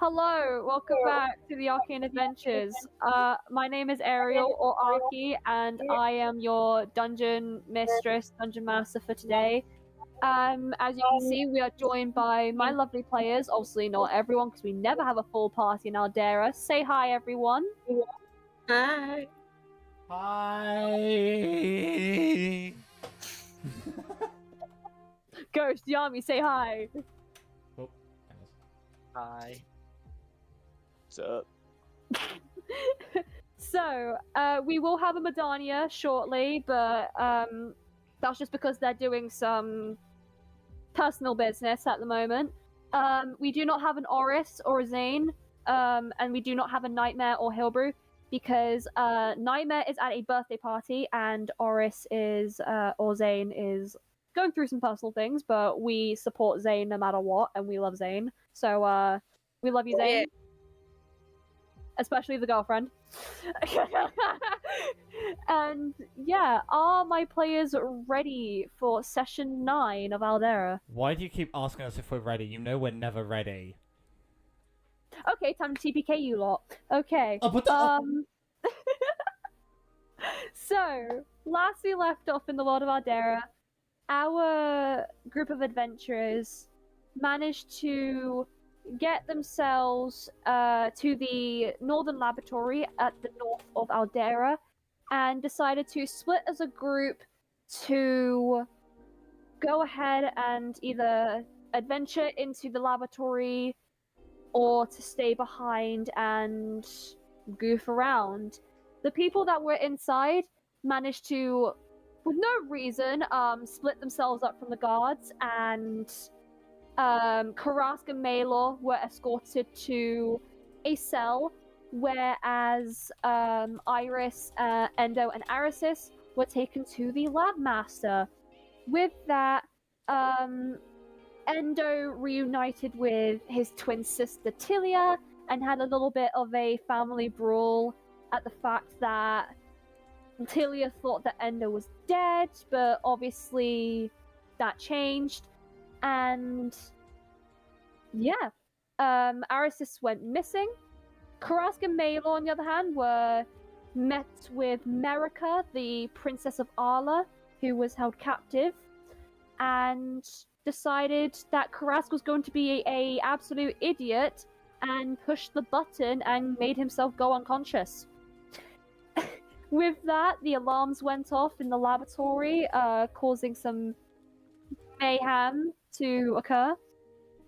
Hello, welcome back to the Arcane Adventures. My name is Ariel, or Arky, and I am your dungeon mistress, dungeon master for today. As you can see, we are joined by my lovely players. Obviously, not everyone, because we never have a full party in Allderra. Say hi, everyone. Hi. Hi. Ghost, Yami, say hi. Oh, Hi. What's up? So, we will have a Medania shortly, but that's just because they're doing some personal business at the moment. We do not have an Oris or a Zane, and we do not have a Nightmare or Hilbrew, because Nightmare is at a birthday party, and Oris is, or Zane is going through some personal things, but we support Zane no matter what, and we love Zane. So, we love you, Zane. Yeah. Especially the girlfriend. And yeah, are my players ready for session 9 of Allderra? why do you keep asking us if we're ready? You know we're never ready. Okay, time to TPK you lot. Okay. Oh, but So, last we left off in the world of Allderra, our group of adventurers managed to get themselves to the northern laboratory at the north of Allderra and decided to split as a group to go ahead and either adventure into the laboratory or to stay behind and goof around. The people that were inside managed to, with no reason, split themselves up from the guards, and Karask and Malor were escorted to a cell, whereas Iris, Endo, and Arasis were taken to the lab master. With that, Endo reunited with his twin sister Tilia and had a little bit of a family brawl at the fact that Tilia thought that Endo was dead, but obviously that changed. And yeah, Arasis went missing. Karask and Malor, on the other hand, were met with Merica, the Princess of Arla, who was held captive, and decided that Karask was going to be a absolute idiot and pushed the button and made himself go unconscious. With that, the alarms went off in the laboratory, causing some mayhem to occur.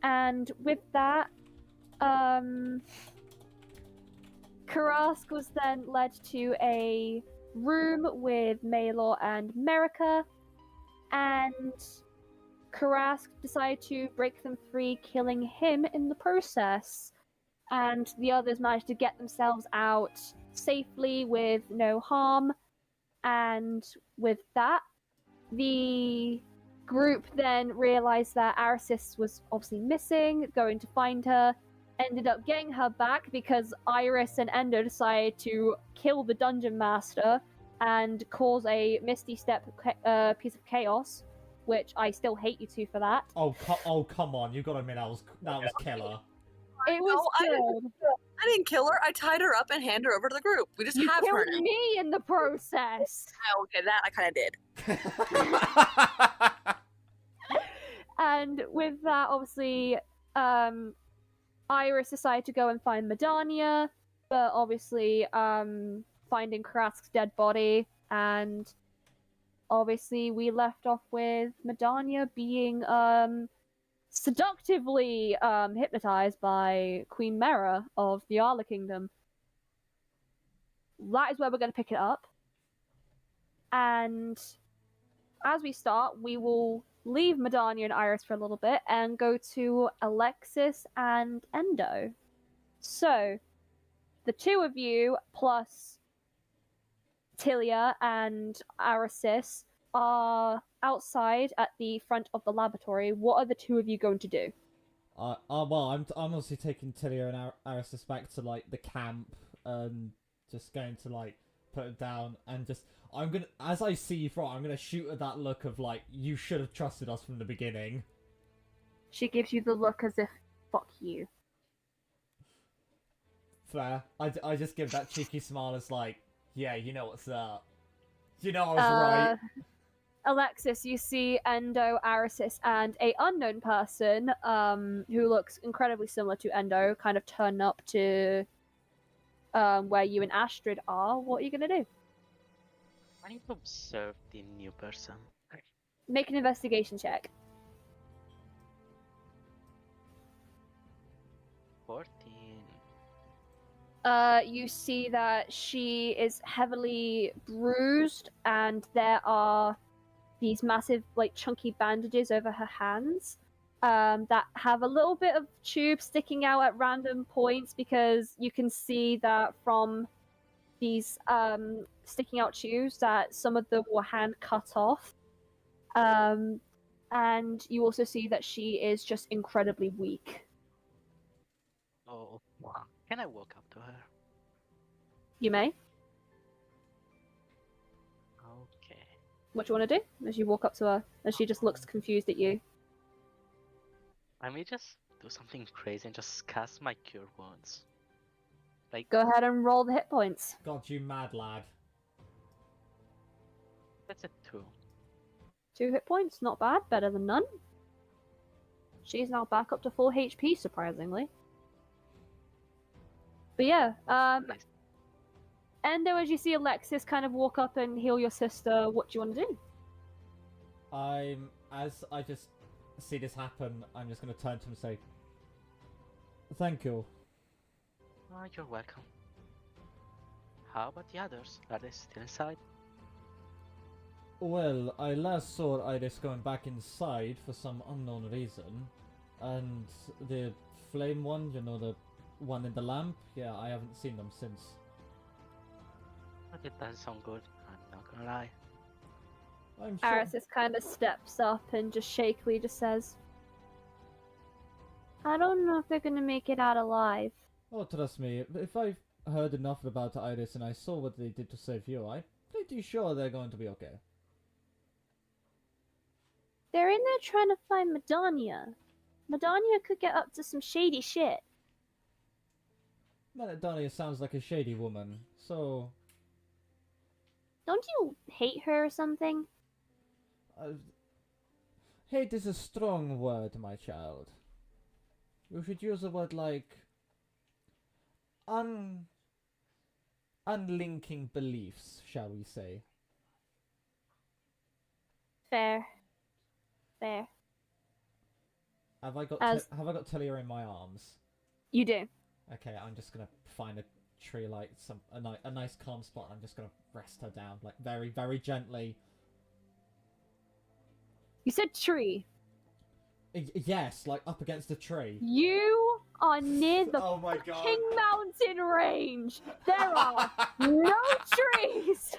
And with that, Karask was then led to a room with Malor and Merica, and Karask decided to break them free, killing him in the process. And the others managed to get themselves out safely with no harm. And with that, the group then realized that Arasis was obviously missing, going to find her, ended up getting her back because Iris and Endo decided to kill the dungeon master and cause a Misty Step piece of chaos, which I still hate you two for that. oh, come on! You gotta admit that was killer. It was good. I didn't kill her. I tied her up and handed her over to the group. We just You have her killed now. me in the process. Oh, okay, that I kind of did. And with that, obviously, Iris decided to go and find Medania, but obviously, finding Karask's dead body, and obviously we left off with Medania being, seductively, hypnotized by Queen Mera of the Arla Kingdom. That is where we're going to pick it up. And as we start, we will leave Medania and Iris for a little bit and go to Alexis and Endo. So, the two of you plus Tilia and Arasis are outside at the front of the laboratory. What are the two of you going to do? Well, I'm obviously taking Tilia and Arasis back to like the camp, and just going to like put it down, and just as I see you from, I'm gonna shoot at that look of like, you should have trusted us from the beginning. She gives you the look as if, fuck you. Fair. I just give that cheeky smile as like, yeah, you know what's up. You know I was right. Alexis, you see Endo, Arasis, and a unknown person who looks incredibly similar to Endo kind of turn up to where you and Astrid are. What are you going to do? I need to observe the new person. Make an investigation check. 14. You see that she is heavily bruised, and there are these massive, like, chunky bandages over her hands that have a little bit of tube sticking out at random points, because you can see that from these sticking out tubes that some of them were hand cut off. And you also see that she is just incredibly weak. Oh, wow. Can I walk up to her? You may. Okay. What do you want to do as you walk up to her? As she just looks confused at you. I may just do something crazy and just cast my cure wounds. Like, Go ahead and roll the hit points. God, you mad lad. that's a 2. 2 hit points, not bad, better than none. She's now back up to full HP, surprisingly. But yeah, Nice. Endo, as you see Alexis kind of walk up and heal your sister, what do you want to do? As I just see this happen, I'm just going to turn to him and say, thank you. Oh, you're welcome. How about the others? Are they still inside? Well, I last saw Iris going back inside for some unknown reason. And the flame one, you know, the one in the lamp, yeah, I haven't seen them since. But it doesn't sound good, I'm not gonna lie. I'm sure. Arasis kind of steps up and just shakily just says, I don't know if they're gonna make it out alive. Oh, trust me, if I've heard enough about Iris and I saw what they did to save you, I'm pretty sure they're going to be okay. They're in there trying to find Madania. Madania could get up to some shady shit. Madania sounds like a shady woman, so... Don't you hate her or something? Hate is a strong word, my child. You should use a word like... unlinking beliefs, shall we say. Fair. Fair. Have I got Telia in my arms? You do. Okay, I'm just gonna find a tree, like a nice calm spot. I'm just gonna rest her down, like very, very gently. You said tree. Yes, like up against a tree. You are near the Oh my god. King Mountain range. There are no trees.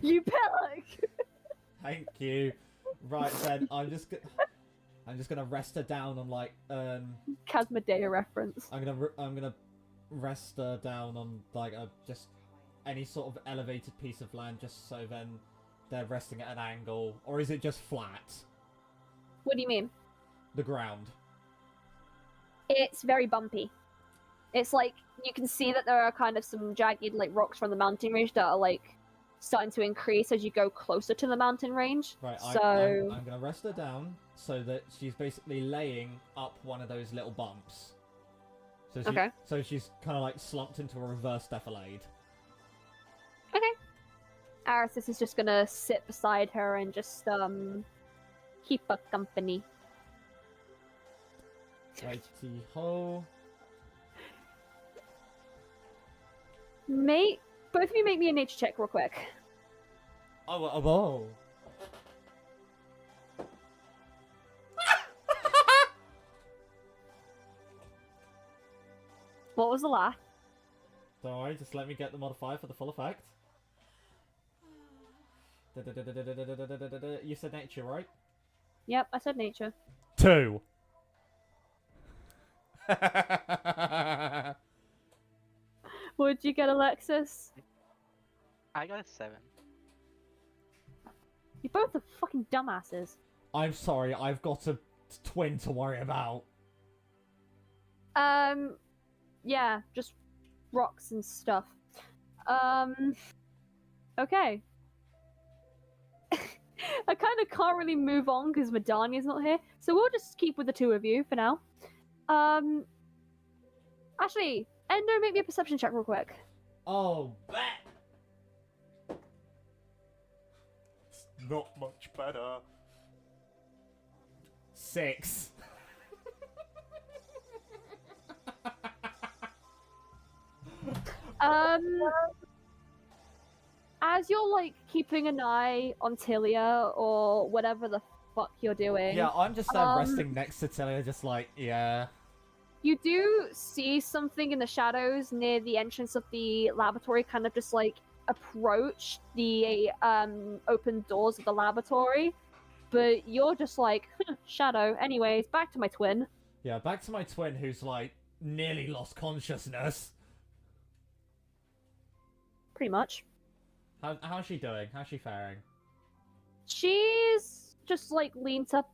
You pillock. Thank you. Right then, I'm just gonna rest her down on like Casmadea reference. I'm gonna rest her down on like just any sort of elevated piece of land, just so then they're resting at an angle, or is it just flat? What do you mean? The ground. It's very bumpy. It's like you can see that there are kind of some jagged like rocks from the mountain range that are like starting to increase as you go closer to the mountain range. Right, So I'm gonna rest her down so that she's basically laying up one of those little bumps. So Okay. So she's kind of like slumped into a reverse defilade. okay. Arasis is just gonna sit beside her and just keep her company. Righty ho. Both of you make me a nature check real quick. Oh. What was the laugh? Don't worry, just let me get the modifier for the full effect. You said nature, right? Yep, I said nature. 2. What'd you get, Alexis? I got a 7. You both are fucking dumbasses. I'm sorry, I've got a twin to worry about. yeah, just rocks and stuff. Okay. I kind of can't really move on because Madania's not here, so we'll just keep with the two of you for now. Actually, Endo, make me a perception check real quick. Oh, bet! It's not much better. 6. As you're like keeping an eye on Tilia or whatever the fuck you're doing, Yeah, I'm just resting next to Tilia, just like, yeah. you do see something in the shadows near the entrance of the laboratory kind of just like approach the open doors of the laboratory, but you're just like, shadow. Anyways, back to my twin. Yeah, back to my twin who's like nearly lost consciousness. Pretty much. How's she doing? How's she faring? She's just like leant up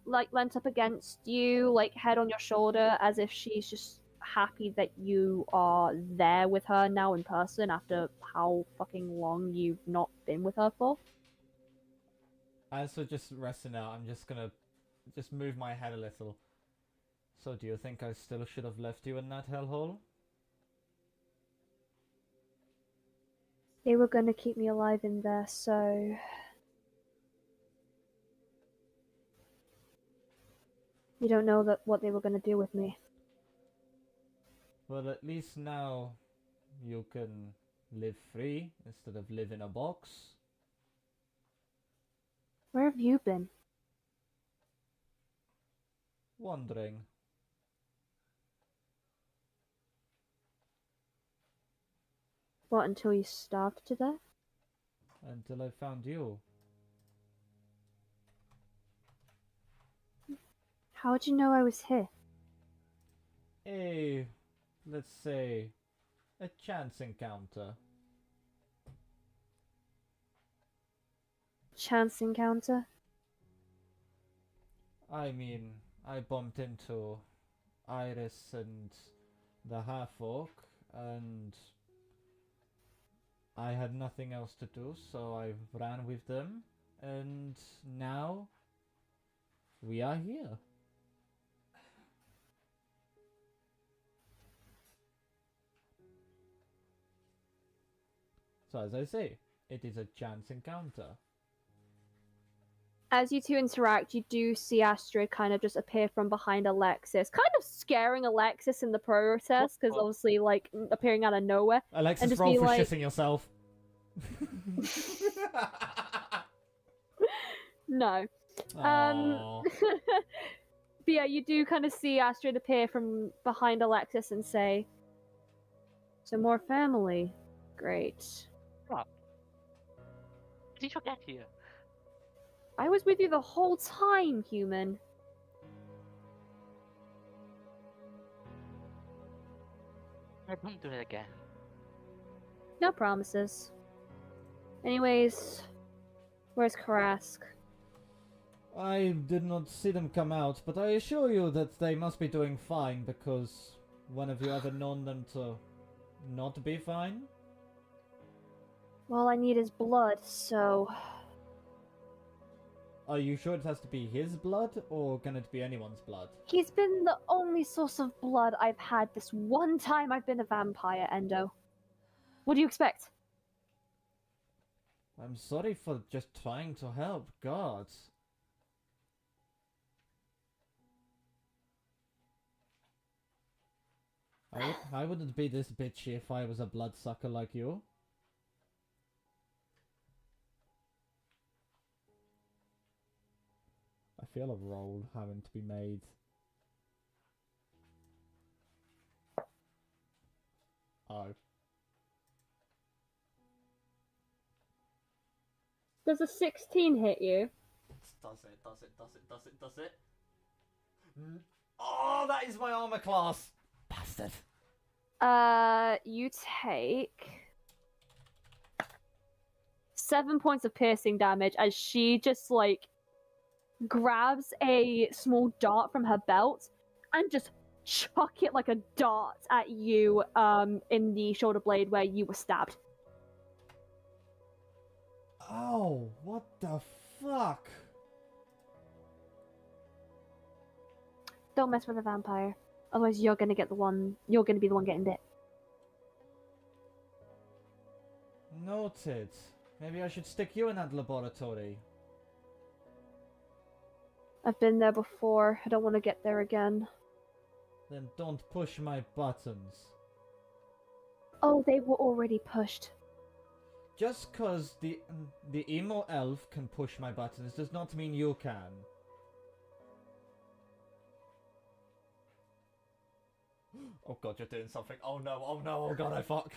against you, like head on your shoulder, as if she's just happy that you are there with her now in person after how fucking long you've not been with her for. As for just resting out, I'm just gonna just move my head a little. So do you think I still should have left you in that hellhole? They were gonna keep me alive in there, so... You don't know what they were gonna do with me. Well, at least now you can live free instead of live in a box. Where have you been? Wandering. What, until you starved to death? Until I found you. How'd you know I was here? Let's say, a chance encounter. Chance encounter? I mean, I bumped into Iris and the half-orc, and I had nothing else to do, so I ran with them, and now we are here. So as I say, it is a chance encounter. As you two interact, you do see Astrid kind of just appear from behind Alexis, kind of scaring Alexis in the process, because obviously, like, appearing out of nowhere. Alexis, just roll be for like- shitting yourself. No. Aww. But yeah, you do kind of see Astrid appear from behind Alexis and say, "So more family. Great. How did you get here? I was with you the whole time, human." I don't do it again. No promises. Anyways, where's Karask? I did not see them come out, but I assure you that they must be doing fine, because when have you ever known them to not be fine? Well, I need his blood, so... Are you sure it has to be his blood, or can it be anyone's blood? He's been the only source of blood I've had this one time I've been a vampire, Endo. What do you expect? I'm sorry for just trying to help, God. I wouldn't be this bitchy if I was a bloodsucker like you. I feel a roll having to be made. Oh. Does a 16 hit you? Does it? Oh, that is my armor class! Bastard. You take 7 points of piercing damage as she just, like, grabs a small dart from her belt and just chuck it like a dart at you in the shoulder blade where you were stabbed. Oh, what the fuck? Don't mess with a vampire. Otherwise you're gonna be the one getting bit. Noted. Maybe I should stick you in that laboratory. I've been there before. I don't want to get there again. Then don't push my buttons. Oh, they were already pushed. Just cause the emo elf can push my buttons does not mean you can. Oh god, you're doing something. Oh no, oh no, oh god, I fuck.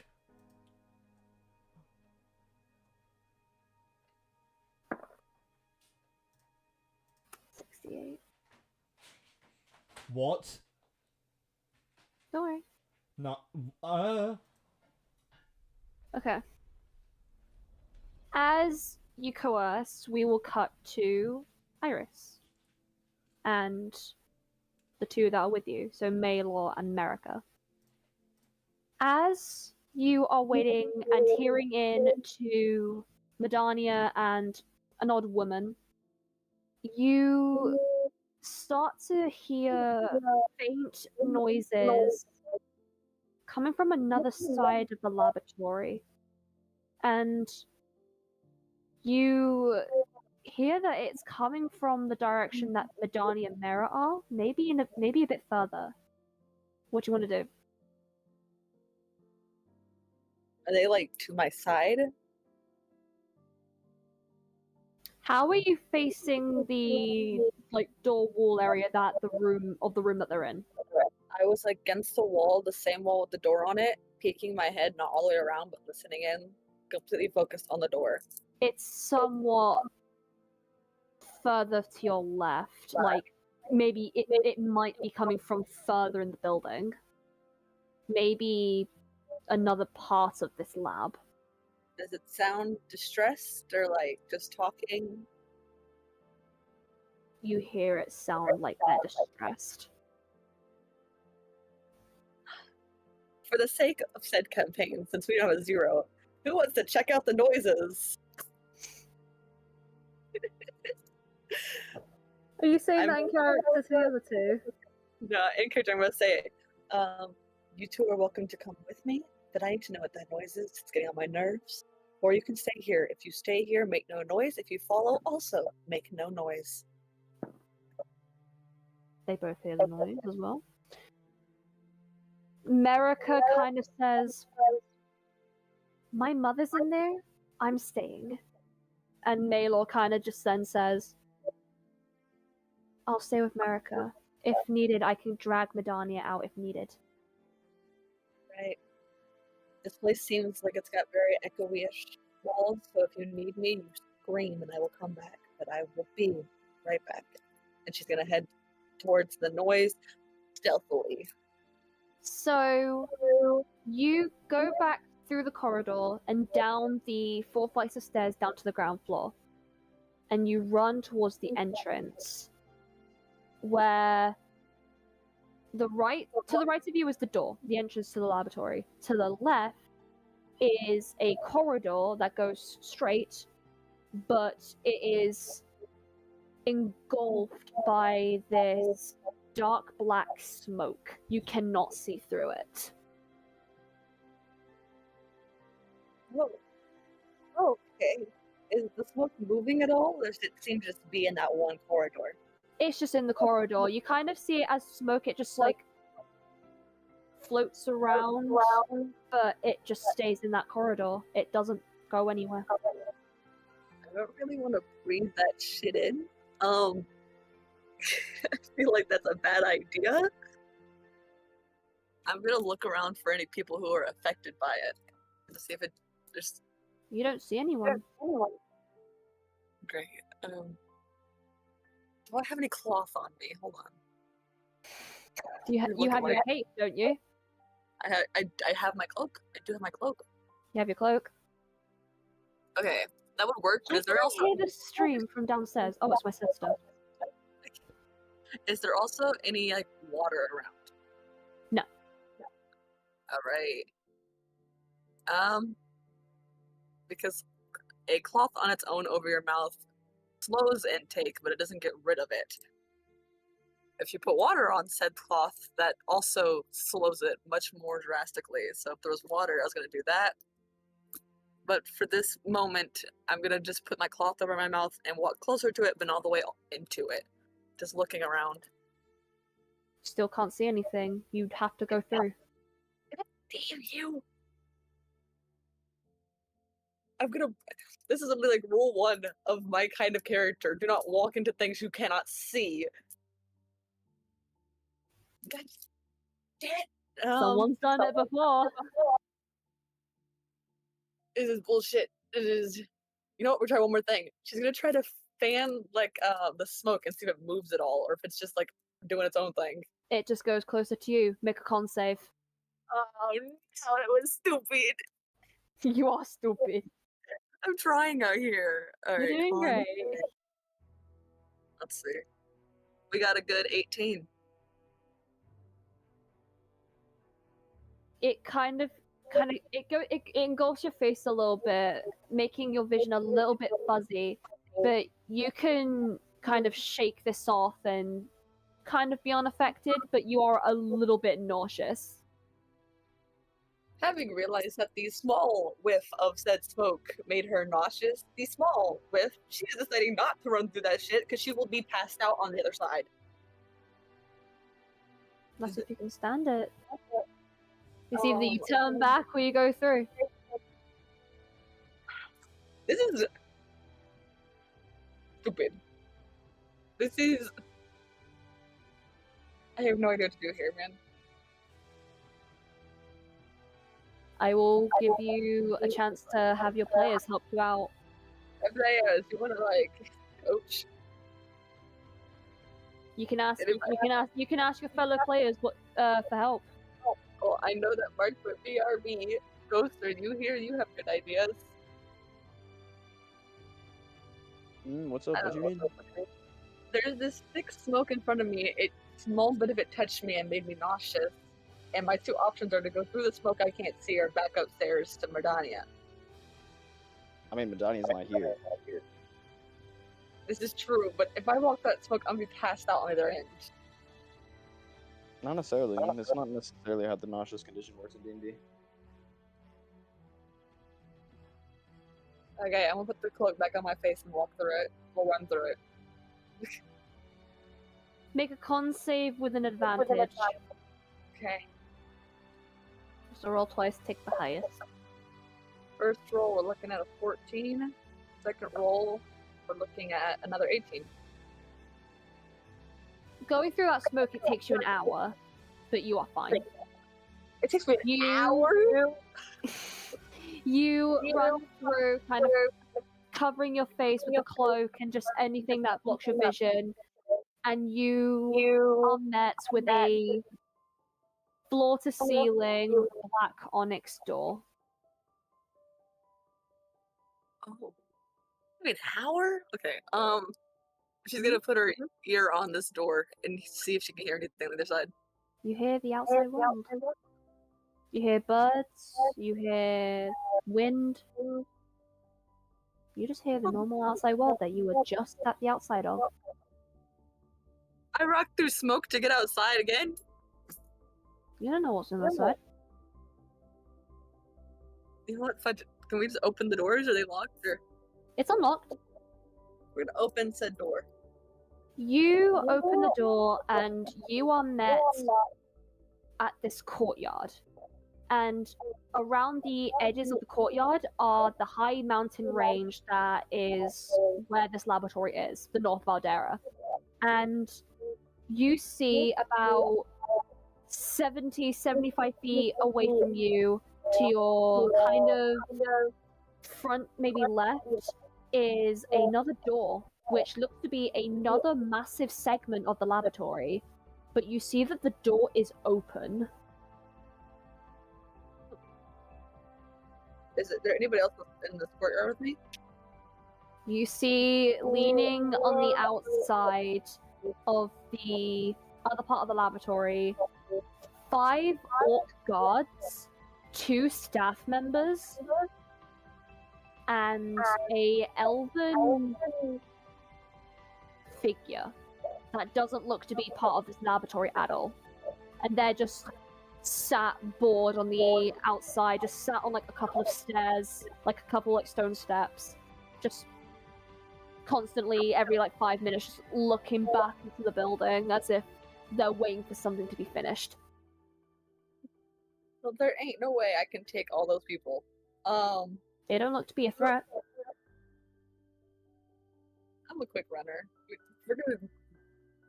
What? Don't worry. No, Okay. As you coerce, we will cut to Iris. And the two that are with you, so Maylor and Merica. As you are waiting and hearing in to Medania and an odd woman, you start to hear faint noises coming from another side of the laboratory. And you hear that it's coming from the direction that Medania and Mera are, maybe a bit further. What do you want to do? Are they like to my side? How are you facing the door wall area that the room that they're in? I was against the wall, the same wall with the door on it, peeking my head, not all the way around, but listening in, completely focused on the door. It's somewhat further to your left. Like, maybe it might be coming from further in the building. Maybe another part of this lab. Does it sound distressed or like just talking? You hear it sound like they're distressed. For the sake of said campaign, since we don't have a 0, who wants to check out the noises? Are you saying that in character to the other two? No, in character I'm going to say, you two are welcome to come with me, but I need to know what that noise is. It's getting on my nerves. Or you can stay here. If you stay here, make no noise. If you follow, also make no noise. They both hear the noise as well. Merica kind of says, "My mother's in there. I'm staying." And Maylor kind of just then says, "I'll stay with Merica. If needed, I can drag Medania out if needed." Right. This place seems like it's got very echoey-ish walls, so if you need me, you scream and I will come back. But I will be right back. And she's going to head towards the noise stealthily. So you go back through the corridor and down the 4 flights of stairs down to the ground floor. And you run towards the entrance, where to the right of you is the door, the entrance to the laboratory. To the left is a corridor that goes straight, but it is engulfed by this dark black smoke. You cannot see through it. Oh, okay. Is the smoke moving at all, or does it seem to just be in that one corridor? It's just in the corridor. You kind of see it as smoke. It just floats around, but it just stays in that corridor. It doesn't go anywhere. I don't really want to breathe that shit in. I feel like that's a bad idea. I'm gonna look around for any people who are affected by it to see if it just. You don't see anyone. Great. Do I have any cloth on me? Hold on. You have your cape, don't you? I have my cloak. I do have my cloak. You have your cloak. Okay, that would work. But is there also hear the stream from downstairs? Oh, it's my sister. Is there also any water around? Alright. Because a cloth on its own over your mouth slows intake, but it doesn't get rid of it. If you put water on said cloth, that also slows it much more drastically. So if there was water, I was going to do that. But for this moment, I'm going to just put my cloth over my mouth and walk closer to it, but not all the way into it. Just looking around. Still can't see anything. You'd have to go through. Damn you! This is like rule 1 of my kind of character. Do not walk into things you cannot see. God damn it. Someone's done it before. This is bullshit. It is. You know what? We'll try one more thing. She's gonna try to fan like the smoke and see if it moves at all, or if it's just like doing its own thing. It just goes closer to you. Make a con save. Oh no, it was stupid. You are stupid. I'm trying out here. All You're right, doing con. great. Let's see. We got a good 18. It it engulfs your face a little bit, making your vision a little bit fuzzy, but you can kind of shake this off and kind of be unaffected, but you are a little bit nauseous. Having realized that the small whiff of said smoke made her nauseous, the small whiff, she is deciding not to run through that shit because she will be passed out on the other side. That's if you can stand it. It's either you turn back or you go through. This is stupid. This is... I have no idea what to do here, man. I will give you a chance to have your players help you out. Players, you wanna like coach? You can ask your fellow players what for help. Well, I know that Mark with BRB, Ghoster, you have good ideas. What's up? What do you mean? There's this thick smoke in front of me. A small bit of it touched me and made me nauseous. And my 2 options are to go through the smoke I can't see or back upstairs to Merdania. I mean, Madani's not here. This is true, but if I walk that smoke, I'm gonna be passed out on the other end. Not necessarily. It's not necessarily how the nauseous condition works in D&D. Okay, I'm gonna put the cloak back on my face and walk through it. We'll run through it. Make a con save with an advantage. Okay. So roll twice, take the highest. First roll, we're looking at a 14. Second roll, we're looking at another 18. Going through that smoke, it takes you an hour, but you are fine. It takes me an hour? You run through, kind of covering your face with a cloak and just anything that blocks your vision, and you are met with a floor-to-ceiling black onyx door. Oh. Wait, an hour? Okay, she's gonna put her ear on this door and see if she can hear anything on the other side. You hear the outside world. You hear birds, you hear wind. You just hear the normal outside world that you were just at the outside of. I rocked through smoke to get outside again? You don't know what's on the side. You know what, fudge, can we just open the doors? Are they locked? Or It's unlocked. we're gonna open said door. You open the door and you are met at this courtyard. And around the edges of the courtyard are the high mountain range that is where this laboratory is, the North Allderra. And you see about 70-75 feet away from you, to your kind of front, maybe left, is another door, which looks to be another massive segment of the laboratory. But you see that the door is open. Is there anybody else in this courtyard with me? You see, leaning on the outside of the other part of the laboratory, 5 orc guards, 2 staff members, and a elven figure that doesn't look to be part of this laboratory at all. And they're just sat bored on the outside, just sat on like a couple of stairs, like a couple like stone steps, just constantly every like 5 minutes just looking back into the building as if they're waiting for something to be finished. Well, there ain't no way I can take all those people. They don't look to be a threat. I'm a quick runner. We're gonna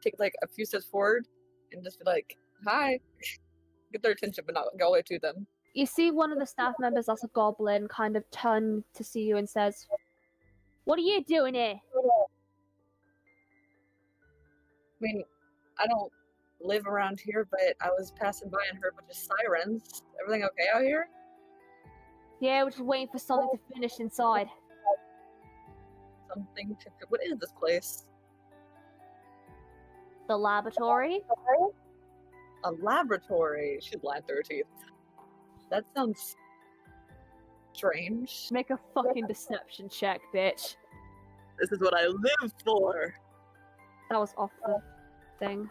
take like a few steps forward and just be like, "Hi," get their attention, but not go all the way to them. You see one of the staff members, that's a goblin, kind of turn to see you and says, "What are you doing here?" I mean, I don't live around here, but I was passing by and heard a bunch of sirens. Everything okay out here? Yeah, we're just waiting for something to finish inside. Something to. What is this place? The laboratory? A laboratory. She'd lie through her teeth. That sounds strange. Make a fucking deception check, bitch. This is what I live for. That was off the thing.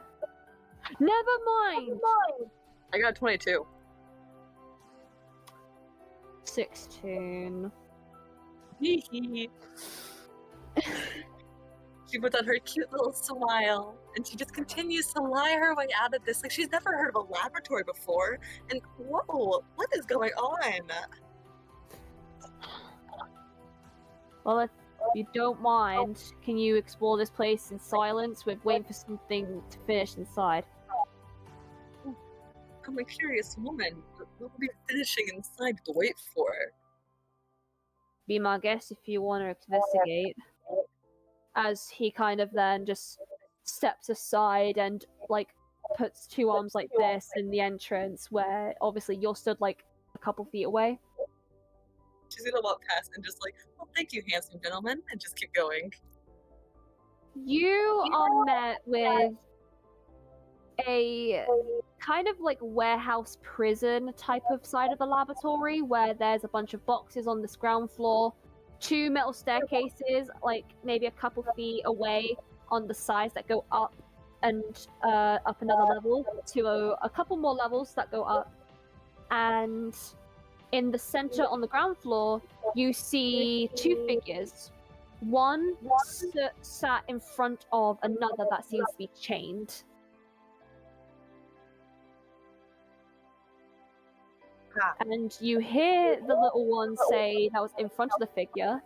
Never mind! I got 22. 16. Hee hee. She puts on her cute little smile, and she just continues to lie her way out of this. Like she's never heard of a laboratory before. And whoa, what is going on? Well, if you don't mind, can you explore this place in silence? We're waiting for something to finish inside. I'm a curious woman. What will be finishing inside to wait for? Be my guest if you want to investigate. As he kind of then just steps aside and like puts 2 arms like this in the entrance where obviously you're stood like a couple feet away. She's gonna walk past and just like, well, thank you, handsome gentleman, and just keep going. You are met with a kind of like warehouse prison type of side of the laboratory where there's a bunch of boxes on this ground floor, 2 metal staircases like maybe a couple feet away on the sides that go up and up another level to a couple more levels that go up, and in the center on the ground floor you see 2 figures. One sat in front of another that seems to be chained. And you hear the little one say that was in front of the figure,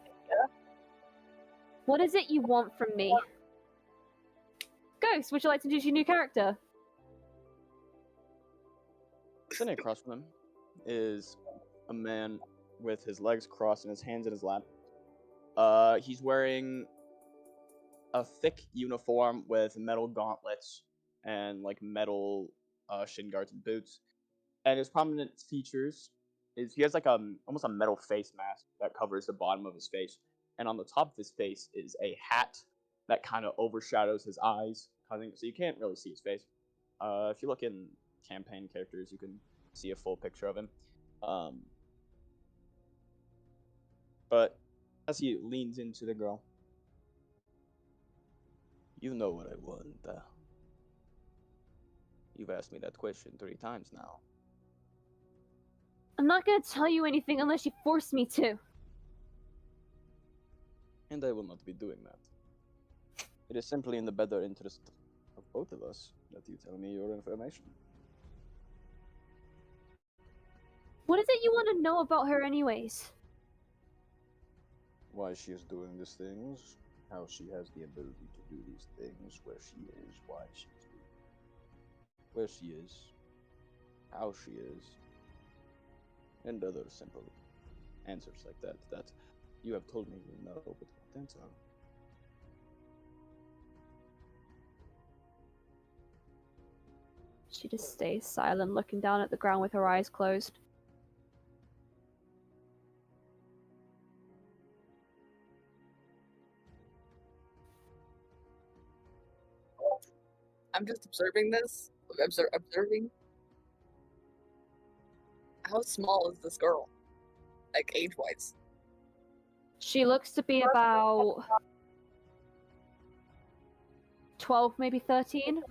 "What is it you want from me?" Ghost, would you like to introduce your new character? Sitting across from him is a man with his legs crossed and his hands in his lap. He's wearing a thick uniform with metal gauntlets and like metal shin guards and boots. And his prominent features is he has like almost a metal face mask that covers the bottom of his face, and on the top of his face is a hat that kind of overshadows his eyes, so you can't really see his face. If you look in campaign characters, you can see a full picture of him. But as he leans into the girl, you know what I want. You've asked me that question 3 times now. I'm not gonna tell you anything unless you force me to. And I will not be doing that. It is simply in the better interest of both of us that you tell me your information. What is it you want to know about her anyways? Why she is doing these things, how she has the ability to do these things, where she is, why she is doing it, where she is, how she is, and other simple answers like that you have told me you know, but won't answer. She just stays silent, looking down at the ground with her eyes closed. I'm just observing this. Observing. How small is this girl? Like, age-wise? She looks to be about 12, maybe 13.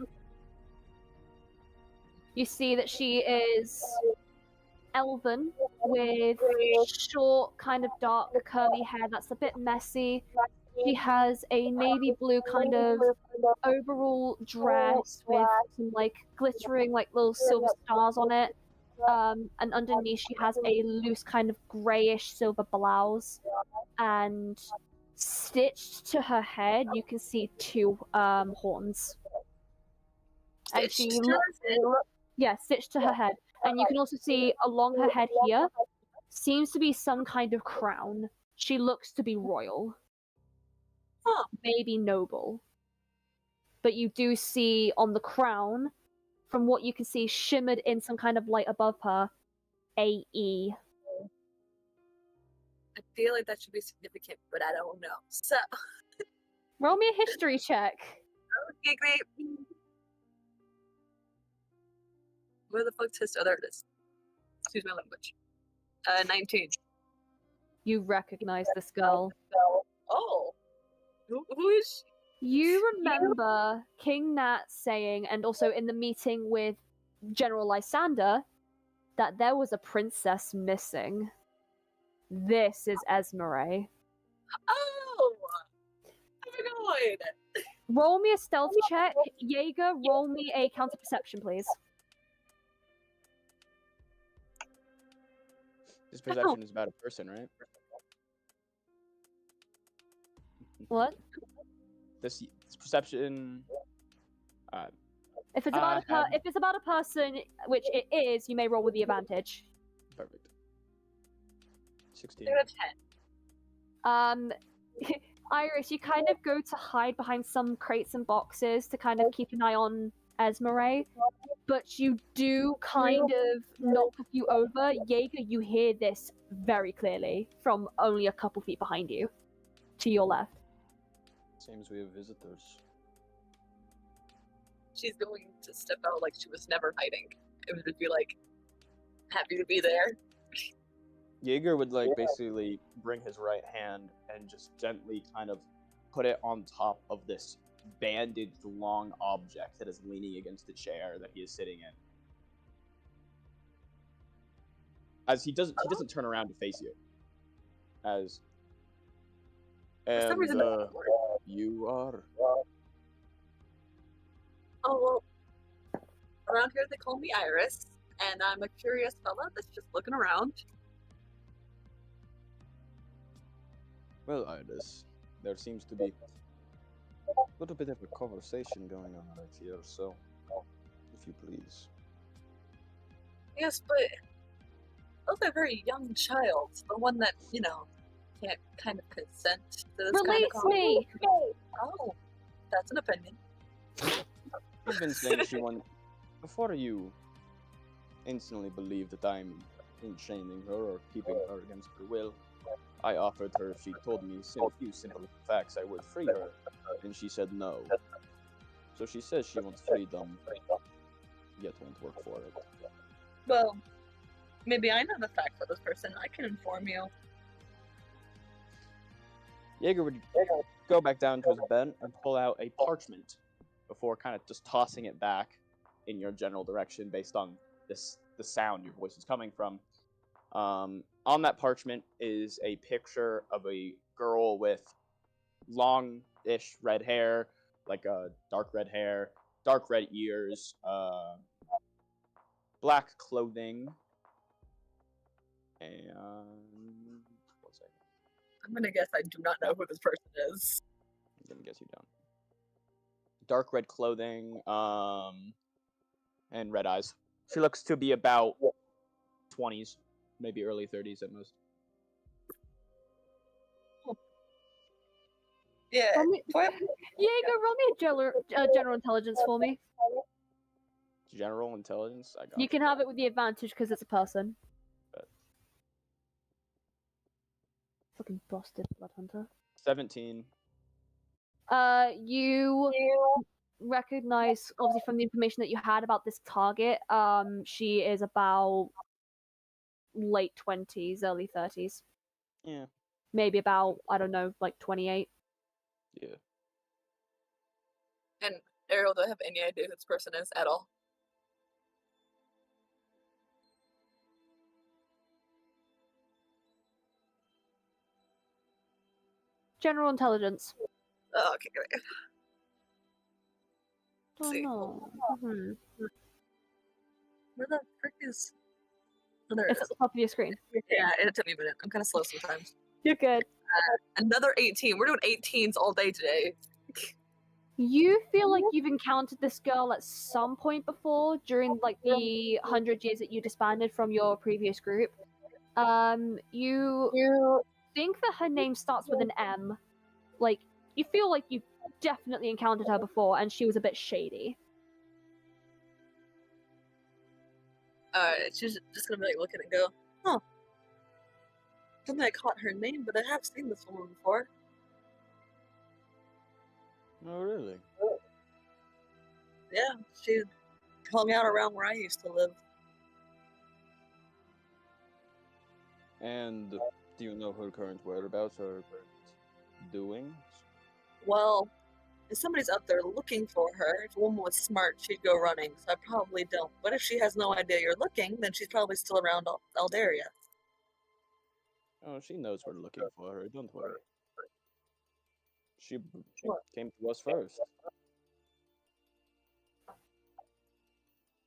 You see that she is elven with short, kind of dark, curly hair that's a bit messy. She has a navy blue kind of overall dress with some like glittering like little silver stars on it. And underneath she has a loose kind of greyish silver blouse, and stitched to her head you can see 2 horns. And she stitched to her head. And you can also see along her head here seems to be some kind of crown. She looks to be royal. Huh. Maybe noble. But you do see on the crown, from what you can see shimmered in some kind of light above her, a E. I feel like that should be significant, but I don't know. So, Roll me a history check. okay, great. Where the fuck's his? Oh, there it is. Excuse my language. 19. You recognize this girl. Oh. Who is she? You remember King Nat saying, and also in the meeting with General Lysander, that there was a princess missing. This is Esmeralda. Oh! Oh my god! Roll me a stealth check. Jaeger, roll me a counter perception, please. This perception is about a person, right? What? This perception. If it's about a person, which it is, you may roll with the advantage. Perfect. 16. They're a 10. Iris, you kind of go to hide behind some crates and boxes to kind of keep an eye on Esmeralda, but you do kind of knock a few over. Jaeger, you hear this very clearly from only a couple feet behind you, to your left. Seems we have visitors. She's going to step out like she was never hiding. It would be like, happy to be there. Jaeger would like basically bring his right hand and just gently kind of put it on top of this bandaged long object that is leaning against the chair that he is sitting in. As he doesn't turn around to face you. As For some reason, you are. oh well. Around here they call me Iris, and I'm a curious fella that's just looking around. Well, Iris, there seems to be a little bit of a conversation going on right here, so if you please. Yes, but also a very young child, the one that, can't kind of consent to this kind of Release me! Oh, that's an opinion. You've been saying she won before you instantly believe that I'm enchaining her or keeping her against her will. I offered her if she told me a few simple facts I would free her, and she said no. So she says she wants freedom, yet won't work for it. Well, maybe I know the fact for this person. I can inform you. Jaeger would go back down to his bed and pull out a parchment before kind of just tossing it back in your general direction based on the sound your voice is coming from. On that parchment is a picture of a girl with long-ish red hair, like dark red hair, dark red ears, black clothing, and one second. I'm gonna guess I do not know who this person is. I'm gonna guess you don't. Dark red clothing, and red eyes. She looks to be about 20s, maybe early 30s at most. Yeah. Jaeger, roll me a general intelligence for me. General intelligence? I got You can have it with the advantage because it's a person. Bet. Fucking busted blood hunter. 17. You recognize, obviously from the information that you had about this target, she is about late 20s, early 30s. Yeah. Maybe about, I don't know, like 28. Yeah. And Ariel, do I have any idea who this person is at all? General intelligence. Oh, okay, great. Don't see. know. Hmm. Where the frick is? Oh, there it It's at is. the top of your screen. Yeah, it took me a minute. I'm kind of slow sometimes. You're good. Another 18. We're doing 18s all day today. You feel like you've encountered this girl at some point before during like the 100 years that you disbanded from your previous group. You think that her name starts with an M. Like, you feel like you've definitely encountered her before, and she was a bit shady. She's just gonna be like looking and go, huh. Don't think I caught her name, but I have seen this woman before. Oh, really? Yeah, she hung out around where I used to live. And do you know her current whereabouts or current doings? Well, if somebody's out there looking for her, if a woman was smart, she'd go running, so I probably don't. But if she has no idea you're looking, then she's probably still around Allderra. Oh, she knows we're looking for her. Don't worry. She What? came to us first.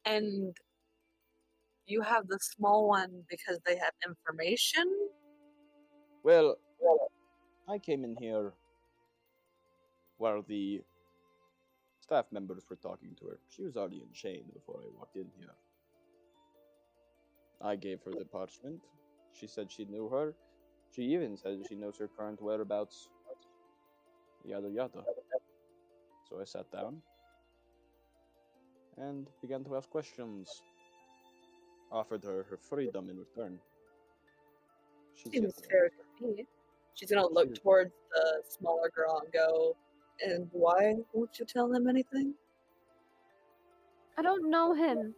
And you have the small one because they have information? Well, I came in here while the staff members were talking to her. She was already in chain before I walked in here. I gave her the parchment. She said she knew her. She even said she knows her current whereabouts. Yada yada. So I sat down and began to ask questions. Offered her her freedom in return. She Seems said, fair to me. She's gonna look towards the smaller girl and go, and why won't you tell him anything? I don't know him.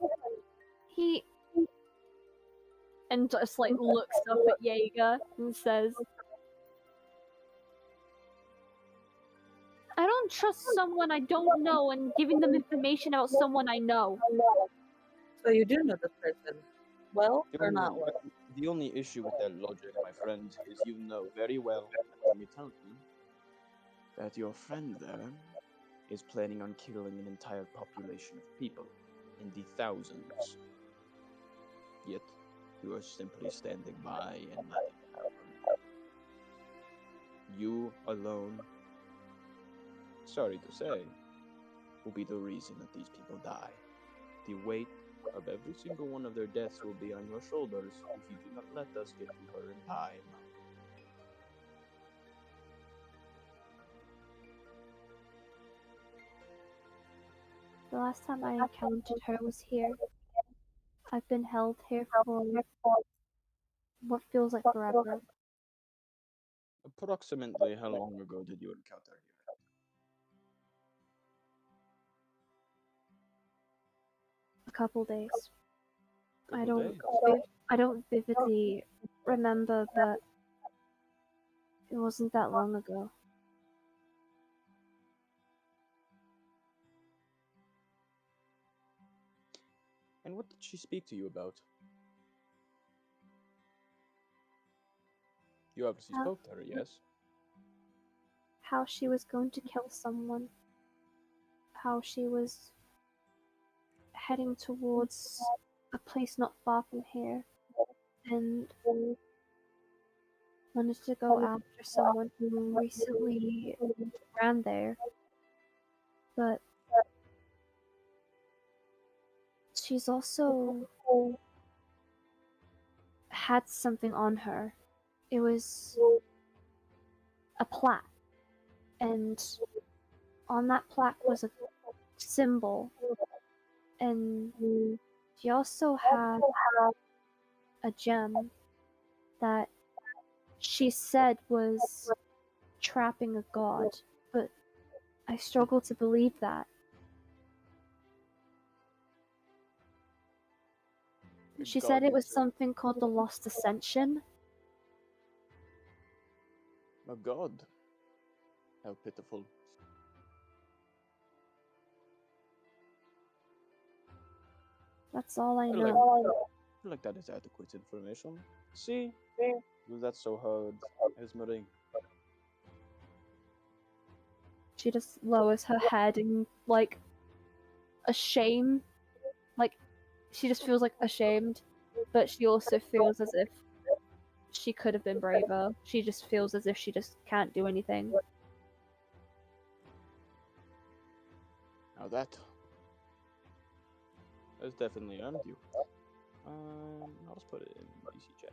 He... And just like looks up at Jaeger and says, I don't trust someone I don't know and giving them information about someone I know. So you do know this person. Well or not well? The only issue with that logic, my friend, is you know very well, let me tell you, that your friend there is planning on killing an entire population of people in the thousands. Yet, you are simply standing by and letting it happen. You alone, sorry to say, will be the reason that these people die. The weight of every single one of their deaths will be on your shoulders if you do not let us get to her in time. The last time I encountered her was here. I've been held here for what feels like forever. Approximately how long ago did you encounter her? A couple days. I Couple don't I don't vividly remember, but it wasn't that long ago. And what did she speak to you about? You obviously spoke to her, yes? How she was going to kill someone. How she was heading towards a place not far from here. And wanted to go after someone who recently ran there. But she's also had something on her. It was a plaque. And on that plaque was a symbol. And she also had a gem that she said was trapping a god. But I struggle to believe that. She God, said it was yes, sir. something called the Lost Ascension. Oh God. How pitiful. That's all I I know. feel like that is adequate information. See? Was that so hard, Esmeralda? She just lowers her head in, like, ashamed. Like, she just feels, like, ashamed. But she also feels as if she could have been braver. She just feels as if she just can't do anything. Now that has definitely earned you. I'll just put it in DC chat.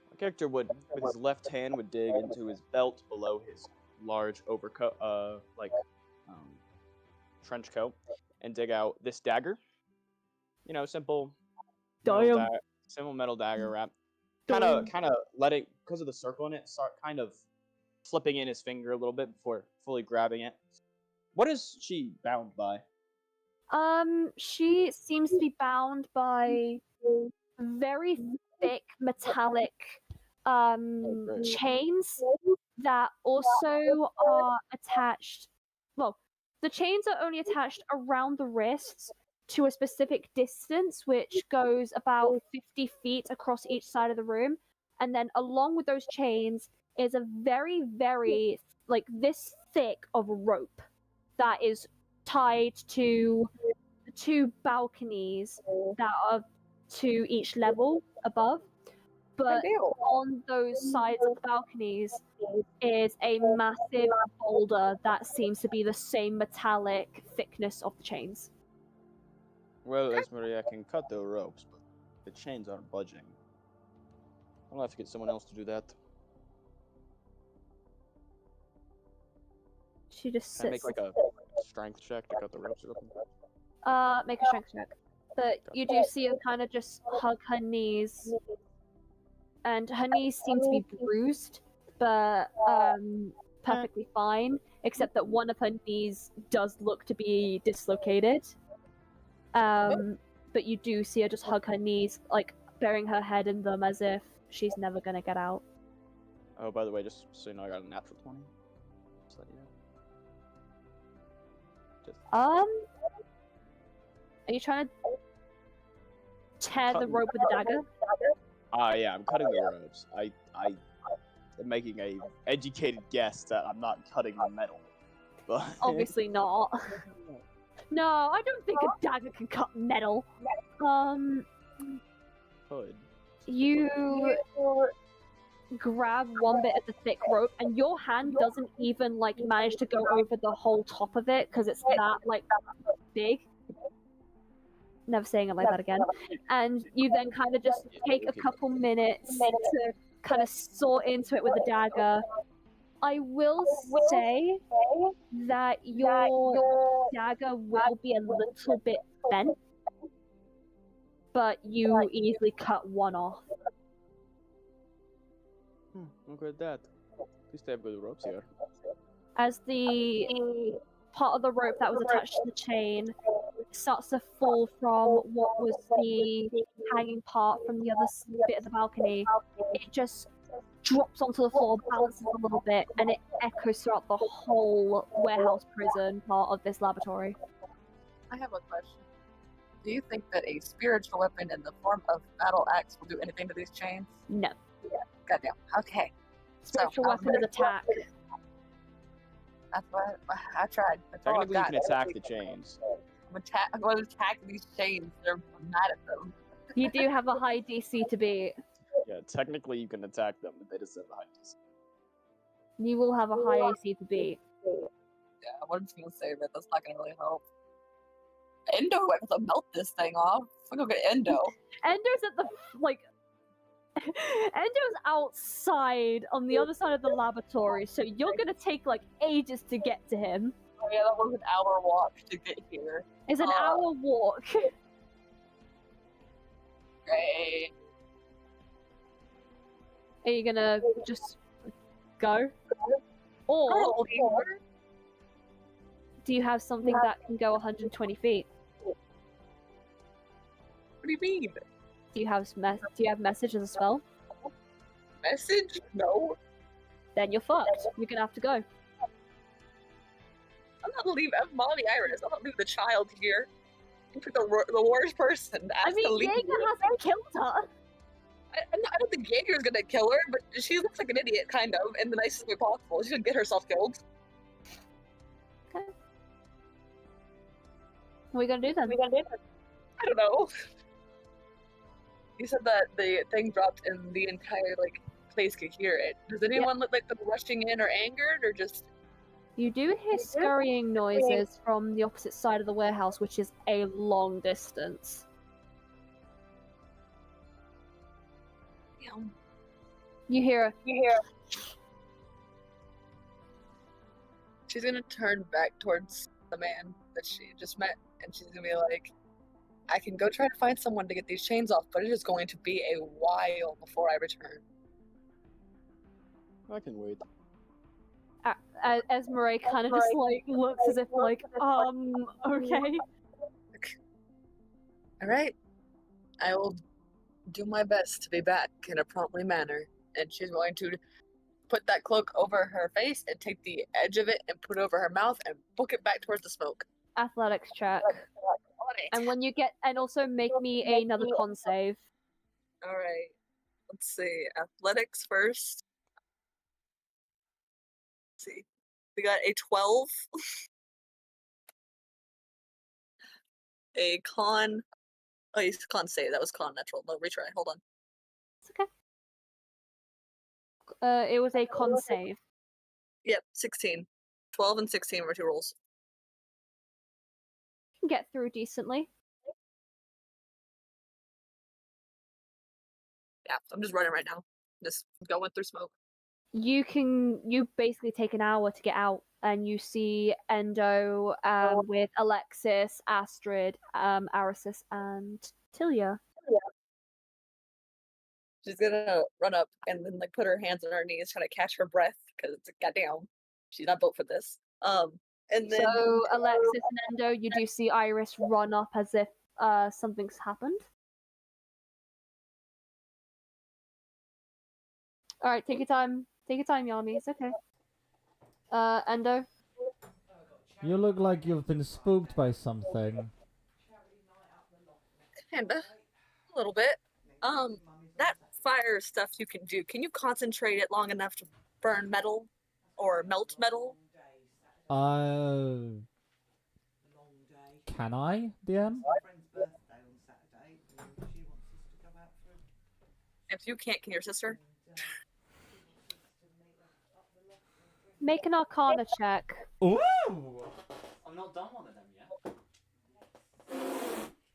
My character would, with his left hand, would dig into his belt below his large overcoat, trench coat, and dig out this dagger. You know, simple Damn. simple metal dagger wrap. Damn. Kind of let it, because of the circle in it, start kind of slipping in his finger a little bit before fully grabbing it. What is she bound by? She seems to be bound by very thick metallic great. chains that also are attached. Well, the chains are only attached around the wrists to a specific distance, which goes about 50 feet across each side of the room. And then along with those chains is a very, very, like, this thick of rope that is tied to the two balconies that are to each level above. But on those sides of the balconies is a massive boulder that seems to be the same metallic thickness of the chains. Well, Esmeralda, I can cut the ropes, but the chains aren't budging. I'll have to get someone else to do that. She just Can I sits. make like a strength check to cut the ropes or something? Make a strength check. But you do see her kind of just hug her knees, and her knees seem to be bruised, but perfectly fine, except that one of her knees does look to be dislocated. But you do see her just hug her knees, like burying her head in them as if she's never gonna get out. Oh, by the way, just so you know, I got a natural 20. Just let you know. Just Are you trying to tear the Cut- rope with a dagger? yeah, I'm cutting the ropes. I am making a educated guess that I'm not cutting the metal. But Obviously not. No, I don't think a dagger can cut metal. Could. You grab one bit of the thick rope, and your hand doesn't even like manage to go over the whole top of it because it's that like big. Never saying it like that again. And you then kind of just take a couple minutes to kind of saw into it with a dagger. I will say that your dagger will be a little bit bent, but you easily cut one off. Look at that. At least they have good ropes here. As the part of the rope that was attached to the chain starts to fall from what was the hanging part from the other bit of the balcony, it just drops onto the floor, bounces a little bit, and it echoes throughout the whole warehouse prison part of this laboratory. I have a question. Do you think that a spiritual weapon in the form of battle axe will do anything to these chains? No. Goddamn. Okay. Spiritual weapon is attack. That's what I tried. That's all I've Technically, you got. can attack the chains. I'm going to attack these chains. They're mad at them. You do have a high DC to beat. Yeah, technically you can attack them, but they just have behind us. You will have a high AC to beat. Yeah, I'm just going to say that that's not going to really help. Endo went to melt this thing off. We're going to get Endo. Endo's at the, like... Endo's outside on the other side of the laboratory, so you're gonna take, like, ages to get to him. Oh yeah, that was an hour walk to get here. It's an hour walk. Great. Are you gonna just go? Or do you have something that can go 120 feet? What do you mean? Do you have message as a spell? Message? No. Then you're fucked. You're gonna have to go. I'm not leaving. I'm Mommy Iris. I'm not leaving the child here. You picked the worst person to ask I mean, to leave. Jaeger hasn't killed her. I don't think Jaeger's gonna kill her, but she looks like an idiot, kind of, in the nicest way possible. She's gonna get herself killed. Okay. What are we gonna do then? I don't know. You said that the thing dropped and the entire place could hear it. Does anyone look like they're rushing in or angered, or just? You do hear scurrying noises from the opposite side of the warehouse, which is a long distance. You hear She's gonna turn back towards the man that she just met, and she's gonna be like, I can go try to find someone to get these chains off, but it is going to be a while before I return. I can wait. as Murray kind of just looks as if okay. Alright. I will do my best to be back in a promptly manner. And she's going to put that cloak over her face and take the edge of it and put it over her mouth and book it back towards the smoke. Athletics check. And when you get, and also make me another con save. Alright. Let's see. Athletics first. Let's see. We got a 12. A con. Oh, it's con save. That was con natural. No, retry. Hold on. It's okay. It was a con save. Yep, 16. 12 and 16 were 2 rolls. You can get through decently. Yeah, I'm just running right now. Just going through smoke. You basically take an hour to get out, and you see Endo with Alexis, Astrid, Arisis, and Tilia. She's gonna run up and then put her hands on her knees, trying to catch her breath because it's goddamn, she's not built for this. And then So Alexis and Endo, you do see Iris run up as if something's happened. All right, take your time. Take your time, Yami. It's okay. Endo. You look like you've been spooked by something. kinda, a little bit. That fire stuff you can do. Can you concentrate it long enough to burn metal or melt metal? Can I, DM? If you can't, can your sister? Make an Arcana check. Ooh! I've not done one of them yet.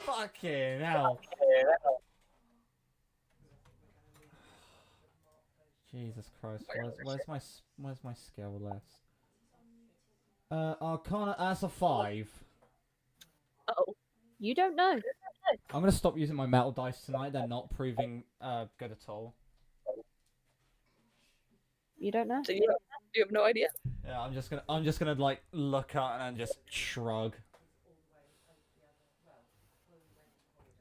Fucking hell. Jesus Christ, where's my skill list? Arcana as a 5. Oh. You don't know. I'm gonna stop using my metal dice tonight. They're not proving good at all. You don't know. So you have no idea? Yeah, I'm just gonna like look at and just shrug.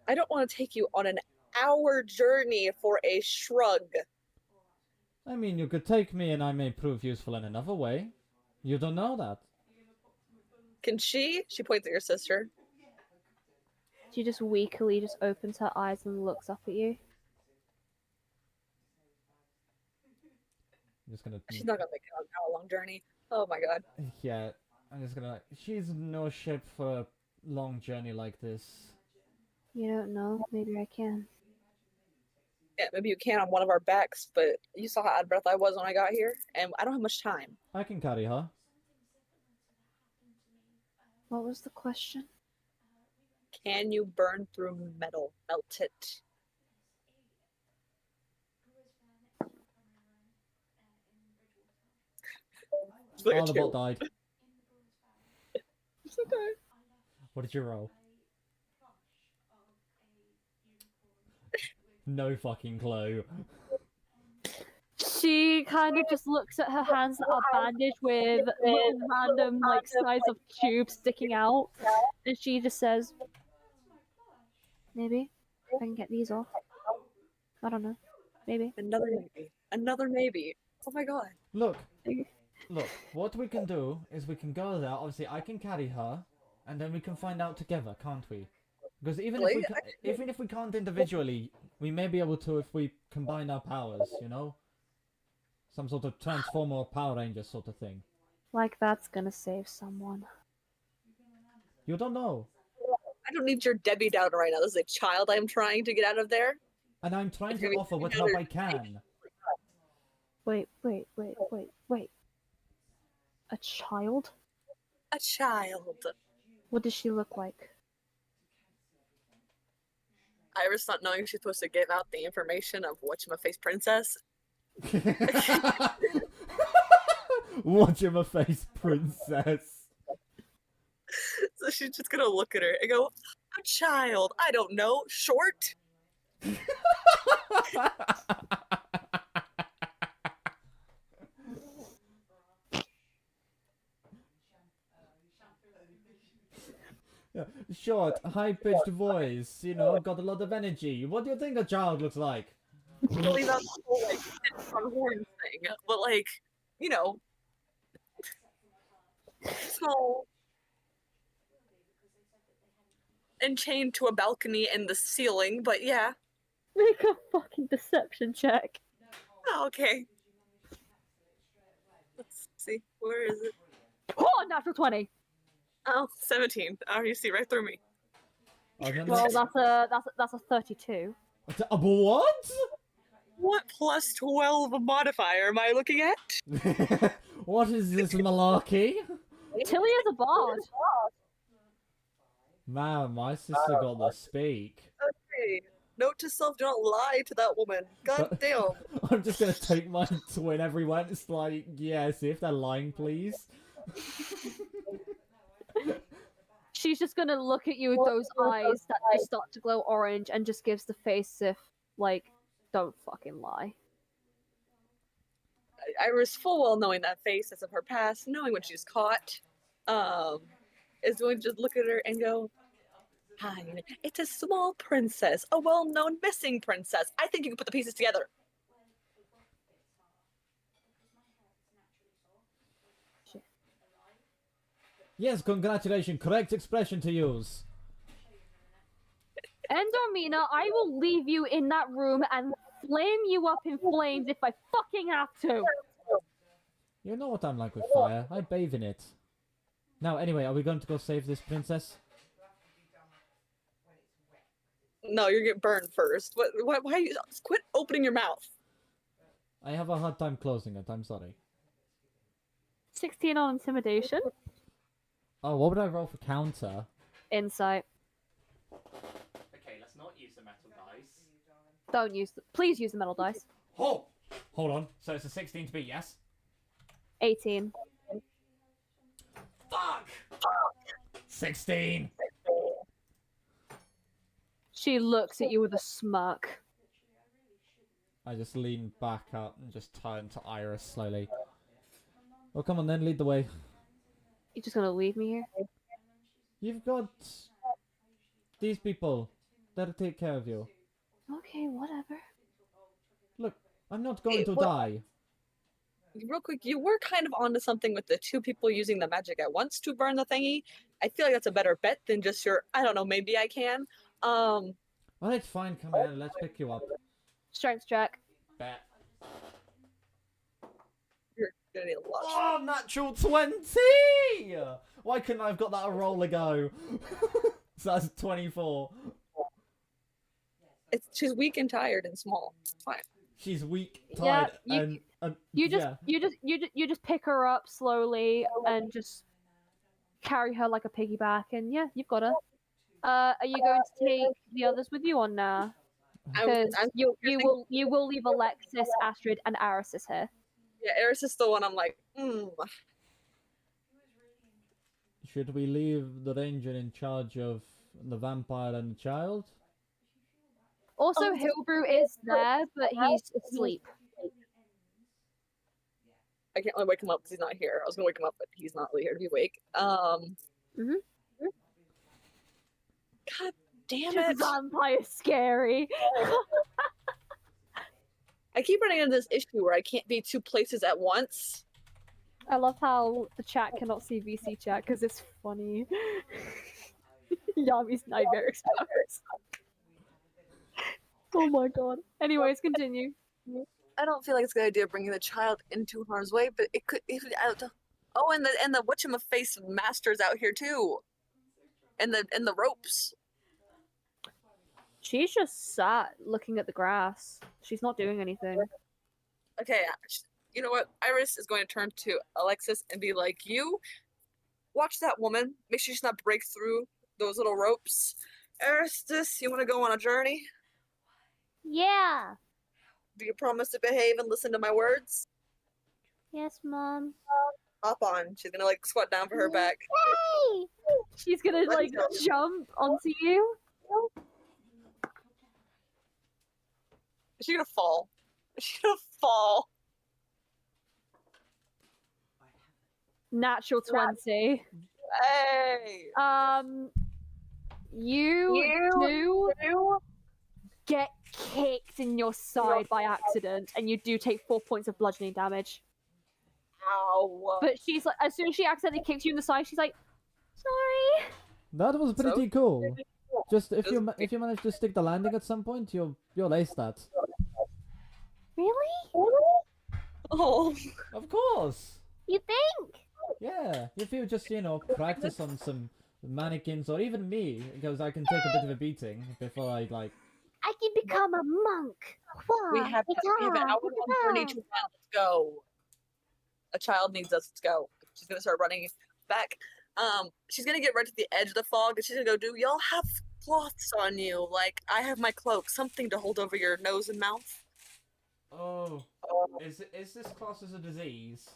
I don't want to take you on an hour journey for a shrug. I mean, you could take me and I may prove useful in another way. You don't know that. Can she? She points at your sister. She just weakly just opens her eyes and looks up at you. I'm just gonna. She's not gonna make an hour-long journey. Oh my god. Yeah, I'm just gonna. She's no ship for a long journey like this. You don't know. Maybe I can. Yeah, maybe you can on one of our backs, but you saw how out of breath I was when I got here, and I don't have much time. I can carry her. What was the question? Can you burn through metal? Melt it. Allderra VoD died. It's okay. What did you roll? No fucking clue. She kind of just looks at her hands that are bandaged with little random size of tubes sticking out, and she just says, "Maybe if I can get these off." I don't know. Maybe. Another maybe. Another maybe. Oh my god. Look, what we can do is we can go there. Obviously, I can carry her, and then we can find out together, can't we? Because even if we can't individually, we may be able to if we combine our powers. You know, some sort of Transformer or Power Ranger sort of thing. Like that's gonna save someone. You don't know. I don't need your Debbie Downer right now. This is a child I'm trying to get out of there. And I'm trying to offer what help I can. Wait. A child? A child. What does she look like? Iris not knowing she's supposed to give out the information of whatchamaface princess. Whatchamaface princess. So she's just gonna look at her and go, a child, I don't know, short? Yeah, short, high-pitched voice, you know, got a lot of energy. What do you think a child looks like? Really not the whole, like, on horn thing, but, like, you know, small and chained to a balcony in the ceiling, but yeah. Make a fucking deception check. Oh, okay. Let's see, where is it? Oh, natural 20. Oh, 17. Oh, you see right through me. Well, that's a 32. What? What plus 12 modifier am I looking at? What is this malarkey? Tilia's a bard. Man, my sister got the speak. Okay. Note to self, do not lie to that woman. God damn. I'm just gonna take my twin everywhere. It's like, yeah, see if they're lying, please. She's just gonna look at you with those eyes that just start to glow orange and just gives the face if, like, don't fucking lie. Iris, full well knowing that face as of her past, knowing when she's caught, is going to just look at her and go, fine, it's a small princess, a well-known missing princess. I think you can put the pieces together. Yes, congratulations. Correct expression to use. Endomina, I will leave you in that room and flame you up in flames if I fucking have to. You know what I'm like with fire. I bathe in it. Now, anyway, are we going to go save this princess? No, you're gonna get burned first. Why you quit opening your mouth? I have a hard time closing it. I'm sorry. 16 on intimidation. Oh, what would I roll for counter? Insight. Okay, let's not use the metal dice. Don't use please use the metal dice. Hold on. So it's a 16 to beat, yes? 18. Fuck! 16. She looks at you with a smirk. I just lean back up and just turn to Iris slowly. Well, come on then, lead the way. You're just gonna leave me here? You've got these people that'll take care of you. Okay, whatever. Look, I'm not going to die. Real quick, you were kind of onto something with the two people using the magic at once to burn the thingy. I feel like that's a better bet than just your, I don't know, maybe I can. Well, it's fine. Come here, let's pick you up. Strength check. Bet. You're gonna need a lot. Oh, natural 20! Why couldn't I have got that a roll ago? So that's 24. She's weak and tired and small. It's fine. She's weak, Yeah, tired, you just pick her up slowly and just carry her like a piggyback, and yeah, you've got her. Are you going to take the others with you or nah? Because you will leave Alexis, Astrid, and Arasis here. Yeah, Eris is the one I'm like, Should we leave the ranger in charge of the vampire and the child? Also, Hilbrew is there, but he's asleep. I can't really wake him up because he's not here. I was gonna wake him up, but he's not really here to be awake. God damn it! Vampire scary. I keep running into this issue where I can't be 2 places at once. I love how the chat cannot see VC chat because it's funny. Yami's nightmare experiments. Oh my god. Anyways, continue. I don't feel like it's a good idea bringing the child into harm's way, but it could. Oh, and the whatchamaface master's out here too, and the ropes. She's just sat looking at the grass. She's not doing anything. Okay, you know what? Iris is going to turn to Alexis and be like, "You watch that woman. Make sure she's not break through those little ropes. Aristus, you want to go on a journey? Yeah. Do you promise to behave and listen to my words? Yes, Mom. Hop on." She's gonna like squat down for her back. Hey! She's gonna like jump onto you. Is she gonna fall? Is she gonna fall? Natural 20. Hey! You do get kicked in your side by accident, and you do take 4 points of bludgeoning damage. Ow! But she's like, as soon as she accidentally kicks you in the side, she's like, sorry. That was pretty So- cool. Just if you manage to stick the landing at some point, you'll ace that. Really? Oh, Of course. You think? Yeah. If you just practice on some mannequins or even me, because I can take a bit of a beating before I like. I can become a monk. we have an hour-long journey to run. Let's go. A child needs us. Let's go. She's gonna start running back. She's gonna get right to the edge of the fog, and she's gonna go, "Do y'all have cloths on you? Like I have my cloak, something to hold over your nose and mouth." Oh, is this classed as a disease?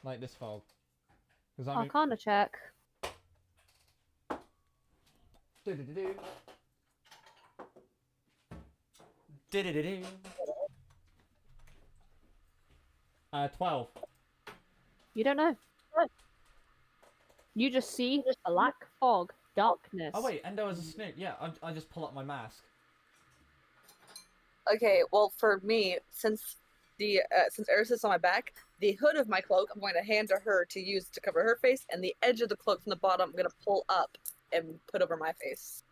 Like this fog? Because Arcana check. Do-do-do-do. Do-do-do-do. 12. You don't know. You just see black fog, darkness. Oh wait, and there was a snoot. Yeah, I just pull up my mask. Okay, well for me, since Eris is on my back, the hood of my cloak I'm going to hand to her to use to cover her face, and the edge of the cloak from the bottom I'm going to pull up and put over my face.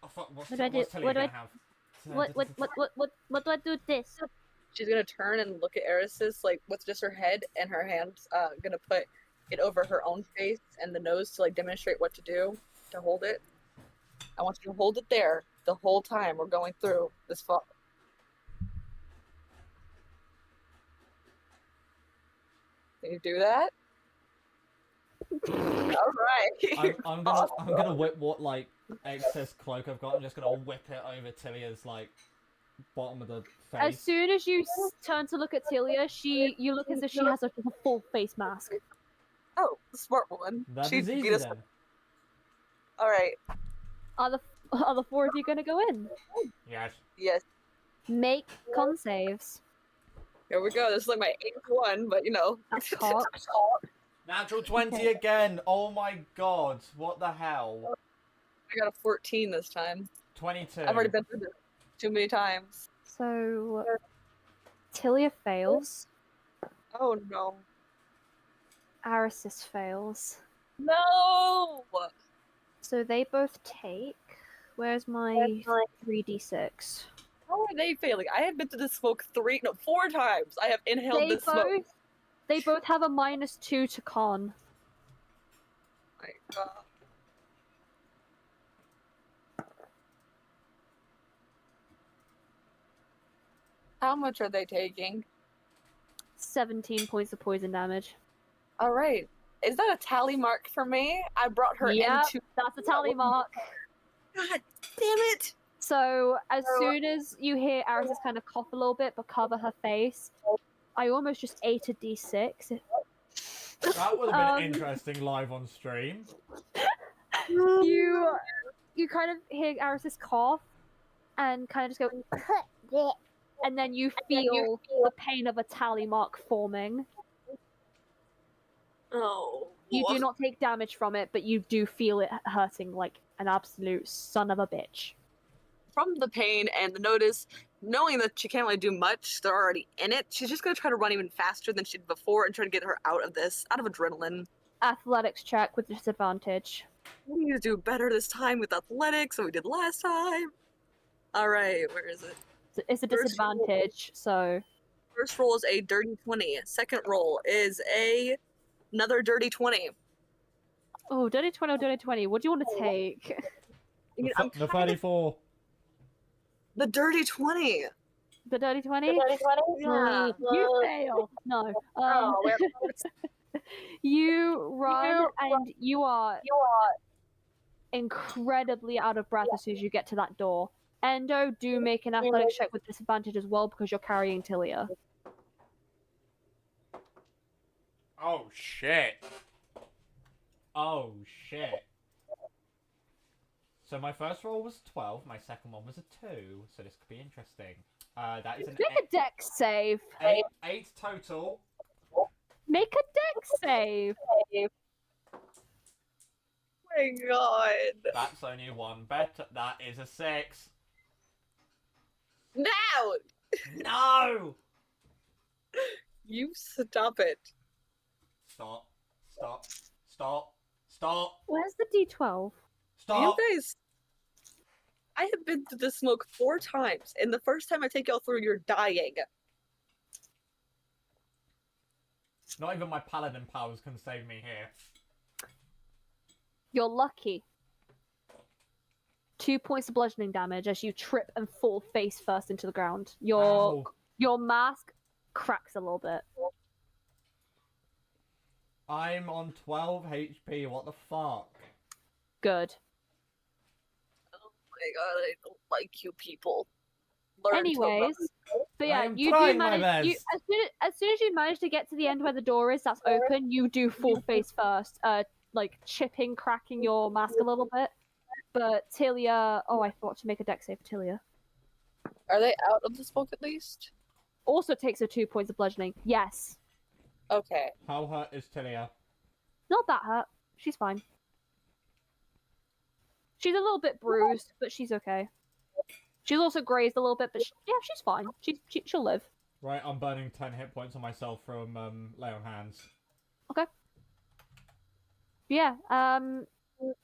Oh fuck! What's What do I do? Tilly What do gonna I- have? What do I do with this? She's gonna turn and look at Eris's like with just her head, and her hands gonna put it over her own face and the nose to like demonstrate what to do to hold it. I want you to hold it there the whole time we're going through this fog. Can you do that? All right. I'm gonna whip what like excess cloak I've got. I'm just gonna whip it over Tilia's like bottom of the face. As soon as you turn to look at Tilia, you look as if she has a full face mask. Oh, the smart woman. That She is beat easy us. then. All right. Are the four of you gonna go in? Yes. Yes. Make con saves. Here we go. This is like my 8th one, but you know. That's cocked. Natural 20 again. Oh my god. What the hell? I got a 14 this time. 22. I've already been through this too many times. So Tilia fails. Oh no. Arisis fails. No! So they both take. Where's my 3d6? How are they failing? I have been to this smoke 4 times. I have inhaled this smoke. They both have a -2 to con. My God. How much are they taking? 17 points of poison damage. All right. Is that a tally mark for me? I brought her Yep, into. that's a tally mark. God damn it! So as soon as you hear Arisis kind of cough a little bit but cover her face, I almost just ate a d6. That would have been Um, interesting live on stream. You kind of hear Arisis cough and kind of just go, and then you feel the pain of a tally mark forming. Oh. You do not take damage from it, but you do feel it hurting like an absolute son of a bitch. from the pain and the notice, knowing that she can't really do much, they're already in it, she's just gonna try to run even faster than she did before and try to get her out of this, out of adrenaline. Athletics check with disadvantage. We need to do better this time with athletics than we did last time. Alright, where is it? It's a First roll. disadvantage, so First roll is a dirty 20. Second roll is another dirty 20. oh, dirty 20 or dirty 20. What do you want to take? I mean, The 34. The dirty 20. The dirty 20? Yeah. You fail. No. You run and you are incredibly out of breath as soon as you get to that door. Endo, do make an athletics check with disadvantage as well because you're carrying Tilia. Oh shit. Oh shit. So my first roll was 12, my second one was a 2, so this could be interesting. That is an Make a dex save. 8 total. Make a dex save. Oh my god. That's only one better. That is a 6. Now! No! You stop it. Stop. Stop. Stop. Stop. Where's the D12? Stop. You guys, I have been through the smoke 4 times, and the first time I take y'all through, you're dying. Not even my paladin powers can save me here. You're lucky. 2 points of bludgeoning damage as you trip and fall face first into the ground. Ow. Your mask cracks a little bit. I'm on 12 HP, what the fuck? Good. Oh my god, I don't like you people. Learn to Anyways, run. but yeah, I'm you trying do my manage. best. As soon as you manage to get to the end where the door is, that's open. You do fall face first, like cracking your mask a little bit. But Tilia, oh, I forgot to make a dex save for Tilia. Are they out of the smoke at least? Also takes her 2 points of bludgeoning. Yes, Okay. How hurt is Tilia? not that hurt. She's fine. She's a little bit bruised, but she's okay. She's also grazed a little bit, but she's fine. She'll live. Right, I'm burning 10 hit points on myself from lay on hands. Yeah,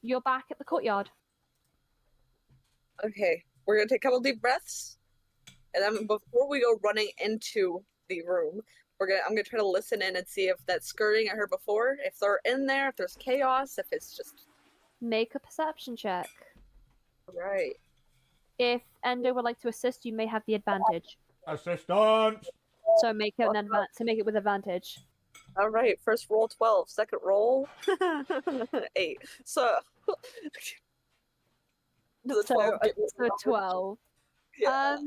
you're back at the courtyard. Okay. We're gonna take a couple deep breaths, and then before we go running into the room, I'm gonna try to listen in and see if that skirting I heard before, if they're in there, if there's chaos, if it's just Make a perception check. right. If Endo would like to assist, you may have the advantage. Assistant! So make it make it with advantage. All right. First roll 12. Second roll 8. So the 12. So 12. Yeah.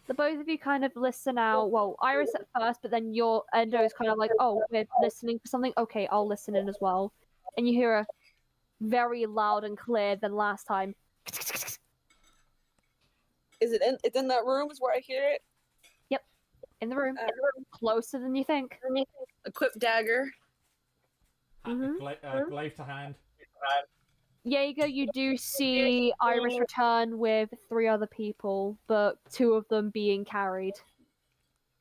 The both of you kind of listen out. Well, Iris at first, but then your Endo is kind of like, oh, we're listening for something. Okay, I'll listen in as well. And you hear a very loud and clear than last time. Is it in? It's in that room. Is where I hear it. In the room. Closer than you think. Equip dagger. Mhm. Glaive to hand. Jaeger, you do see Iris return with 3 other people, but 2 of them being carried.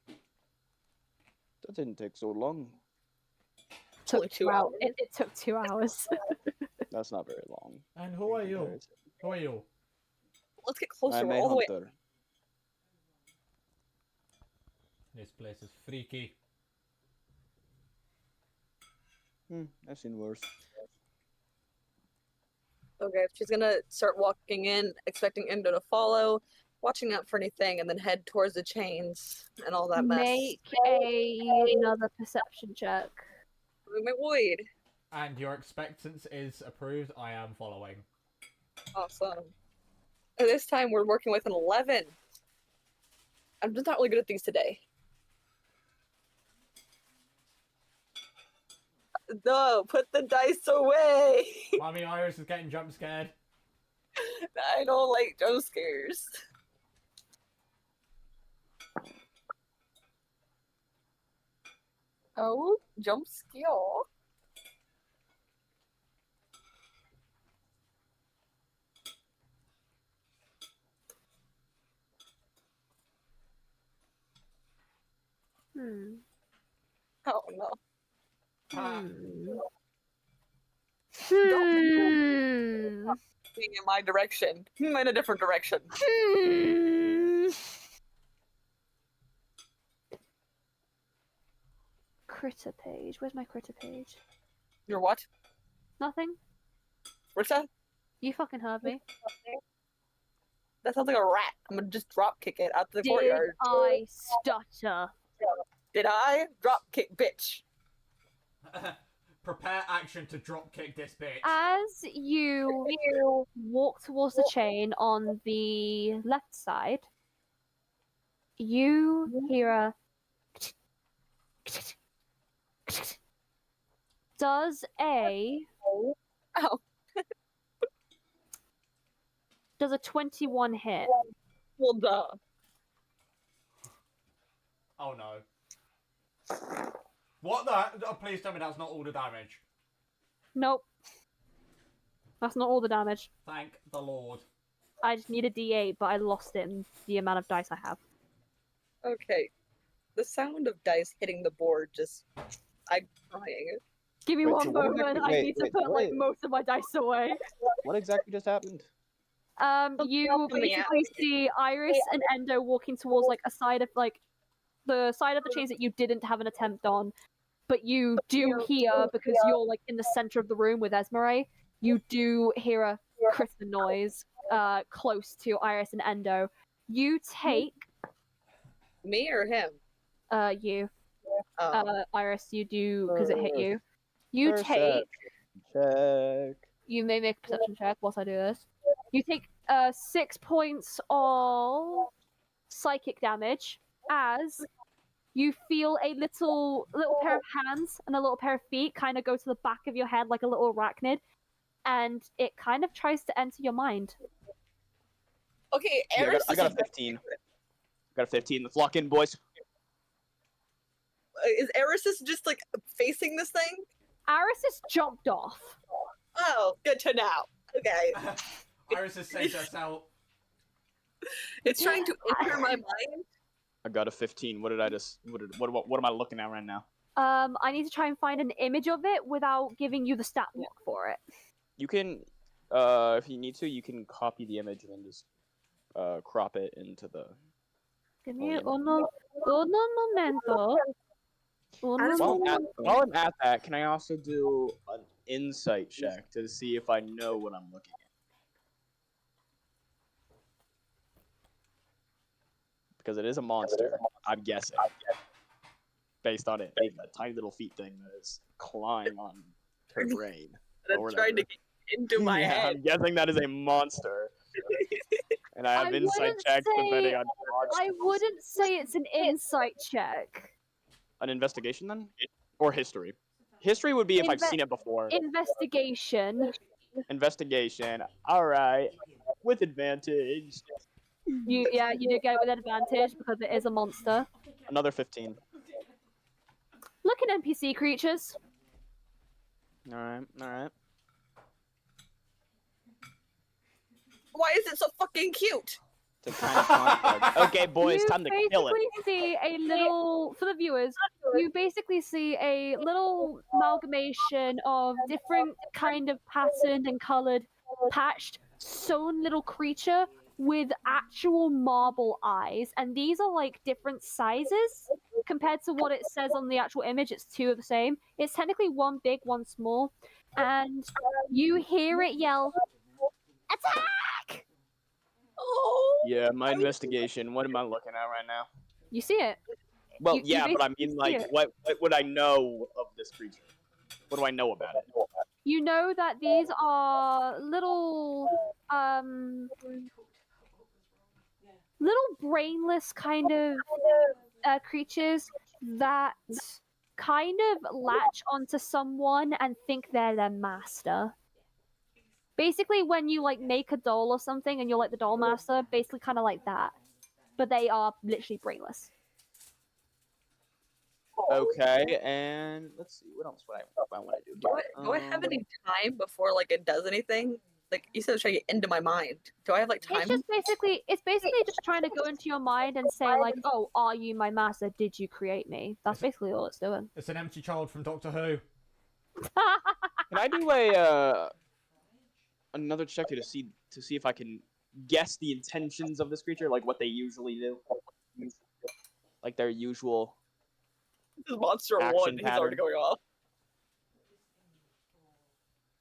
That didn't take so long. Only Took 2 2 hours. hours. It took 2 hours. That's not very long. And who are in you? comparison. Who are you? Let's get closer. I'm We're a all the way. hunter. This place is freaky. I've seen worse. Okay, she's gonna start walking in, expecting Endo to follow, watching out for anything, and then head towards the chains and all that mess. Make another perception check. My void. And your expectance is approved. I am following. Awesome. And this time we're working with an 11. I'm just not really good at these today. No, put the dice away. Mommy Iris is getting jump scared. I don't like jump scares. Oh, jump scare. Oh no. Being in my direction. In a different direction. Critter page. Where's my critter page? Your what? Nothing. Rita? You fucking heard me. That sounds like a rat. I'm gonna just drop kick it out the Did courtyard. I stutter? Did I? Drop kick, bitch. Prepare action to drop kick this bitch. As you walk towards the chain on the left side, you hear a does a Oh. does a 21 hit? Well, duh. Oh no. What the? Oh, please tell me that's not all the damage. Nope. That's not all the damage. Thank the Lord. I just need a D8, but I lost it in the amount of dice I have. Okay. The sound of dice hitting the board just... I'm crying. Give me Wait, one so what moment. exactly- I need to wait, put like what? most of my dice away. What exactly just happened? You else in the basically see Iris and Endo walking towards like a side of like the side of the chains that you didn't have an attempt on, but you do hear, because you're like in the center of the room with Esmeralda, you do hear a critter noise close to Iris and Endo. You take Me or him? you Oh. Iris, you do, because it hit you. You Perception take check. You may make a perception check whilst I do this. You take 6 points of psychic damage as you feel a little pair of hands and a little pair of feet kind of go to the back of your head like a little arachnid, and it kind of tries to enter your mind. Okay, Yeah, Eris I got a 15. Got a 15. Let's lock in, boys. Is Eris just like facing this thing? Iris has jumped off. Oh, good to know. Okay. Iris has saved herself. It's trying to enter my mind. I got a 15. What did I just? What am I looking at right now? I need to try and find an image of it without giving you the stat block for it. You can, if you need to, you can copy the image and then just crop it into the. Give me Oh, uno momento. While I'm at that, can I also do an insight check to see if I know what I'm looking at? Because it is a monster, I'm guessing. Based on it being a tiny little feet thing that is clawing on her brain. That's trying to get into my Yeah, head. I'm guessing that is a monster. And I have I insight wouldn't checks say- depending on I wouldn't say it's an insight check. an investigation then? Or history? History would be if I've seen it before. Investigation. Investigation. Alright. With advantage. You did get it with advantage because it is a monster. Another 15. Look at NPC creatures. Alright, alright. Why is it so fucking cute? It's a kind of construct. Okay, boys, You time to kill it. basically see a little, for the viewers, you basically see a little amalgamation of different kind of patterned and colored, patched, sewn little creature with actual marble eyes. And these are like different sizes compared to what it says on the actual image. It's two of the same. It's technically one big, one small. And you hear it yell, "Attack!" Oh. Yeah, my investigation. What am I looking at right now? You see it. Well, You yeah, but I basically mean, see like, it. what would I know of this creature? What do I know about it? You know that these are little brainless kind of creatures that kind of latch onto someone and think they're their master. Basically, when you like make a doll or something and you're like the doll master, basically kind of like that. But they are literally brainless. Okay, and let's see, what else would I want to do? Do I have any time before like it does anything? Like, you said it was trying to get into my mind. Do I have, like, time? It's basically just trying to go into your mind and say like, oh, are you my master? Did you create me? That's basically all it's doing. It's an empty child from Doctor Who. Can I do another check to see if I can guess the intentions of this creature, like what they usually do, like their usual This is monster action 1. He's already pattern? going off.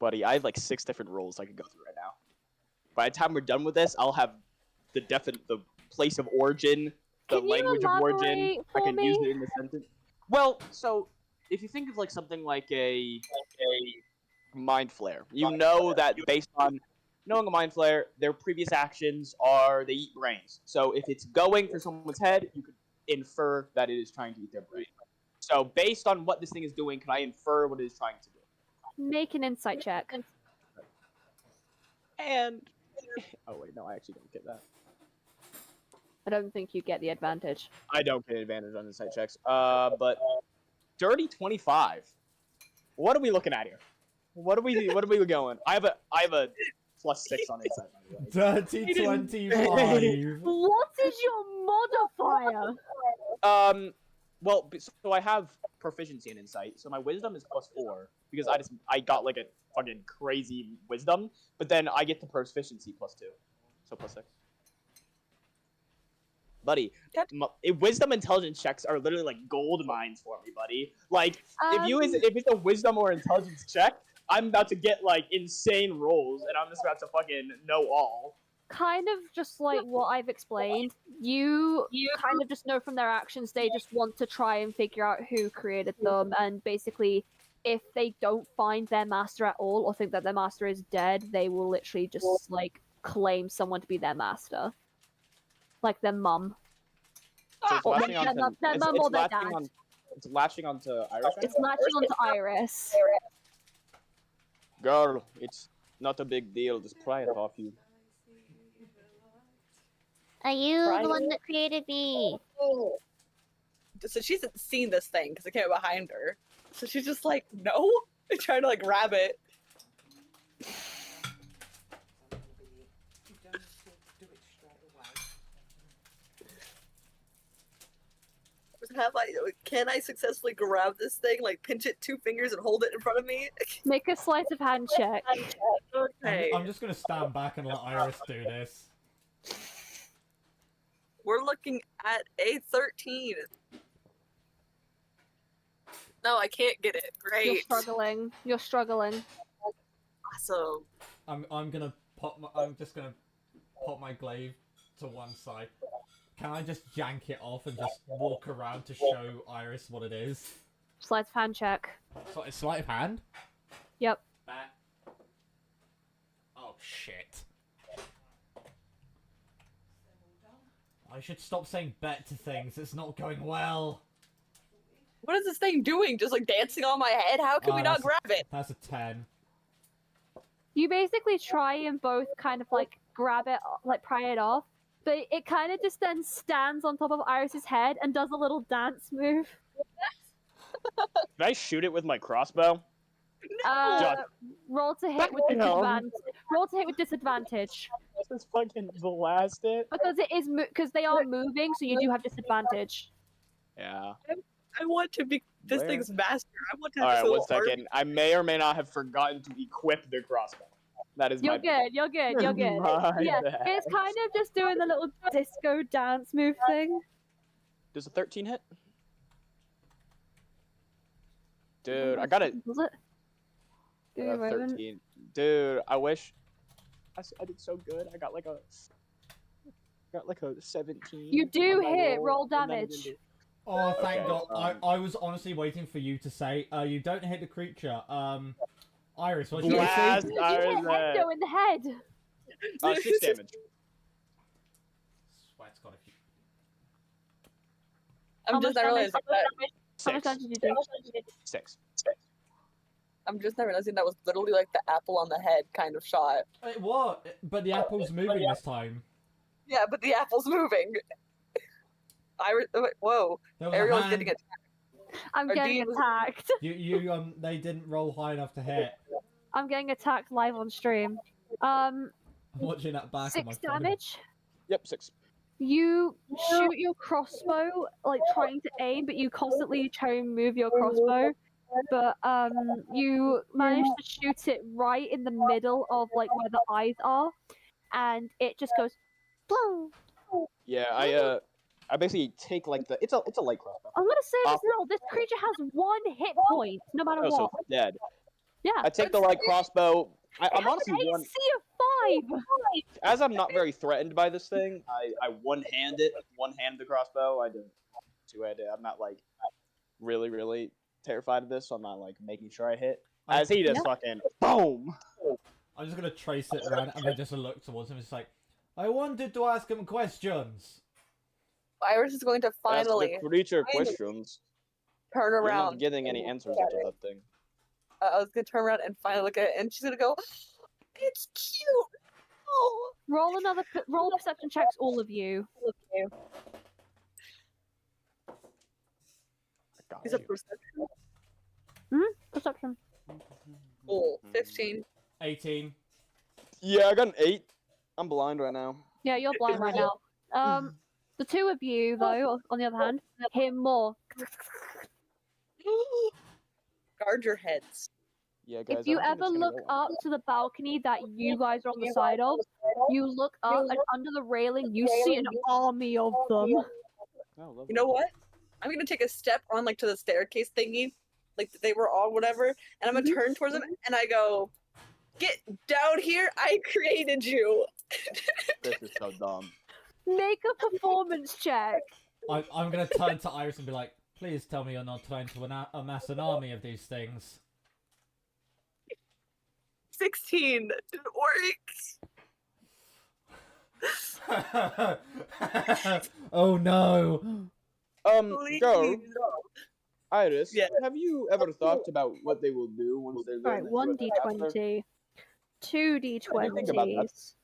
Buddy, I have like 6 different roles I could go through right now. By the time we're done with this, I'll have the place of origin, the Can you language of origin. elaborate I for can use me? it in the sentence. Well, so if you think of like something like a mind flare, you know that based on knowing a mind flare, their previous actions are they eat brains. So if it's going for someone's head, you could infer that it is trying to eat their brain. So based on what this thing is doing, can I infer what it is trying to do? Make an insight check. And oh wait, no, I actually don't get that. I don't think you get the advantage. I don't get an advantage on insight checks. But dirty 25. What are we looking at here? What are we going? I have a +6 on insight. Dirty 25. What is your modifier? Well, so I have proficiency in insight, so my wisdom is +4 because I got like a fucking crazy wisdom, but then I get the proficiency +2, so +6. Buddy, wisdom intelligence checks are literally like gold mines for me, buddy. Like if it's a wisdom or intelligence check, I'm about to get like insane rolls, and I'm just about to fucking know all. Kind of just like what I've explained. You kind of just know from their actions they just want to try and figure out who created them, and basically if they don't find their master at all or think that their master is dead, they will literally just like claim someone to be their master. Like their mum. So it's latching onto their mum or their dad. It's latching onto Iris. Right? It's latching onto Iris. Girl, it's not a big deal. Just pry it off you. Are you the one that created me? So she hasn't seen this thing because it came behind her. So she's just like, no? Trying to like grab it. Can I successfully grab this thing, like pinch it 2 fingers and hold it in front of me? Make a sleight of hand check. Okay. I'm just gonna stand back and let Iris do this. We're looking at a 13. No, I can't get it. Great. You're struggling. Awesome. I'm just gonna pop my glaive to one side. Can I just jank it off and just walk around to show Iris what it is? Sleight of hand check. So it's sleight of hand? Yep. Oh shit. I should stop saying bet to things, it's not going well. What is this thing doing? Just like dancing on my head? How can we not grab it? That's a 10. You basically try and both kind of like grab it, like pry it off, but it kind of just then stands on top of Iris's head and does a little dance move. Can I shoot it with my crossbow? Roll to hit with disadvantage. Roll to hit with disadvantage. Just fucking blast it. Because it is because they are moving, so you do have disadvantage. Yeah. I want to be this Where? thing's master. I want to have Alright, this one little arm. second. I may or may not have forgotten to equip the crossbow. That is You're my good. You're good. You're good. My Yeah, bad. it's kind of just doing the little disco dance move thing. Does a 13 hit? Dude, I got it. Was it? Give me a moment. 13. Dude, I wish I did so good. I got like a 17. You do on my hit. Roll and then I damage. didn't do- Oh, thank Okay, God. I was honestly waiting for you to say, you don't hit the creature. Iris, what's your Blast AC? You Iris hit there. Endo in the head. 6 damage. Swear to God, if you... I'm just not realizing that. How much 6. damage did you do? 6. I'm just not realizing that was literally like the apple on the head kind of shot. Wait, what? But the apple's moving this time. Yeah, but the apple's moving. Whoa. There was Ariel's a hand. getting attacked. I'm Or getting Dean was- attacked. They didn't roll high enough to hit. I'm getting attacked live on stream. I'm watching that back on my 6 phone. damage. Yep, 6. You shoot your crossbow, like trying to aim, but you constantly try and move your crossbow. But you manage to shoot it right in the middle of like where the eyes are, and it just goes, boom. Yeah, I basically take like the it's a light crossbow. I'm gonna say this Off- now. This creature has 1 hit point, no matter Oh, so what. it's dead. Yeah. I take the light crossbow. I'm It has honestly an one. AC of 5. As I'm not very threatened by this thing, I one hand the crossbow. I didn't two-handed. I'm not like really terrified of this, so I'm not like making sure I hit. As he just fucking boom. I'm just gonna trace it around and then just look towards him. It's like, I wanted to ask him questions. Iris is going to finally Ask the creature questions. turn You're around. not getting any answers out of that thing. I was gonna turn around and finally look at it, and she's gonna go, "It's cute." Oh. Roll perception checks, all of you. Okay. I got Is it you. perception? Perception. Cool. 15. 18. Yeah, I got an 8. I'm blind right now. Yeah, you're blind right now. The 2 of you, though, on the other hand, hear more. Guard your heads. Yeah, guys. If you I don't ever think it's gonna look go well. up to the balcony that you guys are on the side of, you look up and under the railing, you see an army of them. Oh, lovely. You know what? I'm gonna take a step on like to the staircase thingy, like they were all whatever, and I'm gonna turn towards them and I go, "Get down here! I created you." This is so dumb. Make a performance check. I'm gonna turn to Iris and be like, please tell me you're not trying to amass an army of these things. 16 didn't work. Oh no. Girl, Please. Iris, Yeah. have you ever thought about what they will do once they're Right, done with the master? 1d20, 2 think about that. d20s,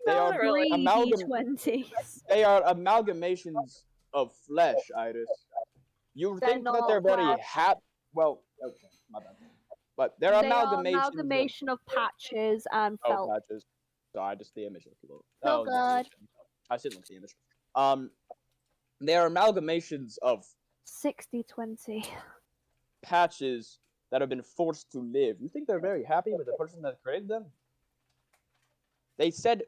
They Not are really. 3 amalgam- d20s. They are amalgamations of flesh, Iris. You They're think that they're not very flesh. happy? Well, okay, my bad. But they're They are amalgamations. amalgamation of patches and Of felt. patches. Sorry, just the image looked a little. Oh, no, God. I didn't look at the image. They are amalgamations of 60-20. patches that have been forced to live. You think they're very happy with the person that created them? They said,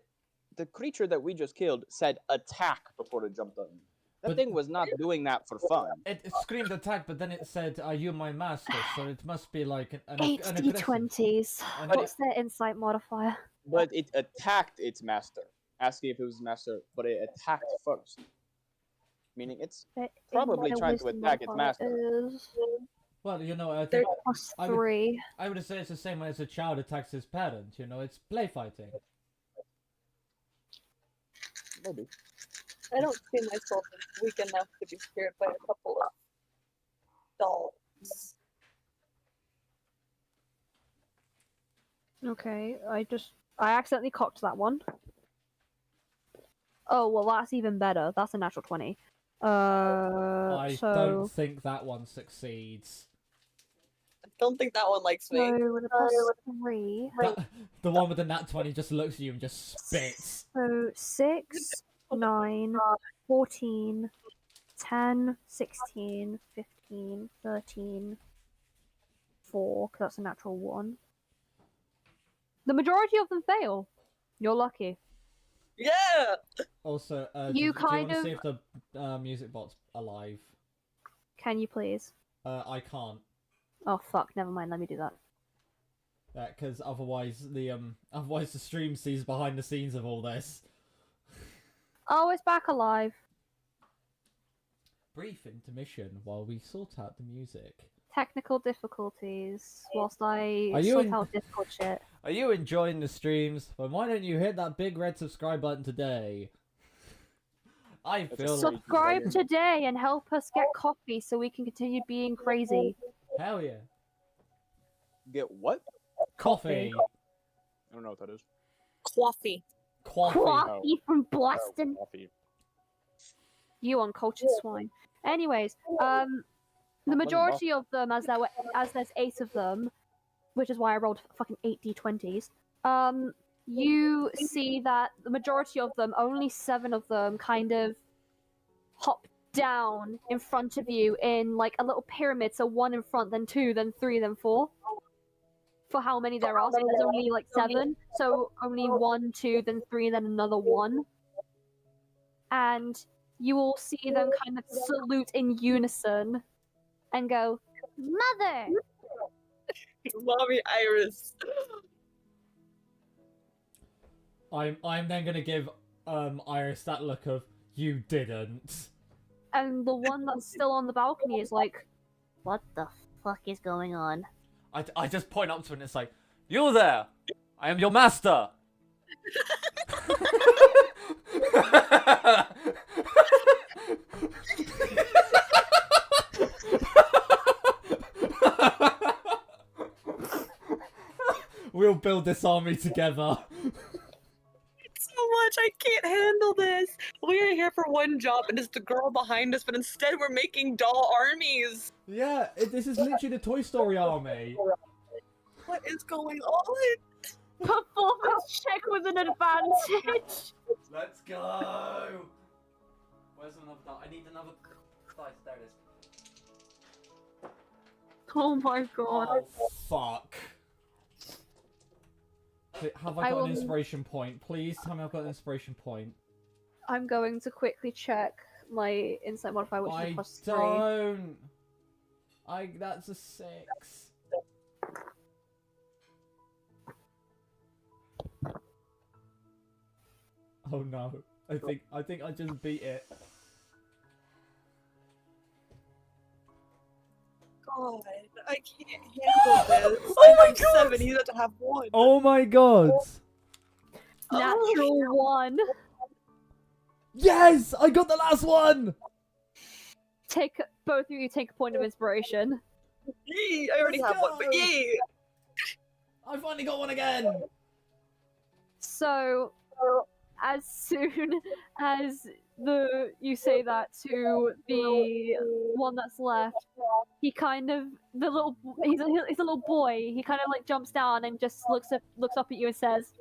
the creature that we just killed said attack before it jumped on you. That But- thing was not doing that for fun. It screamed attack, but then it said, "Are you my master?" So it must be like an aggression. 8d20s. An What's their insight modifier? But it attacked its master, asking if it was master, but it attacked first. Meaning it's Their probably insight trying to wisdom attack its modifier master. is Well, you know, I They're think I would- +3. I would say it's the same way as a child attacks his parent. You know, it's play fighting. maybe. I don't see myself as weak enough to be scared by a couple of dolls. Okay, I accidentally cocked that one. Oh, well, that's even better. That's a natural 20. I so... don't think that one succeeds. I don't think that one likes me. So, with a +3. The one with the nat 20 just looks at you and just spits. So, 6, 9, 14, 10, 16, 15, 13, 4, because that's a natural 1. The majority of them fail. You're lucky. Yeah! Also, You do you kind want to of- see if the music bot's alive? Can you please? I can't. Oh, fuck. Never mind. Let me do that. Because otherwise the stream sees behind the scenes of all this. Oh, it's back alive. Brief intermission while we sort out the music. Technical difficulties. Whilst I Are you sort in- out difficult shit. Are you enjoying the streams? Well, why don't you hit that big red subscribe button today? I That's feel so- like... Subscribe today and help us get coffee so we can continue being crazy. Hell yeah. Get what? Coffee. I don't know what that is. Coffee. Coffee. Coffee from Oh, Boston. coffee. You uncultured swine. Anyways, the majority of them, as there's 8 of them, which is why I rolled fucking 8 d20s. you see that the majority of them, only 7 of them, kind of hop down in front of you in like a little pyramid. So 1 in front, then 2, then 3, then 4. For how many there are, so there's only like 7. So only 1, 2, then 3, then another 1. And you all see them kind of salute in unison and go, Mother! Mommy Iris. I'm then gonna give Iris that look of you didn't. and the one that's still on the balcony is like, What the fuck is going on? I just point up to it and it's like, you there! I am your master! We'll build this army together. So much, I can't handle this. We are here for one job and it's the girl behind us, but instead we're making doll armies. Yeah, this is literally the Toy Story army. What is going on? performance check with an advantage. Let's go! Where's another die? I need another dice. There it is. Oh my god. Oh, fuck. Have I got an inspiration point? Please tell me I've got an inspiration point. I'm going to quickly check my insight modifier, which is plus 3. Don't. That's a 6. Oh no. I think I just beat it. God, I can't handle this. Oh my I'm god! 7, you have to have 1. Oh my god! Natural 1. Yes! I got the last one! Both of you take a point of inspiration. Yee, I already Let's have 1, but go. yee! I finally got one again! So, as soon as you say that to the one that's left, he kind of he's a little boy. He kind of like jumps down and just looks up at you and says,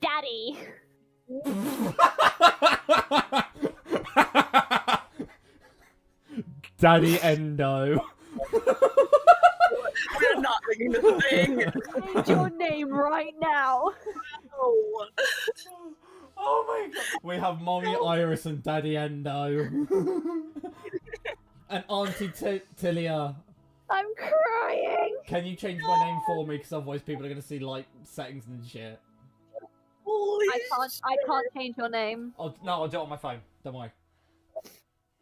"Daddy." Daddy Endo. We're not making this thing! Change your name right now. No. Oh my god. We have Mommy Iris and Daddy Endo. And Auntie Tilia. I'm crying. Can you change my name for me? Because otherwise people are going to see, like, settings and shit. Holy I can't change your name. No, I'll do it on my phone. Don't worry.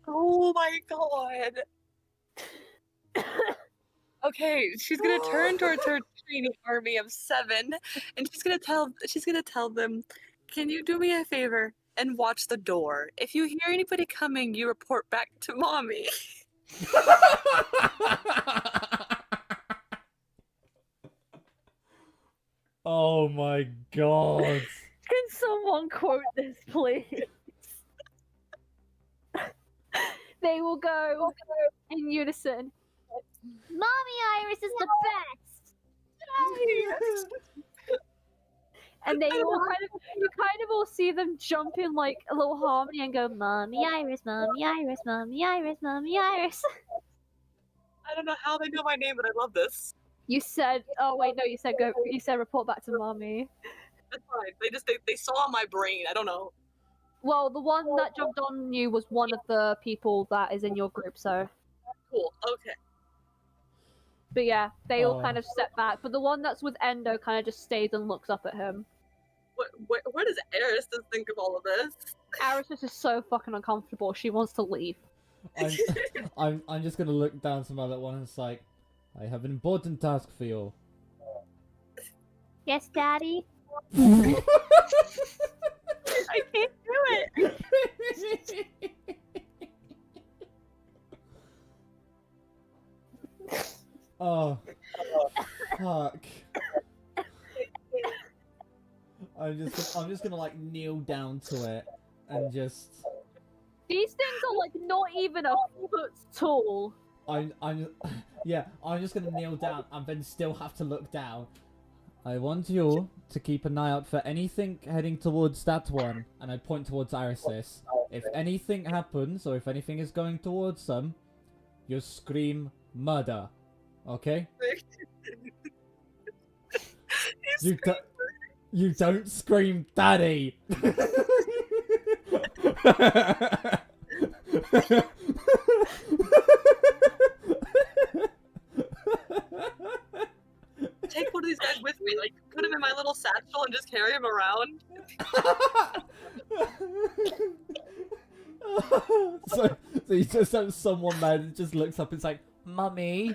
Oh my god. Okay, she's gonna turn towards her training army of 7, and she's gonna tell them, "Can you do me a favor and watch the door? If you hear anybody coming, you report back to mommy." Oh my god. Can someone quote this, please? They will go in unison. Mommy Iris is the best! And they all you kind of all see them jump in like a little harmony and go, Mommy Iris, Mommy Iris, Mommy Iris, Mommy Iris. I don't know how they know my name, but I love this. You said, oh wait, no, you said report back to mommy. That's fine. They saw my brain. I don't know. Well, the one that jumped on you was one of the people that is in your group, so. Cool. Okay. But yeah, they all Oh. kind of step back. But the one that's with Endo kind of just stays and looks up at him. What does Eris think of all of this? Aris is just so fucking uncomfortable. She wants to leave. I'm just gonna look down to my little one and it's like, I have an important task for you. Yes, Daddy? I can't do it. Oh, fuck. I'm just gonna like kneel down to it and just. These things are like not even a foot tall. I'm just gonna kneel down and then still have to look down, I want you to keep an eye out for anything heading towards that one, and I point towards Irisis. If anything happens, or if anything is going towards them, you scream murder. Okay? You don't scream daddy! Take one of these guys with me, like put him in my little satchel and just carry him around. so you just have someone there that just looks up and is like, Mummy.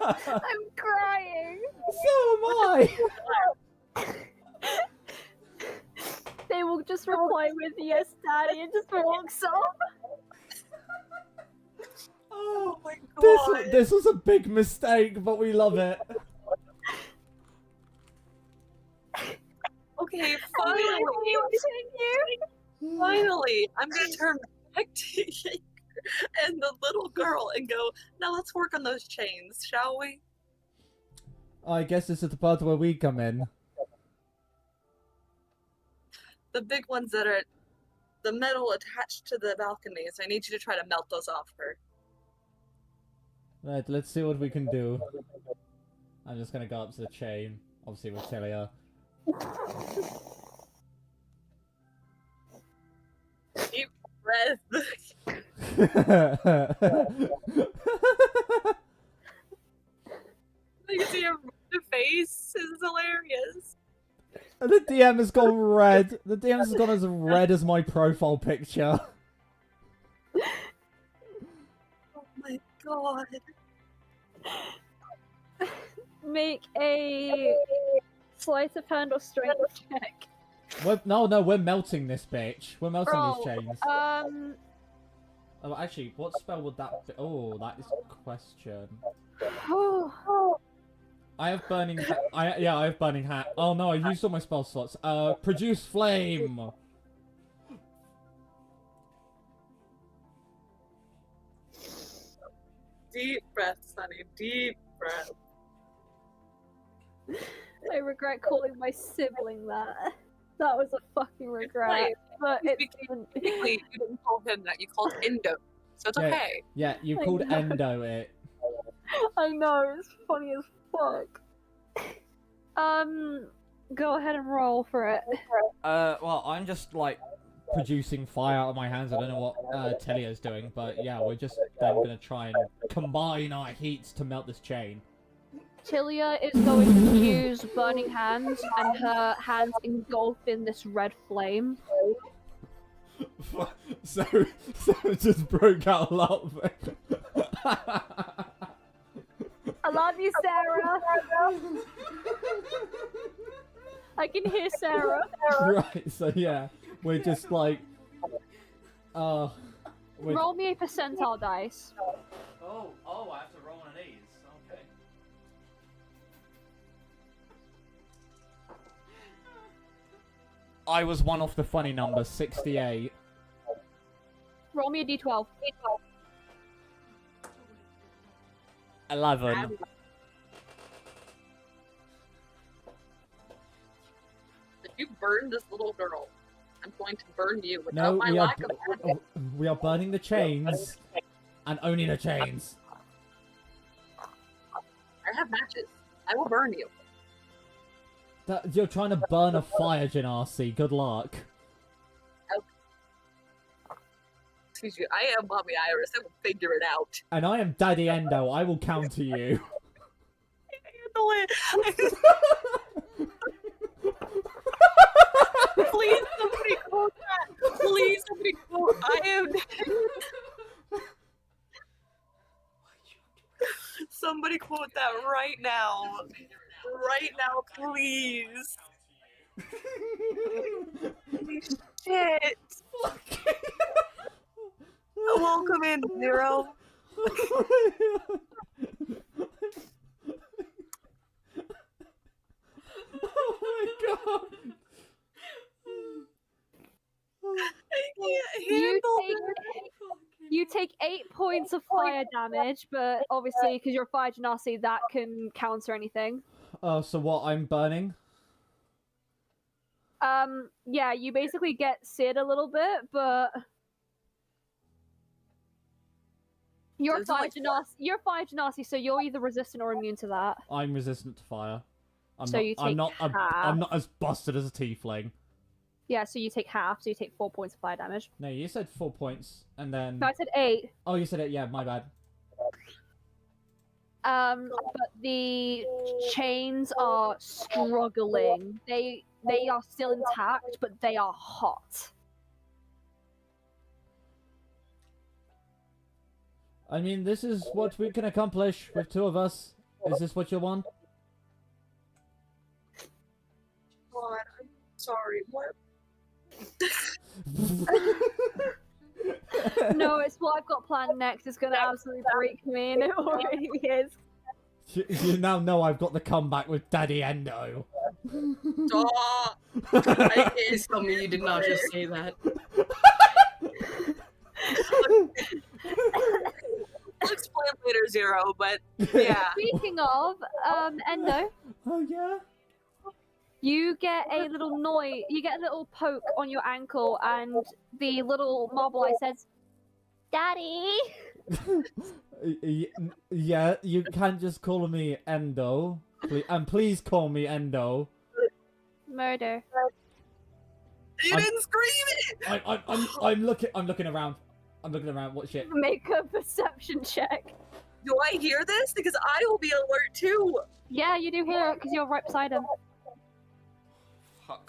I'm crying. So am I. They will just reply with yes, daddy, and just walks off. Oh my god. This was a big mistake, but we love it. Okay, finally, I'm gonna turn back to Jaeger and the little girl and go, now let's work on those chains, shall we? I guess this is the part where we come in. The big ones that are the metal attached to the balconies. I need you to try to melt those off her. Right, let's see what we can do. I'm just gonna go up to the chain, obviously with Tilia. Deep breath. You can see her face is hilarious. The DM has gone red. The DM has gone as red as my profile picture. Oh my god. Make a sleight of hand or strength check. No, we're melting this bitch. We're melting these chains. Oh, actually, what spell would that be? Oh, that is a question. I have burning. I have burning hat. Oh no, I used all my spell slots. Produce flame. Deep breath, Sunny. Deep breath. I regret calling my sibling that. That was a fucking regret. Right. But it's Technically, you didn't call him that. You called Indo. So it's okay. Yeah, you I called know. Endo it. I know, it's funny as fuck. Go ahead and roll for it. Well, I'm just like producing fire out of my hands. I don't know what Telia's doing, but yeah, we're just then gonna try and combine our heats to melt this chain. Tilia is going to use burning hands, and her hands engulf in this red flame. So it just broke out laughing. I love you, Sarah. I can hear Sarah. Right, so yeah, we're just like, Roll me a percentile dice. Oh, I have to roll one of these. Okay. I was one off the funny number, 68. Roll me a d12. 11. If you burn this little girl, I'm going to burn you without No, my lack of magic. we are burning the chains, and only the chains. I have matches. I will burn you. You're trying to burn a fire, Janarsi. Good luck. Excuse you. I am Mommy Iris. I will figure it out. And I am Daddy Endo. I will counter you. Please, somebody quote that. Please, somebody quote. I am. Somebody quote that right now. Right now, please. Shit. Welcome in, Zero. Oh my god. I can't handle You take 8 points of fire damage, but obviously, because you're fire genasi, that can counter anything. Oh, so what? I'm burning? Yeah, you basically get seared a little bit, but you're Does it, like, You're fire genasi, so you're either resistant or immune to that. I'm resistant to fire. So you take I'm half. not as busted as a tiefling. Yeah, so you take half, so you take 4 points of fire damage. No, you said 4 points, and then... No, I said 8. Oh, you said it, yeah, my bad. But the chains are struggling. They are still intact, but they are hot. I mean, this is what we can accomplish with 2 of us. Is this what you want? God, I'm sorry. What? No, it's what I've got planned next. It's gonna absolutely break me, and it already is. You now know I've got the comeback with Daddy Endo. Stop! Please tell me you did not just say that. I'll explain later, Zero, but yeah. Speaking of, Endo, Oh, yeah? you get a little you get a little poke on your ankle, and the little marble eye says, "Daddy." Yeah, you can't just call me Endo. And please call me Endo. Murder. You didn't scream it! I'm looking around. I'm looking around. What shit? Make a perception check. Do I hear this? Because I will be alert too. Yeah, you do hear it because you're right beside him.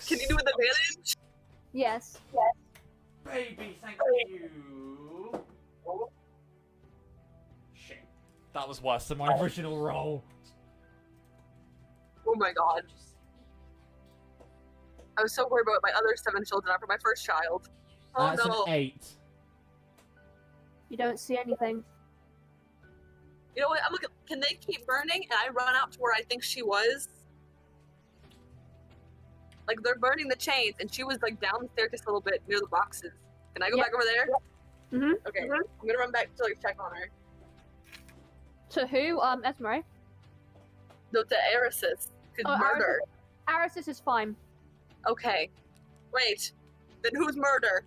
Can you do it with advantage? Yes. Baby, thank you. Shit. That was worse than my original roll. Oh my god. I was so worried about my other 7 children after my first child. Oh That's no. an 8. You don't see anything. You know what? I'm looking. Can they keep burning? And I run out to where I think she was. Like they're burning the chains, and she was like down the staircase a little bit near the boxes. Can I go back over there? Mhm. Okay. I'm gonna run back to like check on her. To who? Esmeralda. No, to Erisys. Oh, Murder. Arasis is fine. Okay. Wait. Then who's murder?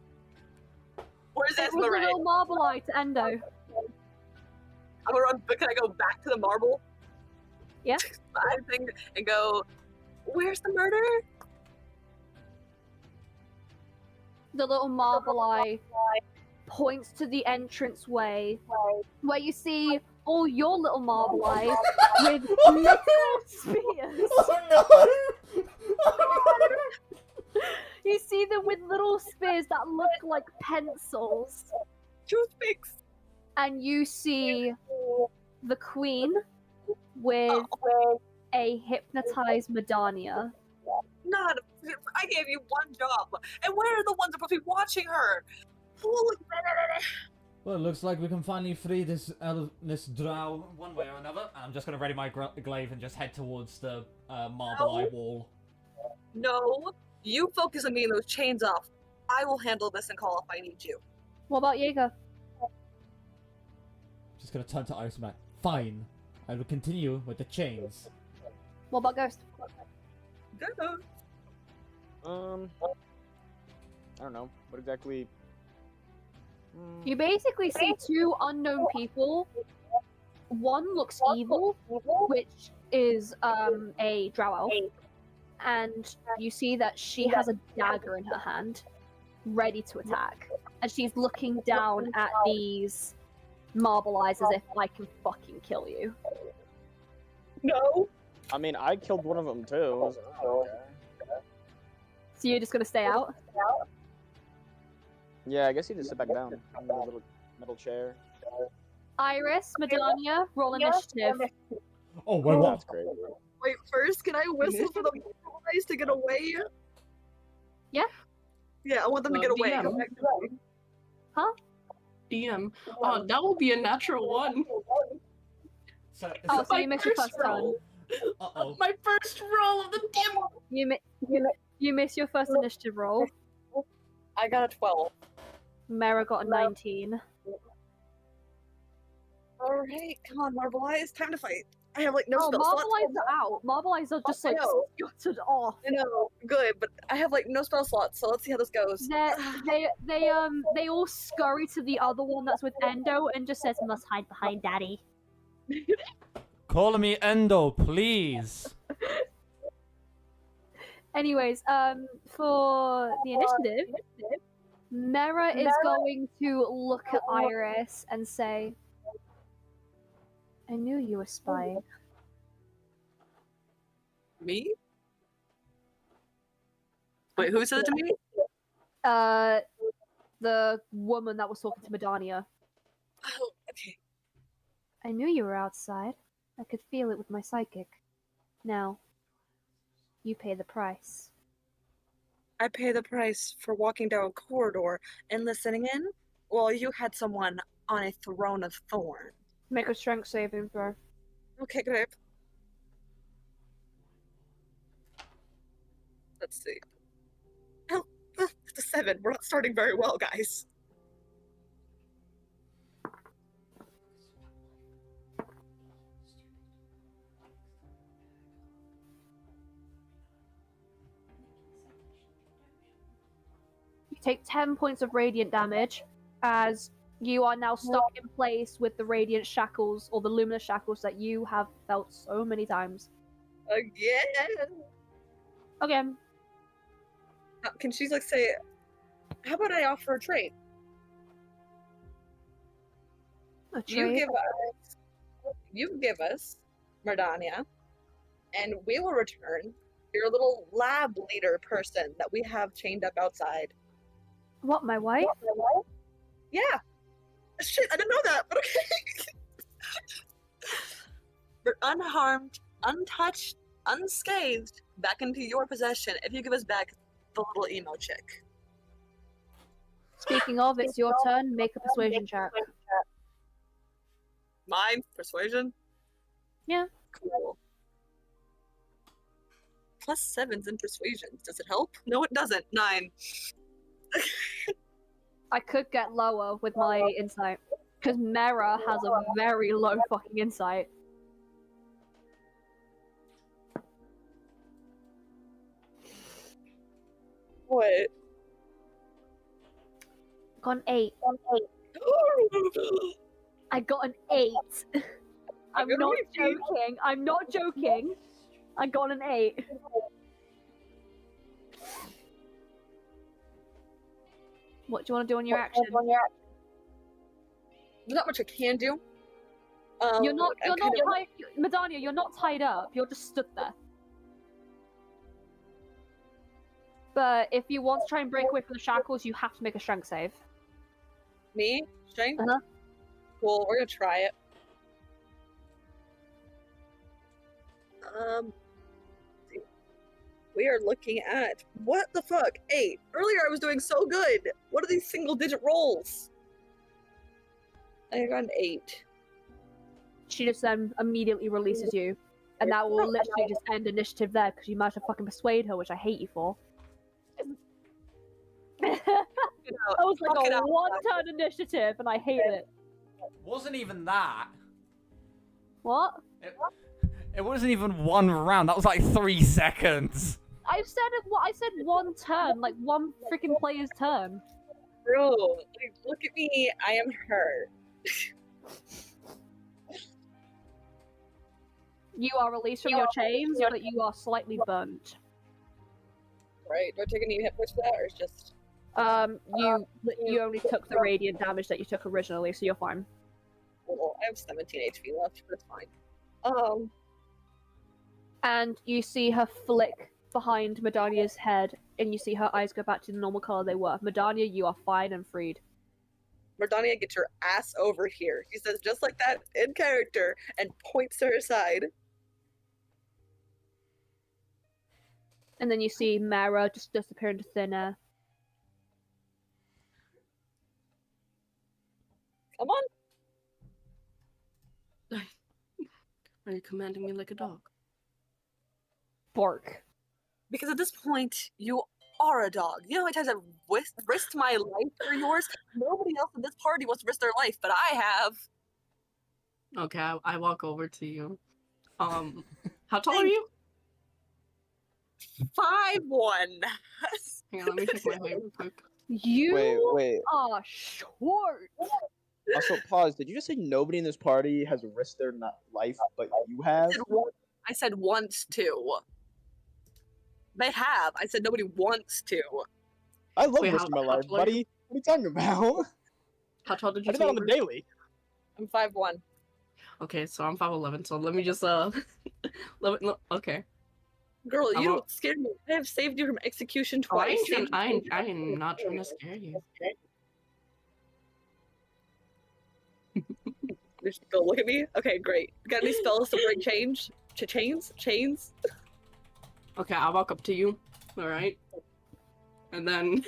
Where's It was a Esmeralda? little marble eye to Endo. I'm gonna run, but can I go back to the marble? Yeah. Thing and go, where's the murder? The little marble eye points to the entranceway where you see all your little marble eyes with little spears. Oh no! You see them with little spears that look like pencils. Toothpicks. And you see the queen with a hypnotized Madania. Not. I gave you one job, and where are the ones supposed to be watching her? Oh, Well, it looks like we can finally free this drow one way or another. I'm just gonna ready my glaive and just head towards the marble eye wall. no, you focus on getting those chains off. I will handle this and call if I need you. What about Jaeger? Just gonna turn to Iris and be like, fine. I will continue with the chains. What about Ghost? Go. I don't know. What exactly? You basically see 2 unknown people. One looks evil, which is a drow elf, and you see that she has a dagger in her hand, ready to attack, and she's looking down at these marble eyes as if I can fucking kill you. No. I mean, I killed one of them too. So... So you're just gonna stay out? Yeah, I guess you just sit back down in the little metal chair. Iris, Madania, roll initiative. Oh, wait, what? That's great. Wait, first, can I whistle for the guys to get away? Yeah. Yeah, I want them to get away. DM. Go back to me. DM. Oh, that will be a natural 1. So, Oh, so My you missed your first first turn. roll. uh-oh. My first roll of the damn. You miss your first initiative roll. I got a 12. Mara got a 19. Alright, come on, Marble Eyes, time to fight. I have like no Oh, spell Marble slots. Eyes are out. Marble Eyes are just I like know. scuttered off. I know, good, but I have like no spell slots, so let's see how this goes. They all scurry to the other one that's with Endo and just says, "Must hide behind Daddy." Call me Endo, please. Anyways, for the initiative, Mera is going to look at Iris and say, "I knew you were spying." Me? Wait, who said it to me? The woman that was talking to Medania. Oh, okay. I knew you were outside. I could feel it with my psychic. Now, you pay the price. I pay the price for walking down a corridor and listening in while you had someone on a throne of thorn. Make a strength saving throw. Okay, great. Let's see. Oh, it's a 7. We're not starting very well, guys. You take 10 points of radiant damage as you are now stuck in place with the radiant shackles or the luminous shackles that you have felt so many times. Again. Again. Can she like say, how about I offer a trade? A You trade? give us Mardania, and we will return your little lab leader person that we have chained up outside. What, my wife? Yeah. Shit, I didn't know that, but okay. We're unharmed, untouched, unscathed, back into your possession if you give us back the little emo chick. Speaking of, it's your turn. Make a persuasion check. Mine? Persuasion? Yeah. Cool. +7's in persuasion. Does it help? No, it doesn't. 9. I could get lower with my insight. Because Mera has a very low fucking insight. What? Got an 8. I got an 8. I'm not joking. I'm not joking. I got an 8. What do you want to do on your action? There's not much I can do. You're not I'm kind of- tied. Medania, you're not tied up. You're just stood there. But if you want to try and break away from the shackles, you have to make a strength save. Me? Strength? Uh-huh. Cool, we're gonna try it. We are looking at what the fuck? 8. Earlier I was doing so good. What are these single-digit rolls? I got an 8. She just then immediately releases you. And that will literally just end initiative there because you managed to fucking persuade her, which I hate you for. That was like a one-turn initiative, and I hate it. Wasn't even that. What? It wasn't even one round. That was like 3 seconds. I said one turn, like one freaking player's turn. Bro, like, look at me. I am her. You are released from your chains, but you are slightly burnt. Right, do I take any hit points for that, or is just... You only took the radiant damage that you took originally, so you're fine. Well, I have 17 HP left, but it's fine. And you see her flick behind Medania's head, and you see her eyes go back to the normal color they were. Medania, you are fine and freed. Mardania, get your ass over here. He says just like that in character and points her aside. And then you see Mara just disappear into thin air. Come on. Are you commanding me like a dog? Bark. Because at this point, you are a dog. You know how many times I've risked my life for yours? Nobody else in this party wants to risk their life, but I have. Okay, I walk over to you. How tall are you? 5'1". Hang on, let me check my height real quick. You Wait. are short. Also, pause. Did you just say nobody in this party has risked their life, but you have? I said wants to. They have. I said nobody wants to. I love Wait, risking my how life, tall are buddy. you? What are you talking about? How tall did you I do say that you on the were? daily. I'm 5'1". Okay, so I'm 5'11", so let me just okay. Girl, I'm you a- don't scare me. I have saved you from execution Oh, twice. I am not trying to scare you. Just go look at me. Okay, great. Got any spells to break chains? Chains? Okay, I'll walk up to you. All right, and then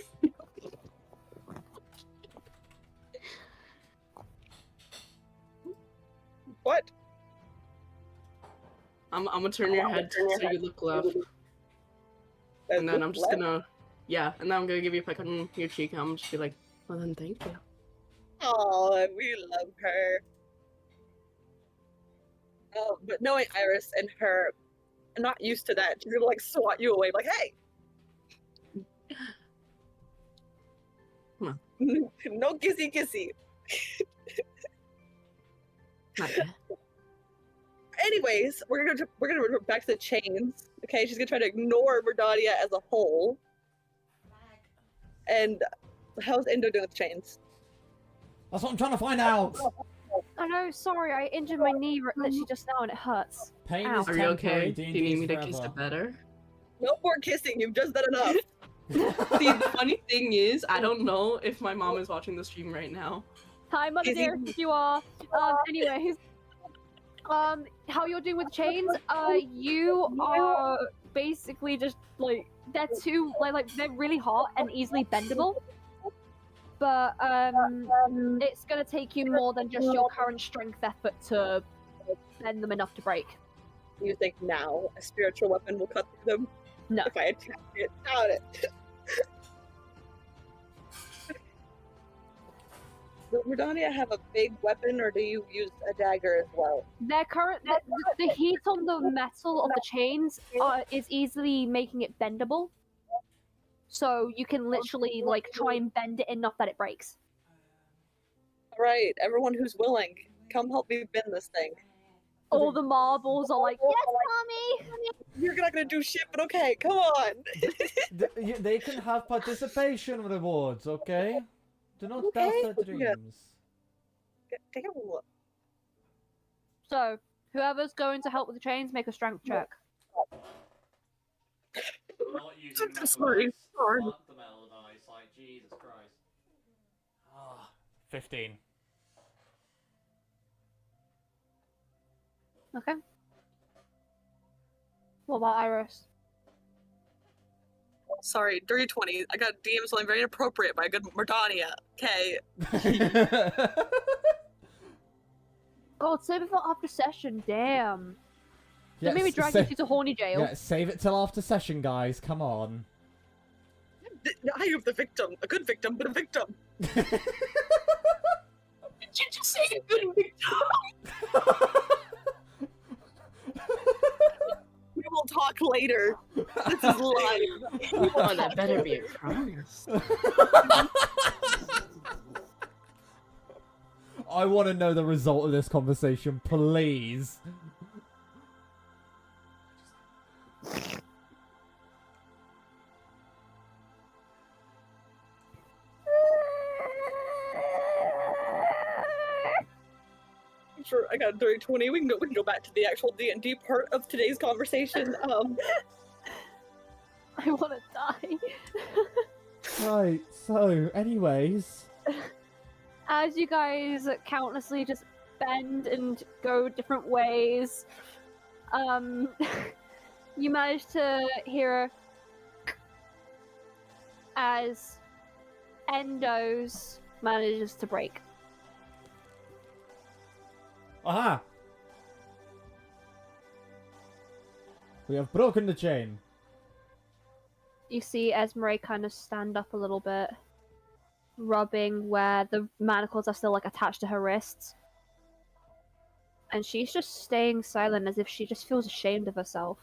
What? I'm gonna turn your head so you look left, and then I'm just gonna, yeah, and then I'm gonna give you a peck on your cheek, and I'm just be like, well then, thank you. Oh, we love her. Oh, but knowing Iris and her, I'm not used to that. She's gonna like swat you away, like, hey. Huh. No kissy. Not yet. Anyways, we're gonna revert back to the chains. Okay, she's gonna try to ignore Verdania as a whole. And how's Endo doing with chains? That's what I'm trying to find out. Oh no, sorry, I injured my knee literally just now and it hurts. Pain Ow. is Are you okay? temporary. Do you D&D need is me to kiss forever. it better? No more kissing. You've just done enough. See, the funny thing is, I don't know if my mom is watching the stream right now. Hi, Mother Is he- Dearest, if you are. Anyways, how you're doing with chains? You are basically just like they're too like they're really hot and easily bendable. But it's gonna take you more than just your current strength effort to bend them enough to break. You think now a spiritual weapon will cut through them? No. If I attack it, doubt it. Does Verdania have a big weapon, or do you use a dagger as well? Their current the heat on the metal of the chains is easily making it bendable. So you can literally like try and bend it enough that it breaks. All right, everyone who's willing, come help me bend this thing. All the marbles are like, yes, mommy. You're not gonna do shit, but okay, come on. They can have participation rewards, okay? Do not doubt Okay, their yeah. dreams. Damn. So whoever's going to help with the chains, make a strength check. Not using metal Sorry, dice. sorry. Fuck the metal dice, like, Jesus Christ. 15. Okay. What about Iris? Sorry, dirty 20. I got DM something very inappropriate by a good Verdania. Okay. God, save it for after session. Damn. Don't make me drag you to horny jail. Yeah, save it till after session, guys. Come on. I am the victim. A good victim, but a victim. Did you just say a good victim? We will talk later. This is live. Oh, that better be a promise. I want to know the result of this conversation, please. Sure, I got a dirty 20. We can go back to the actual D&D part of today's conversation. I want to die. Right, so, anyways. As you guys countlessly just bend and go different ways, you manage to hear as Endo's manages to break. Aha! We have broken the chain. You see Esmeralda kind of stand up a little bit, rubbing where the manacles are still like attached to her wrists. And she's just staying silent as if she just feels ashamed of herself.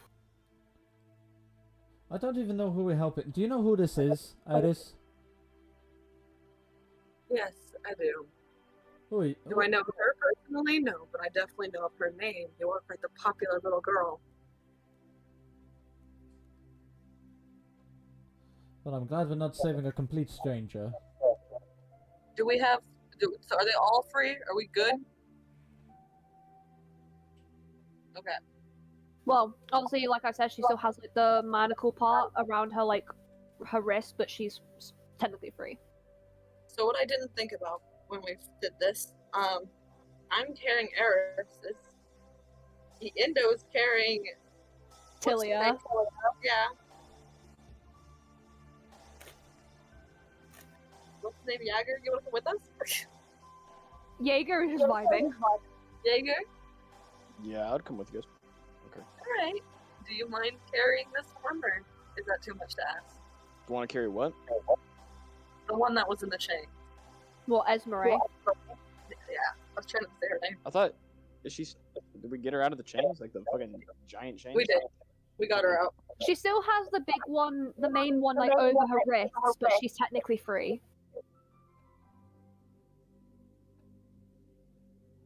I don't even know who we're helping. Do you know who this is, Iris? Yes, I do. Who? Do I know her personally? No, but I definitely know of her name. You look like the popular little girl. Well, I'm glad we're not saving a complete stranger. Do we have... so are they all free? Are we good? Okay. Well, obviously, like I said, she still has like the manacle part around her, like her wrist, but she's technically free. So what I didn't think about when we did this, I'm carrying Eris. The Indo's carrying Tilia. Yeah. What's his name? Jaeger? You want to come with us? Jaeger is just vibing. Jaeger? Yeah, I'd come with you guys. Okay. Alright. Do you mind carrying this one, or is that too much to ask? Do you want to carry what? The one that was in the chain. Well, Esmeralda. Yeah, I was trying to say her name. I thought, did we get her out of the chains? Like the fucking giant chains? We did. We got her out. She still has the big one, the main one, like over her wrists, but she's technically free.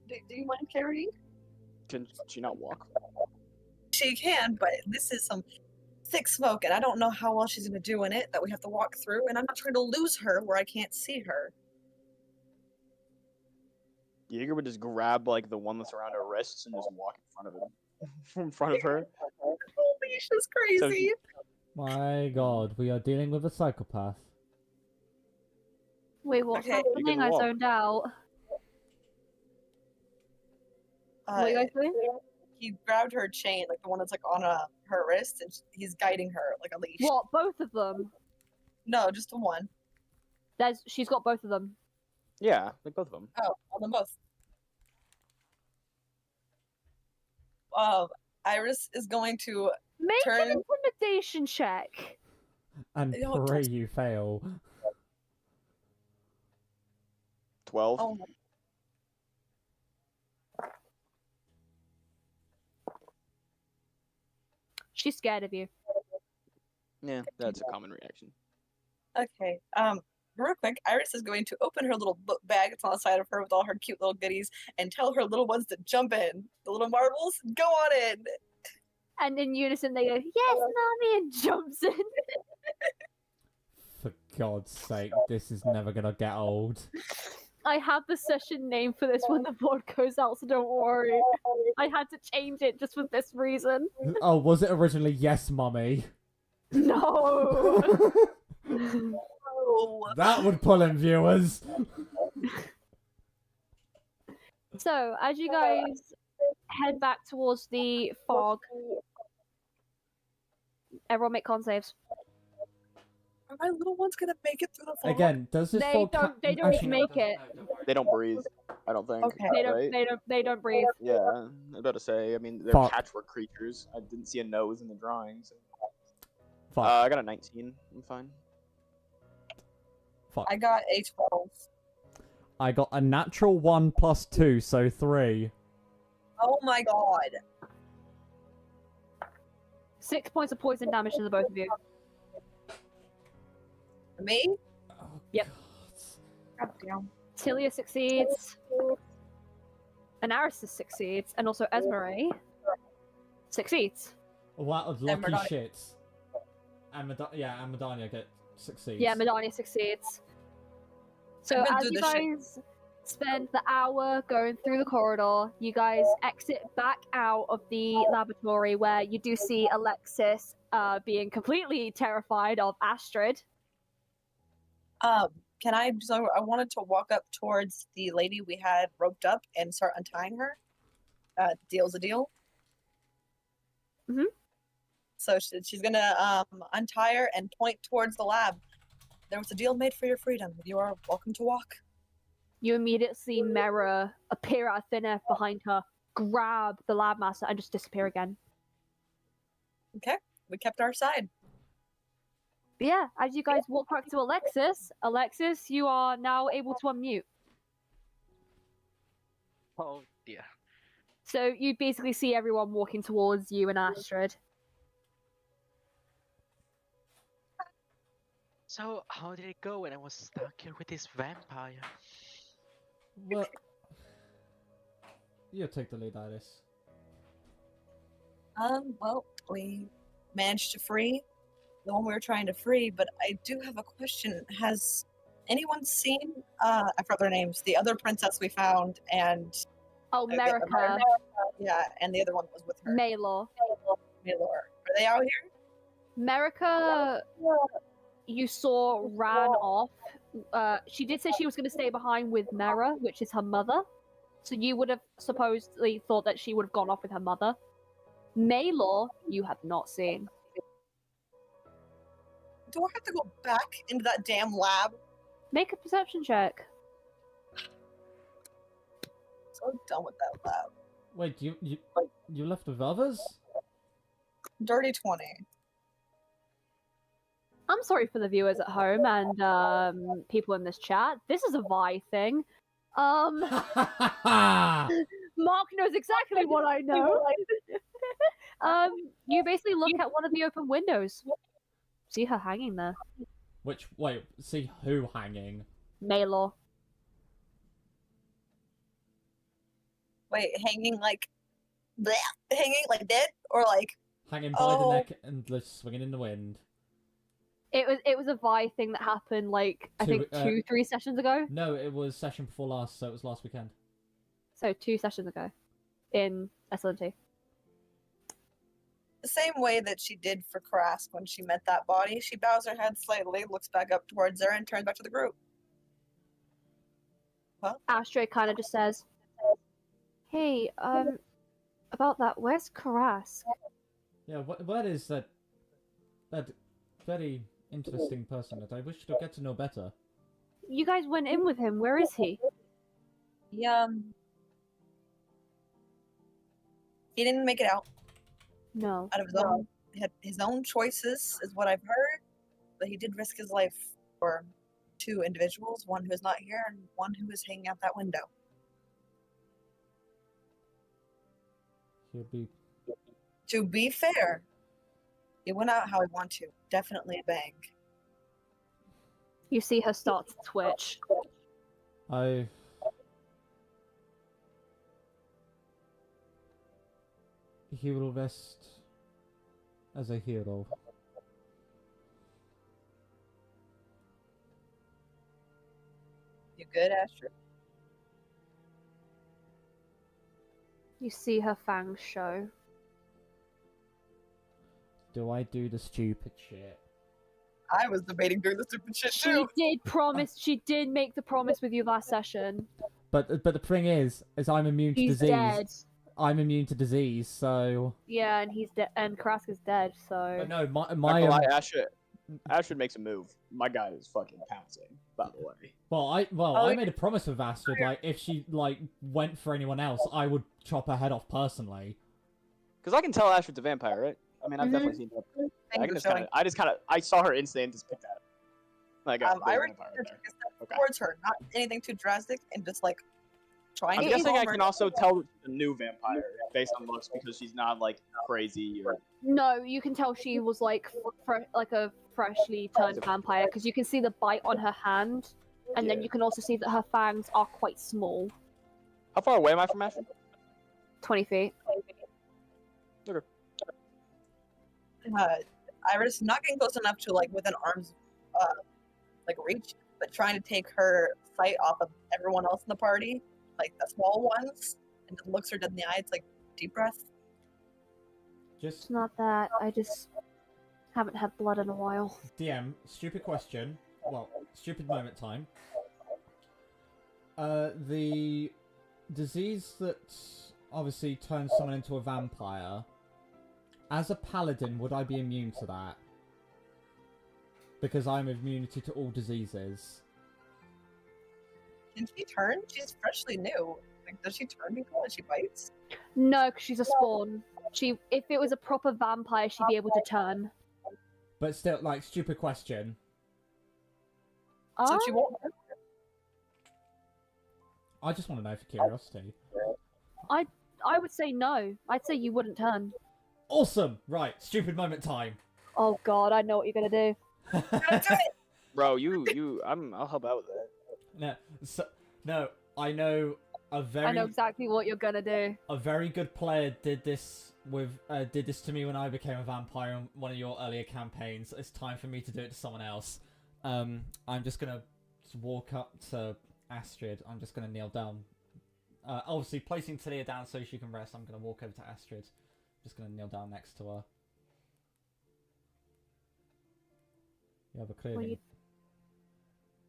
Do you mind carrying? Can she not walk? She can, but this is some thick smoke, and I don't know how well she's going to do in it that we have to walk through, and I'm not trying to lose her where I can't see her. Jaeger would just grab like the one that's around her wrists and just walk in front of him, in front of her. Holy, she's crazy. My god, we are dealing with a psychopath. Wait, what's Okay. You happening? can I walk. zoned out. What are you guys doing? He grabbed her chain, like the one that's like on her wrist, and he's guiding her like a leash. What? Both of them? No, just the one. She's got both of them. Yeah, like both of them. Oh, on them both. Iris is going to Make turn. an intimidation check. And Don't pray touch- you fail. 12. Oh my. She's scared of you. Yeah, that's a common reaction. Okay. Real quick, Iris is going to open her little book bag that's on the side of her with all her cute little goodies and tell her little ones to jump in. The little marbles, go on in. And in unison they go, yes, mommy, and jumps in. For God's sake, this is never gonna get old. I have the session name for this when the board goes out, so don't worry. I had to change it just for this reason. Oh, was it originally Yes, Mummy? No! Oh. That would pull in viewers. So, as you guys head back towards the fog, everyone make con saves. Are my little ones gonna make it through the fog? Again, does this They fog don't actually- make it. They don't breathe, I don't think. Okay. They don't breathe. Yeah, I was about to say, I mean, they're Fuck. patchwork creatures. I didn't see a nose in the drawing, so. Fuck. I got a 19. I'm fine. Fuck. I got a 12. I got a natural 1 plus 2, so 3. Oh my god. 6 points of poison damage to the both of you. Me? Oh, Yep. God. God damn. Tilia succeeds. Anaris succeeds. And also Esmeralda succeeds. Wow, lucky Madania. shit. And Madania succeeds. Yeah, Madania succeeds. So I've been as through you this shit. guys spend the hour going through the corridor, you guys exit back out of the laboratory where you do see Alexis being completely terrified of Astrid. Can I? So I wanted to walk up towards the lady we had roped up and start untying her. Deal's a deal. Mhm. So she's gonna untie her and point towards the lab. There was a deal made for your freedom. You are welcome to walk. You immediately see Mera appear out of thin air behind her, grab the lab master, and just disappear again. Okay, we kept our side. But yeah, as you guys walk back to Alexis, you are now able to unmute. Oh dear. So you basically see everyone walking towards you and Astrid. So, how did it go when I was stuck here with this vampire? Well, you take the lead, Iris. Well, we managed to free the one we were trying to free, but I do have a question. Has anyone seen, I forgot their names, the other princess we found, and... Oh, America. Yeah, and the other one was with her. Maylor. Maylor. Are they out here? America, you saw, ran off. She did say she was going to stay behind with Mera, which is her mother. So you would have supposedly thought that she would have gone off with her mother. Maylor, you have not seen. Do I have to go back into that damn lab? Make a perception check. So done with that lab. Wait, you left with others? Dirty 20. I'm sorry for the viewers at home and people in this chat. This is a Vi thing. Mark knows exactly what I know. You basically look at one of the open windows. See her hanging there. Wait, see who hanging? Maylor. Wait, hanging like... Bleh, hanging like dead? Or like... Hanging by the neck and just swinging in the wind. It was a Vi thing that happened like I think 2-3 sessions ago. No, it was session before last, so it was last weekend. So 2 sessions ago, in Esalinti. The same way that she did for Krask when she met that body, she bows her head slightly, looks back up towards her, and turns back to the group. Well, Astrid kind of just says, "Hey, about that, where's Krask?" Yeah, where is that very interesting person that I wish to get to know better? You guys went in with him. Where is he? he didn't make it out. No. Out of his own choices, is what I've heard. But he did risk his life for 2 individuals, one who is not here and one who is hanging out that window. He'll be... To be fair, he went out how he wanted to. Definitely a bang. You see her start to twitch. He will rest as a hero. You good, Astrid? You see her fangs show. Do I do the stupid shit? I was debating doing the stupid shit She too. did promise. She did make the promise with you last session. But the thing is I'm immune to He's disease. dead. I'm immune to disease, so... Yeah, and he's dead. And Krask is dead. So. But no, Not my gonna lie, Astrid makes a move. My guy is fucking pouncing, by the way. I made a promise with Astrid, like, if she, like, went for anyone else, I would chop her head off personally. Because I can tell Astrid's a vampire, right? I mean, I've definitely seen that. I saw her instant and just picked that up. Like, I would take a step towards her, not anything too drastic, and just like trying I'm to guessing I calm her can also tell that she's a new vampire based on looks because she's not like crazy or. No, you can tell she was like a freshly turned vampire because you can see the bite on her hand, and then you can also see that her fangs are quite small. How far away am I from Astrid? 20 feet. Okay. Iris not getting close enough to like within arm's like reach, but trying to take her sight off of everyone else in the party, like the small ones, and just looks her dead in the eye. It's like deep breath. It's not that. I just haven't had blood in a while. DM, stupid question. Well, stupid moment time. The disease that obviously turns someone into a vampire. As a paladin, would I be immune to that? Because I'm immunity to all diseases. Can she turn? She's freshly new. Like, does she turn people when she bites? No, because she's a spawn. If it was a proper vampire, she'd be able to turn. But still, like, stupid question. So she won't. I just want to know for curiosity. I would say no. I'd say you wouldn't turn. Awesome! Right, stupid moment time. Oh god, I know what you're gonna do. Bro, I'll help out with that. No, I know a very. I know exactly what you're gonna do. A very good player did this to me when I became a vampire in one of your earlier campaigns. It's time for me to do it to someone else. I'm just gonna walk up to Astrid. I'm just gonna kneel down. Obviously, placing Talia down so she can rest. I'm gonna walk over to Astrid. Just gonna kneel down next to her. You have a craving.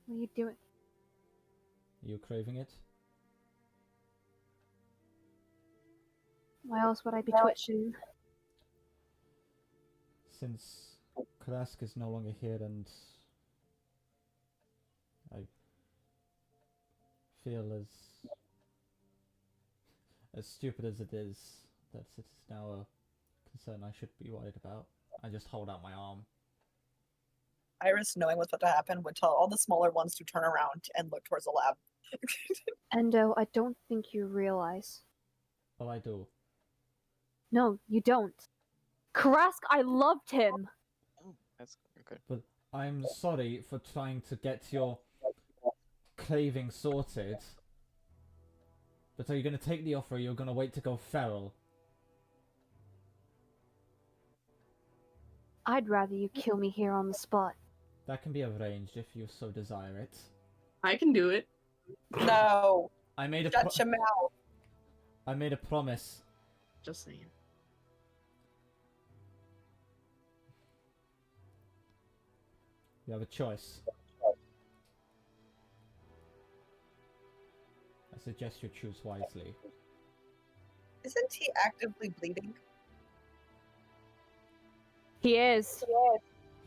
What are you doing? Are you craving it? Why else would I be twitching? Since Krask is no longer here and I feel as stupid as it is, that it is now a concern I should be worried about. I just hold out my arm. Iris, knowing what's about to happen, would tell all the smaller ones to turn around and look towards the lab. Endo, I don't think you realize. Well, I do. No, you don't. Krask, I loved him! Oh, that's okay. But I'm sorry for trying to get your craving sorted. But are you going to take the offer or you're going to wait to go feral? I'd rather you kill me here on the spot. That can be arranged if you so desire it. I can do it. No. I made a Shut your mouth. I made a promise. Just saying. You have a choice. I suggest you choose wisely. Isn't he actively bleeding? He is.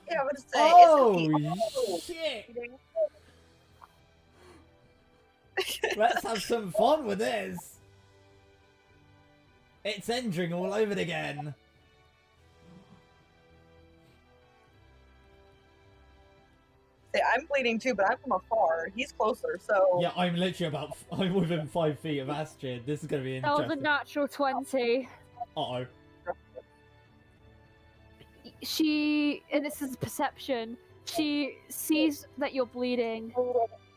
Yeah, I would say. Oh shit! Let's have some fun with this. It's ending all over again. Say, I'm bleeding too, but I'm from afar. He's closer, so. Yeah, I'm literally I'm within 5 feet of Astrid. This is gonna be That was a interesting. natural 20. Uh-oh. And this is perception, she sees that you're bleeding,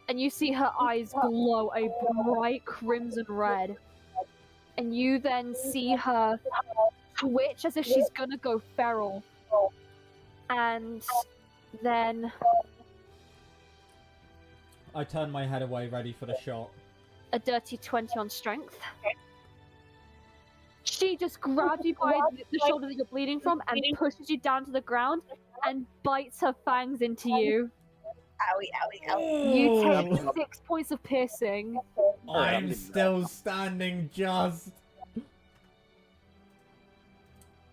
and you see her eyes glow a bright crimson red. And you then see her twitch as if she's gonna go feral. And then I turn my head away, ready for the shot. a dirty 20 on strength. She just grabs you by the shoulder that you're bleeding from and pushes you down to the ground and bites her fangs into you. Owie, owie, owie. You Ooh. take 6 points of piercing. I'm still standing just.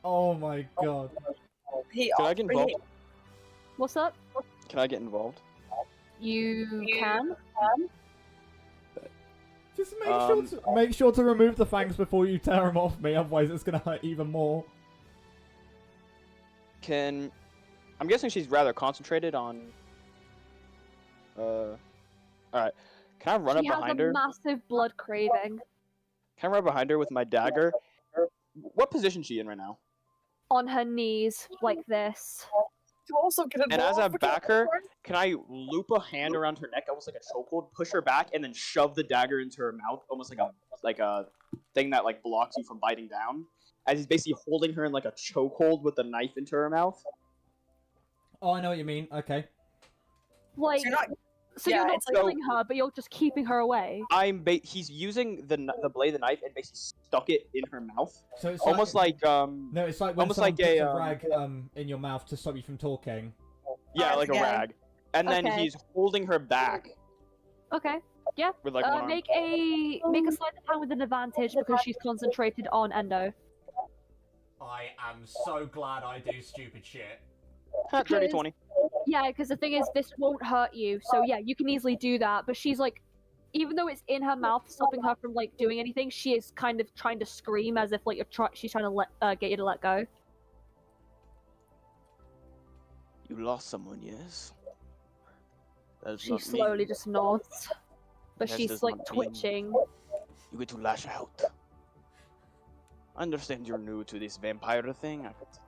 Oh my god. Can I get involved? What's up? Can I get involved? You can. Just make sure to remove the fangs before you tear them off me, otherwise it's gonna hurt even more. I'm guessing she's rather concentrated on. Alright. Can I run up behind her? She has a massive blood craving. Can I run behind her with my dagger? What position is she in right now? On her knees, like this. You also get And as I involved. back her, can I loop a hand around her neck, almost like a chokehold, push her back, and then shove the dagger into her mouth, almost like a thing that like blocks you from biting down, as he's basically holding her in like a chokehold with the knife into her mouth. Oh, I know what you mean. Okay. Like, So you're yeah, not it's like- killing her, but you're just keeping her away. He's using the blade of the knife and basically stuck it in her mouth, So it's almost like No, it's like when almost someone like puts a, a rag in your mouth to stop you from talking. yeah, like a Yeah. rag, and then Okay. he's holding her back Okay. Yeah. with like one arm. Make a sleight of hand with an advantage because she's concentrated on Endo. I am so glad I do stupid shit. Dirty 20. Yeah, because the thing is, this won't hurt you. So yeah, you can easily do that. But she's like, even though it's in her mouth, stopping her from like doing anything, she is kind of trying to scream as if like she's trying to get you to let go. You lost someone, yes. That's She not slowly me. just nods, but That she's does like not mean- twitching. You get to lash out. I understand you're new to this vampire thing. But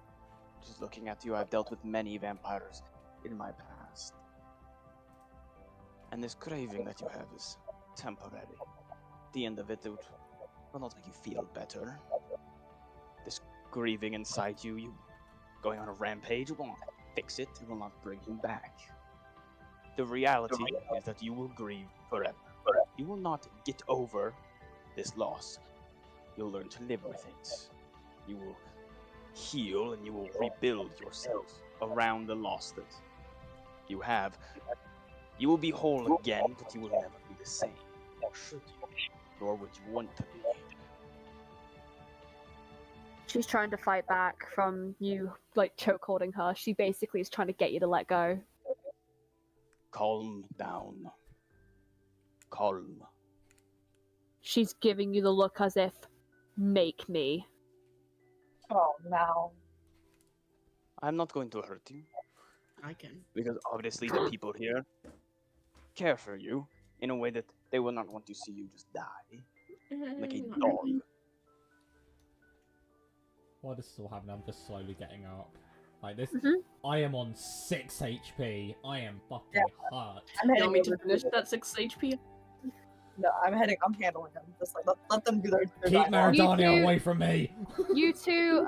just looking at you, I've dealt with many vampires in my past. And this craving that you have is temporary. At the end of it, will not make you feel better. This grieving inside you, you going on a rampage, it will not fix it. It will not bring you back. The reality is that you will grieve forever. You will not get over this loss. You'll learn to live with it. You will heal and you will rebuild yourself around the loss that you have. You will be whole again, but you will never be the same. Or should you? Nor would you want to be. She's trying to fight back from you, like, choke holding her. She basically is trying to get you to let go. Calm down. Calm. She's giving you the look as if, make me. Oh, no. I'm not going to hurt you. I can. Because obviously the people here care for you in a way that they will not want to see you just die. Like a dog. While this is all happening, I'm just slowly getting up. Like this, Mhm. I am on 6 HP. I am fucking hurt. I'm You heading want me over to finish that 6 HP? No, I'm handling them. Just like, let them do their Keep dialogue. Maradona You two- away from me! You two,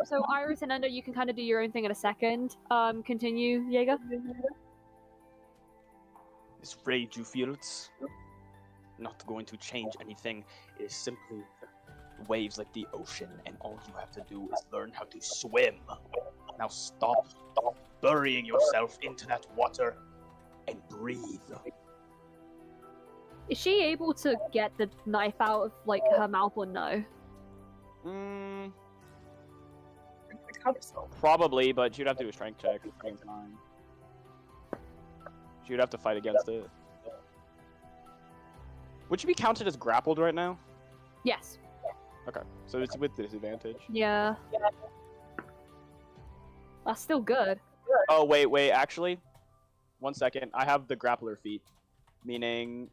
so Iris and Endo, you can kind of do your own thing in a second. Continue, Jaeger. This rage you feel, it's not going to change anything. It is simply waves like the ocean, and all you have to do is learn how to swim. Now stop burying yourself into that water and breathe. Is she able to get the knife out of, like, her mouth or no? Probably, but she'd have to do a strength check at the same time. She'd have to fight against it. Would she be counted as grappled right now? Yes. Okay, so it's with disadvantage. Yeah. That's still good. Oh, wait, actually. 1 second. I have the grappler feat. Meaning...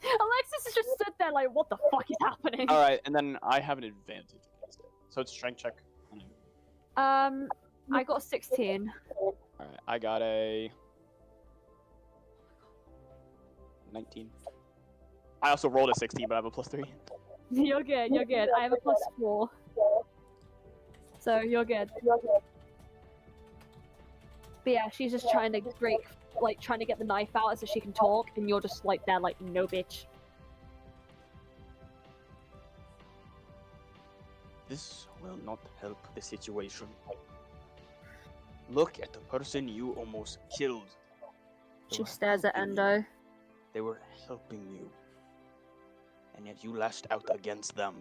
Alexis has just stood there like, what the fuck is happening? Alright, and then I have an advantage against it. So it's strength check. I got a 16. Alright, I got a... 19. I also rolled a 16, but I have a +3. You're good, you're good. I have a +4. So, you're good. But yeah, she's just trying to trying to get the knife out so she can talk, and you're just like there like, no bitch. This will not help the situation. Look at the person you almost killed. They She were stares at helping you. Endo. They were helping you. And yet you lashed out against them.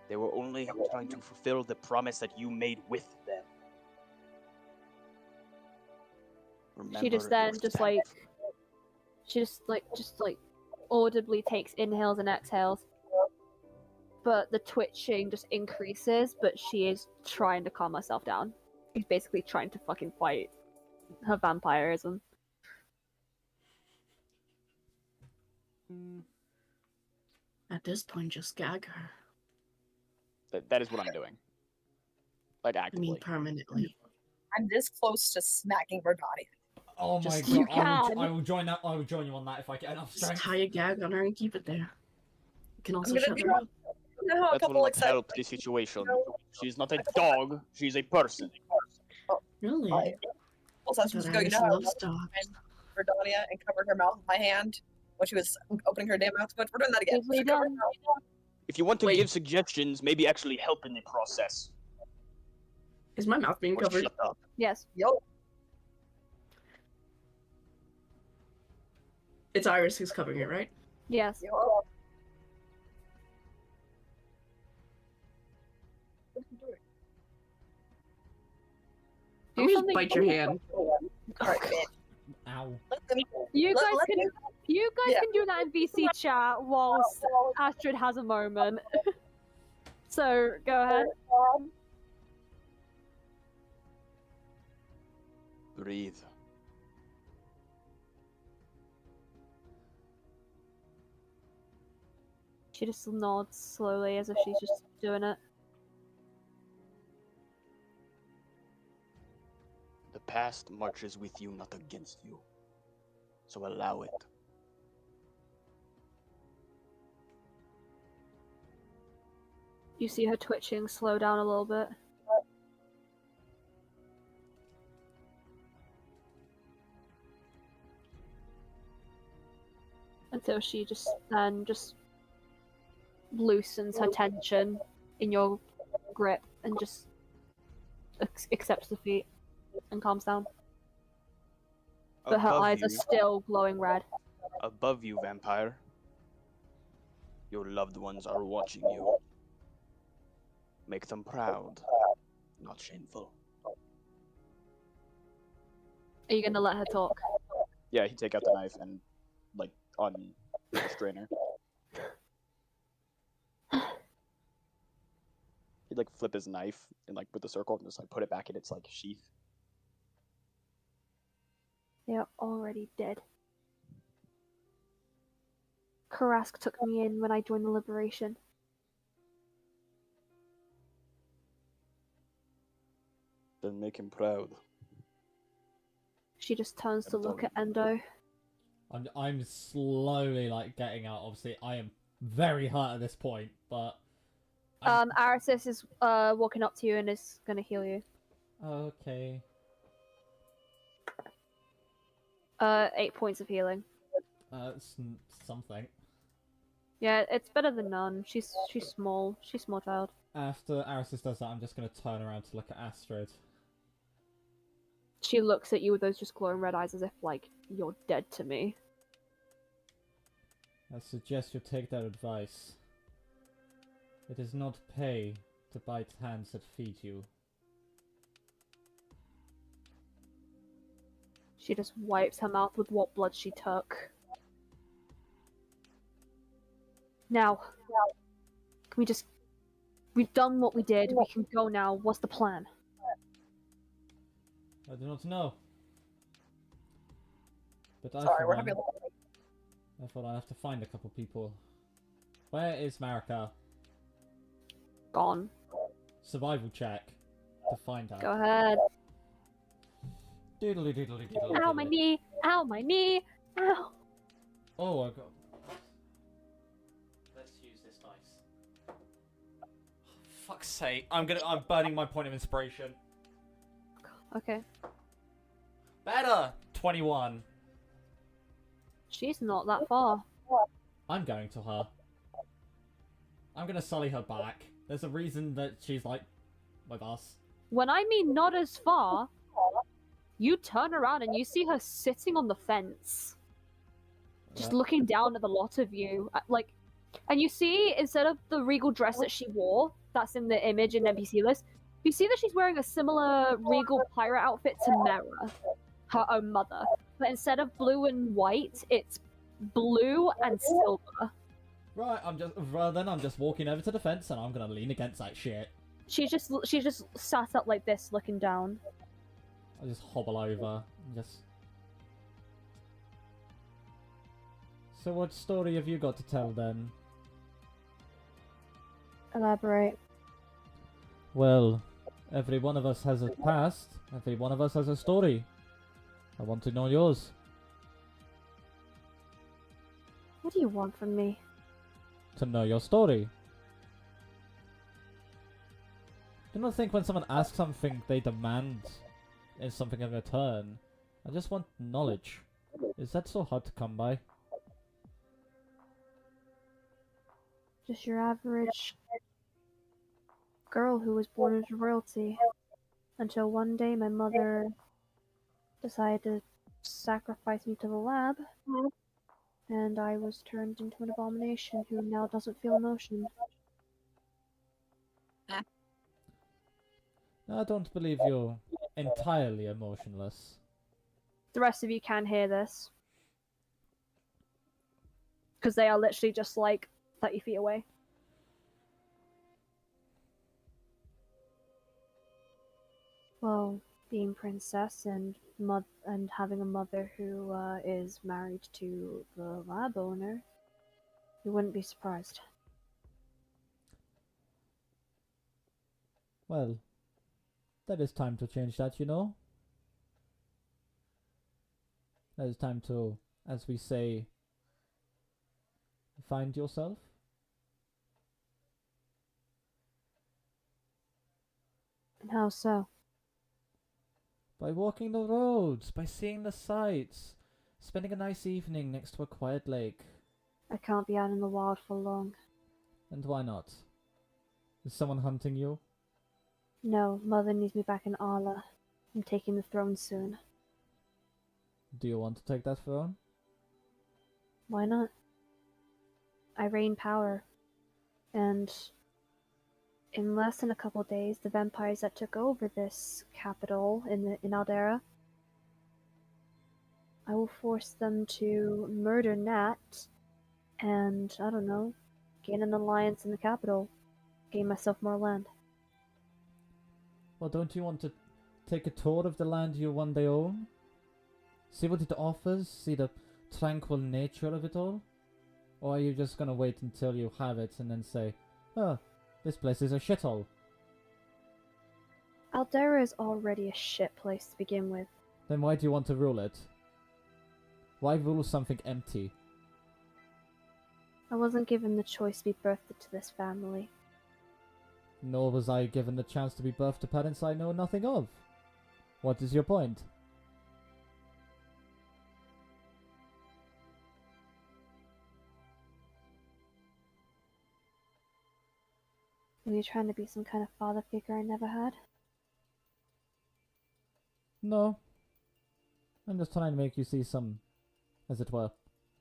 They were only trying to fulfill the promise that you made with them. She just then your just step. like she just like audibly takes inhales and exhales. But the twitching just increases, but she is trying to calm herself down. She's basically trying to fucking fight her vampirism. At this point, just gag her. That is what I'm doing. Like I actively. mean, permanently. I'm this close to smacking Verdani. Oh my Just- god, You I can. will join that. I will join you on that if I get enough Just strength. tie a gag on her and keep it there. You can also gonna shut do her that. up. I know a That will couple not excited. help the situation. She's not a dog, she's a person. Really? Like, also, I was But just go, you Iris know how I loves dogs. Verdania and covered her mouth with my hand when she was opening her damn mouth too much. We're doing that again. Easily She covered done. her mouth. If you want to Wait. give suggestions, maybe actually help in the process. Is my mouth being Or covered? shut up. Yes. Yo, It's Iris who's covering it, right? Yes. yo. What are you doing? Do Always something- bite your hand. Alright, bitch. Ow. Let them. You guys let can them- Yeah. do that in VC chat whilst Astrid has a moment. So go ahead. Breathe. She just nods slowly as if she's just doing it. The past marches with you, not against you. So allow it. You see her twitching slow down a little bit. Until she just loosens her tension in your grip and just accepts defeat and calms down. But her Above eyes are you, still glowing red. above you, vampire. Your loved ones are watching you. Make them proud, not shameful. Are you gonna let her talk? Yeah, he'd take out the knife and, like, unrestrain her. He'd, like, flip his knife and, like, with the circle and just, like, put it back in its, like, sheath. They are already dead. Karask took me in when I joined the Liberation. Then make him proud. She just turns to look at Endo. I'm slowly like getting out. Obviously, I am very hurt at this point, but Arasis is walking up to you and is gonna heal you. okay. 8 points of healing. It's something. Yeah, it's better than none. She's small. She's a small child. After Arasis does that, I'm just gonna turn around to look at Astrid. She looks at you with those just glowing red eyes as if, like, you're dead to me. I suggest you take that advice. It is not pay to bite hands that feed you. She just wipes her mouth with what blood she took. Now, can we just... We've done what we did, we can go now. What's the plan? I do not know. But I, Sorry, for we're one, having a little. I thought I'd have to find a couple people. Where is Marika? Gone. Survival check to find out. Go ahead. Doodly doodly doodly. Ow, my knee! Ow, my knee! Ow! Oh, I got. Let's use this dice. Fuck's sake! I'm burning my point of inspiration. Okay. Better. 21. She's not that far. I'm going to her. I'm gonna sully her back. There's a reason that she's like with us. When I mean not as far, you turn around and you see her sitting on the fence. Just looking down at the lot of you. Like, and you see, instead of the regal dress that she wore, that's in the image in NPC list, you see that she's wearing a similar regal pirate outfit to Mera, her own mother. But instead of blue and white, it's blue and silver. Right, I'm just walking over to the fence and I'm gonna lean against that shit. She's just sat up like this, looking down. I just hobble over and just... So what story have you got to tell then? Elaborate. Well, every one of us has a past. Every one of us has a story. I want to know yours. What do you want from me? To know your story. Do not think when someone asks something they demand is something in return. I just want knowledge. Is that so hard to come by? Just your average girl who was born into royalty. Until one day my mother decided to sacrifice me to the lab. And I was turned into an abomination who now doesn't feel emotion. I don't believe you're entirely emotionless. The rest of you can hear this. Because they are literally just like 30 feet away. Well, being princess and having a mother who is married to the lab owner, you wouldn't be surprised. Well, there is time to change that, you know? There is time to, as we say, find yourself. And how so? By walking the roads, by seeing the sights, spending a nice evening next to a quiet lake. I can't be out in the wild for long. And why not? Is someone hunting you? No, Mother needs me back in Arla. I'm taking the throne soon. Do you want to take that throne? Why not? I reign power. And in less than a couple days, the vampires that took over this capital in Allderra, I will force them to murder Nat and, I don't know, gain an alliance in the capital. Gain myself more land. Well, don't you want to take a tour of the land you one day own? See what it offers? See the tranquil nature of it all? Or are you just gonna wait until you have it and then say, oh, this place is a shithole? Allderra is already a shit place to begin with. Then why do you want to rule it? Why rule something empty? I wasn't given the choice to be birthed into this family. Nor was I given the chance to be birthed to parents I know nothing of. What is your point? Were you trying to be some kind of father figure I never had? No. I'm just trying to make you see some, as it were,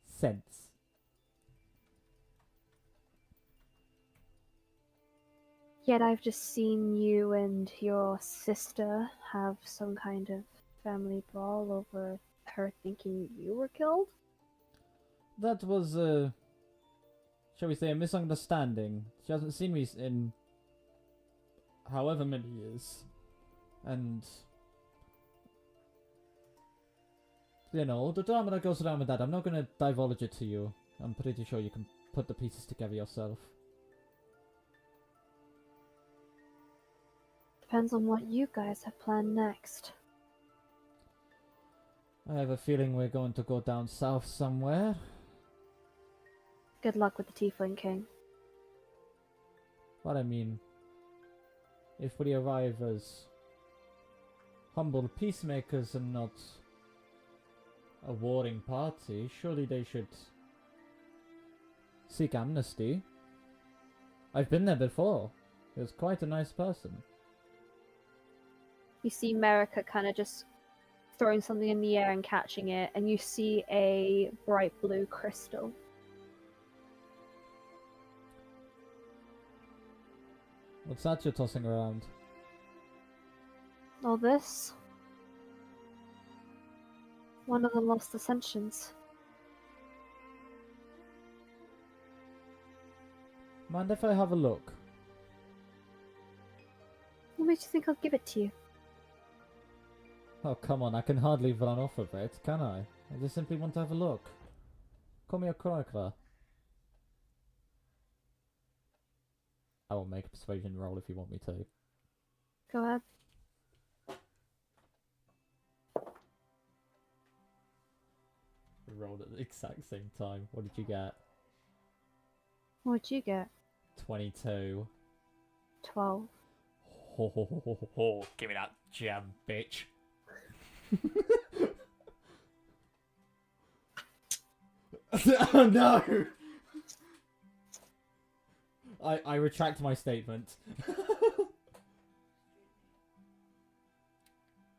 sense. Yet I've just seen you and your sister have some kind of family brawl over her thinking you were killed? That was, shall we say, a misunderstanding. She hasn't seen me in however many years. And, you know, the drama that goes around with that, I'm not going to divulge it to you. I'm pretty sure you can put the pieces together yourself. Depends on what you guys have planned next. I have a feeling we're going to go down south somewhere. Good luck with the Tiefling King. What I mean, if we arrive as humble peacemakers and not a warring party, surely they should seek amnesty. I've been there before. He was quite a nice person. You see Merika kind of just throwing something in the air and catching it, and you see a bright blue crystal. What's that you're tossing around? All this? One of the lost ascensions. Mind if I have a look? What makes you think I'll give it to you? Oh, come on, I can hardly run off of it, can I? I just simply want to have a look. Call me a chronicler. I will make a persuasion roll if you want me to. Go ahead. We rolled at the exact same time. What did you get? What'd you get? 22. 12. Ho ho ho ho ho ho. Give me that jam, bitch. Oh no! I retract my statement.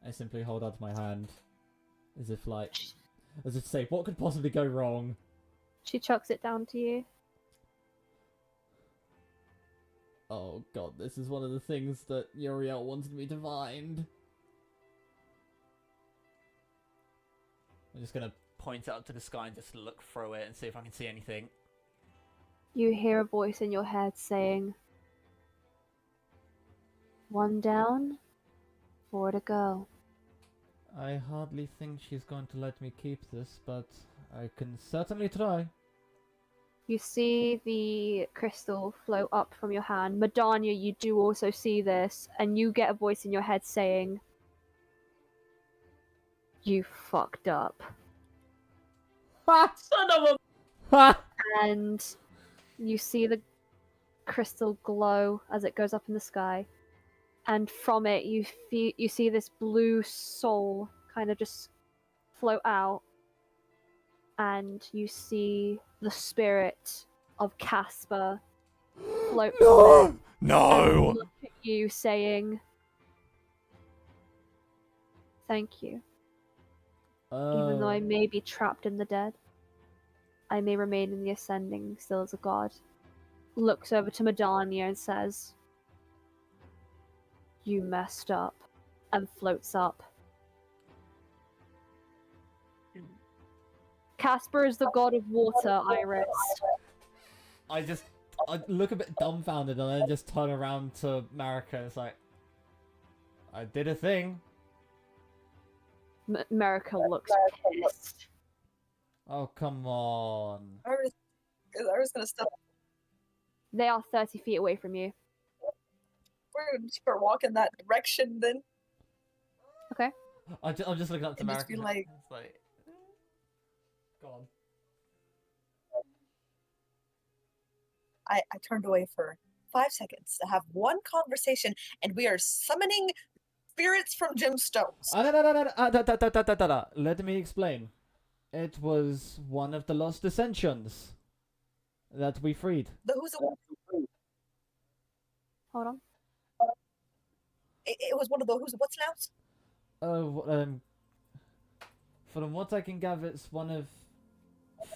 I simply hold out my hand. As if like... As if to say, what could possibly go wrong? She chucks it down to you. Oh god, this is one of the things that Uriel wanted me to find. I'm just gonna point it up to the sky and just look through it and see if I can see anything. You hear a voice in your head saying, 1 down, 4 to go. I hardly think she's going to let me keep this, but I can certainly try. You see the crystal float up from your hand. Madania, you do also see this, and you get a voice in your head saying, "You fucked up." Ha! Son of a. Ha! And you see the crystal glow as it goes up in the sky. And from it, you see this blue soul kind of just float out, and you see the spirit of Casper float from it and No! look at you, saying, "Thank you. Even though I may be trapped in the dead, I may remain in the ascending still as a god." Looks over to Madania and says, "You messed up," and floats up. Casper is the god of water, Iris. I look a bit dumbfounded and then just turn around to Marika and it's like, I did a thing. Marika looks pissed. Oh, come on. I was gonna stop. They are 30 feet away from you. We're gonna start walking that direction then. Okay. I'm just looking up to And Marika. just be like- It's like, go on. I turned away for 5 seconds to have one conversation, and we are summoning spirits from gemstones. Let me explain. It was one of the lost dissensions that we freed. Who's the one? Hold on. It was one of the what's now? From what I can gather, it's one of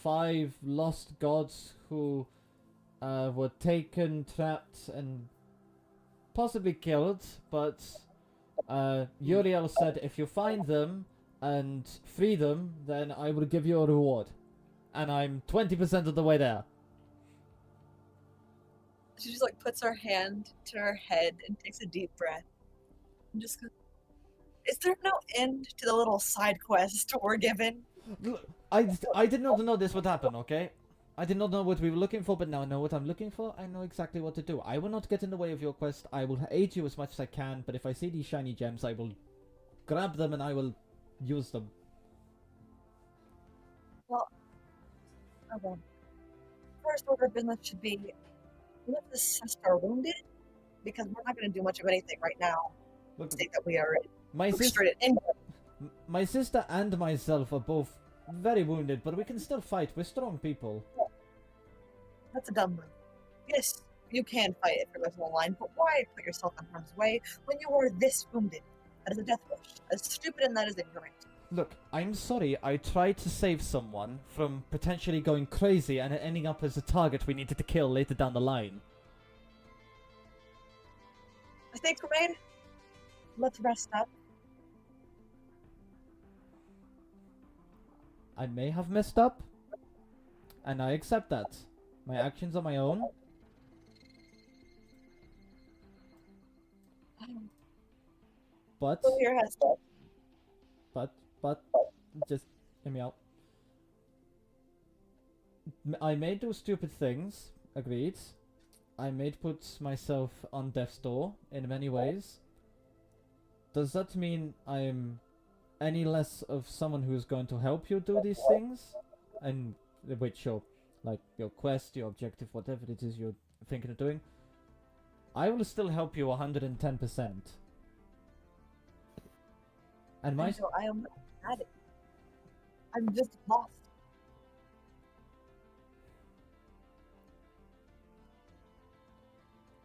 5 lost gods who were taken, trapped, and possibly killed. But Uriel said, if you find them and free them, then I will give you a reward. And I'm 20% of the way there. She just like puts her hand to her head and takes a deep breath. And just goes, is there no end to the little side quest we're given? Look, I did not know this would happen, okay? I did not know what we were looking for, but now I know what I'm looking for. I know exactly what to do. I will not get in the way of your quest. I will aid you as much as I can, but if I see these shiny gems, I will grab them and I will use them. Well, okay. First order of business should be, let's assess our wounded, because we're not going to do much of anything right now. Look, State that we are my my sister and myself are both very wounded, but we can still fight. We're strong people. That's a dumb move. Yes, you can fight if you're left on the line, but why put yourself in harm's way when you are this wounded? That is a death wish. As stupid and that is ignorant. Look, I'm sorry. I tried to save someone from potentially going crazy and ending up as a target we needed to kill later down the line. Mistakes were made. Let's rest up. I may have messed up, and I accept that. My actions are my own. But, Who here has that? but, just hear me out. I may do stupid things, agreed. I may put myself on death's door in many ways. Does that mean I'm any less of someone who's going to help you do these things? And which your, like, your quest, your objective, whatever it is you're thinking of doing? I will still help you 110%. And my... So I am not mad at you. I'm just lost.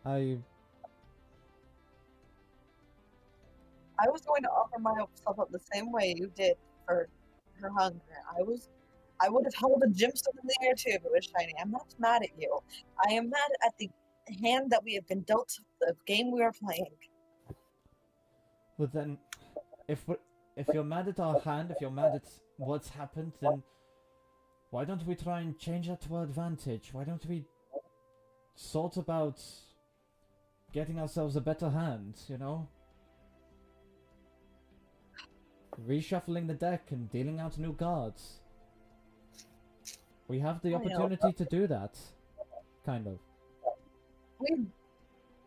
I was going to offer myself up the same way you did for her hunger. I would have held a gemstone in the air too if it was shiny. I'm not mad at you. I am mad at the hand that we have been dealt, the game we are playing. Well then, if you're mad at our hand, if you're mad at what's happened, then why don't we try and change that to our advantage? Why don't we sort about getting ourselves a better hand, you know? Reshuffling the deck and dealing out new cards. We have the I know. opportunity to do that. Kind of.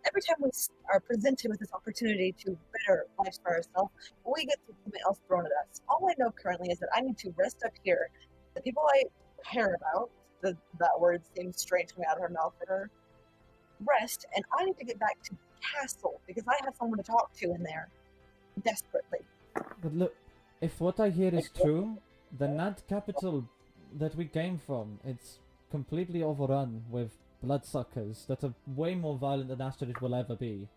Every time we are presented with this opportunity to better lives for ourselves, we get something else thrown at us. All I know currently is that I need to rest up here. The people I care about, that word seems strange coming out of her mouth for her, rest, and I need to get back to the castle because I have someone to talk to in there desperately. But look, if what I hear is true, then that capital that we came from, it's completely overrun with bloodsuckers that are way more violent than Asteroid will ever be.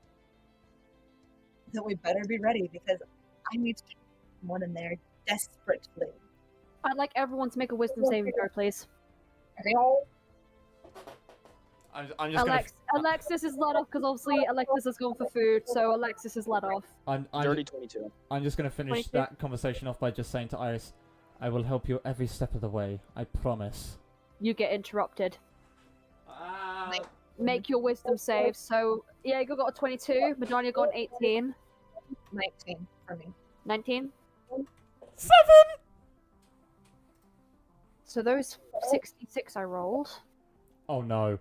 Then we better be ready because I need to get someone in there desperately. I'd like everyone to make a wisdom saving throw, please. I'm just Alexis is let off because obviously Alexis has gone for food, so Alexis is let off. Dirty 22. I'm just gonna finish 22? that conversation off by just saying to Iris, I will help you every step of the way. I promise. You get interrupted. Make your wisdom save. So Diego got a 22, Madonna got an 18. 19 for me. 19? 7! So those 66 I rolled. Oh no.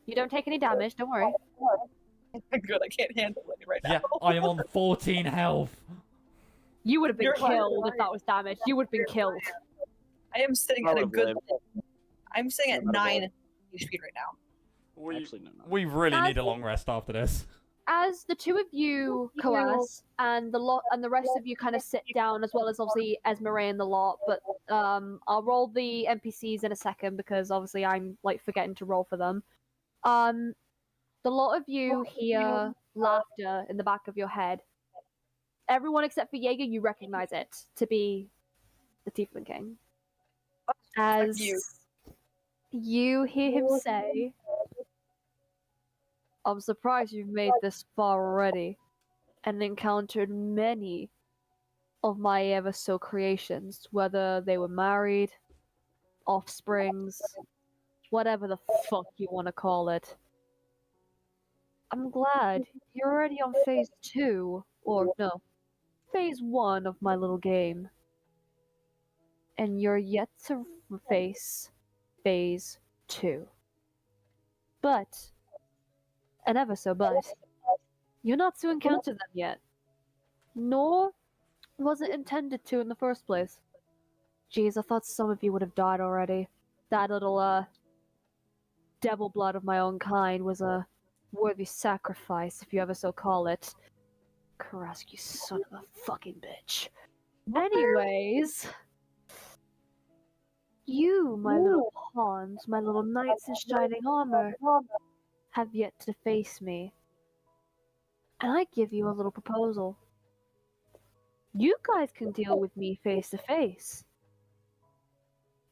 You don't take any damage, don't worry. Good, I can't handle it right now. Yeah, I am on 14 health. You would have been You're right, killed you're if that was damage. You would have been killed. I am sitting I at a would've good. lived. I'm sitting at I would've 9 HP right now. Actually, no. We really need a long rest after this. As the two of you coalesce and the rest of you kind of sit down, as well as obviously Esmeralda and the lot, but I'll roll the NPCs in a second because obviously I'm like forgetting to roll for them. The lot of you hear laughter in the back of your head. Everyone except for Jaeger, you recognize it to be the Tiefling King. As you hear him say, I'm surprised you've made this far already and encountered many of my ever-so creations, whether they were married, offsprings, whatever the fuck you want to call it. I'm glad you're already on phase 2, or no, phase 1 of my little game. And you're yet to face phase 2. But, and ever so but, you're not to encounter them yet. Nor was it intended to in the first place. Jeez, I thought some of you would have died already. That little, devil blood of my own kind was a worthy sacrifice, if you ever so call it. Karask, you son of a fucking bitch. Anyways, you, my little pawns, my little knights in shining armor, have yet to face me. And I give you a little proposal. You guys can deal with me face to face.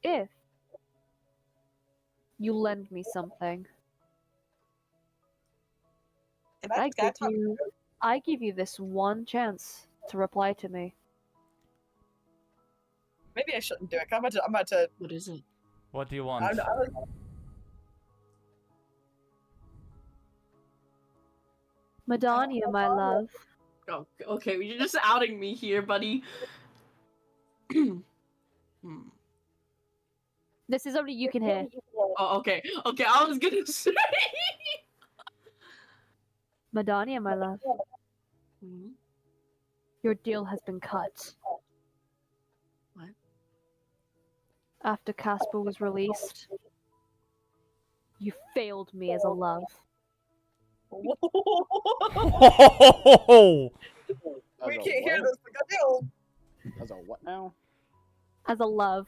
If you lend me something. I give you this one chance to reply to me. Maybe I shouldn't do it. I'm about to. What is it? What do you want? Madania, my love. Oh, okay, you're just outing me here, buddy. This is only you can hear. Oh, okay. Okay, I was gonna say. Madania, my love. Hmm? Your deal has been cut. What? After Casper was released, you failed me as a love. We As a can't hear what? this. We got deal. As a what now? As a love.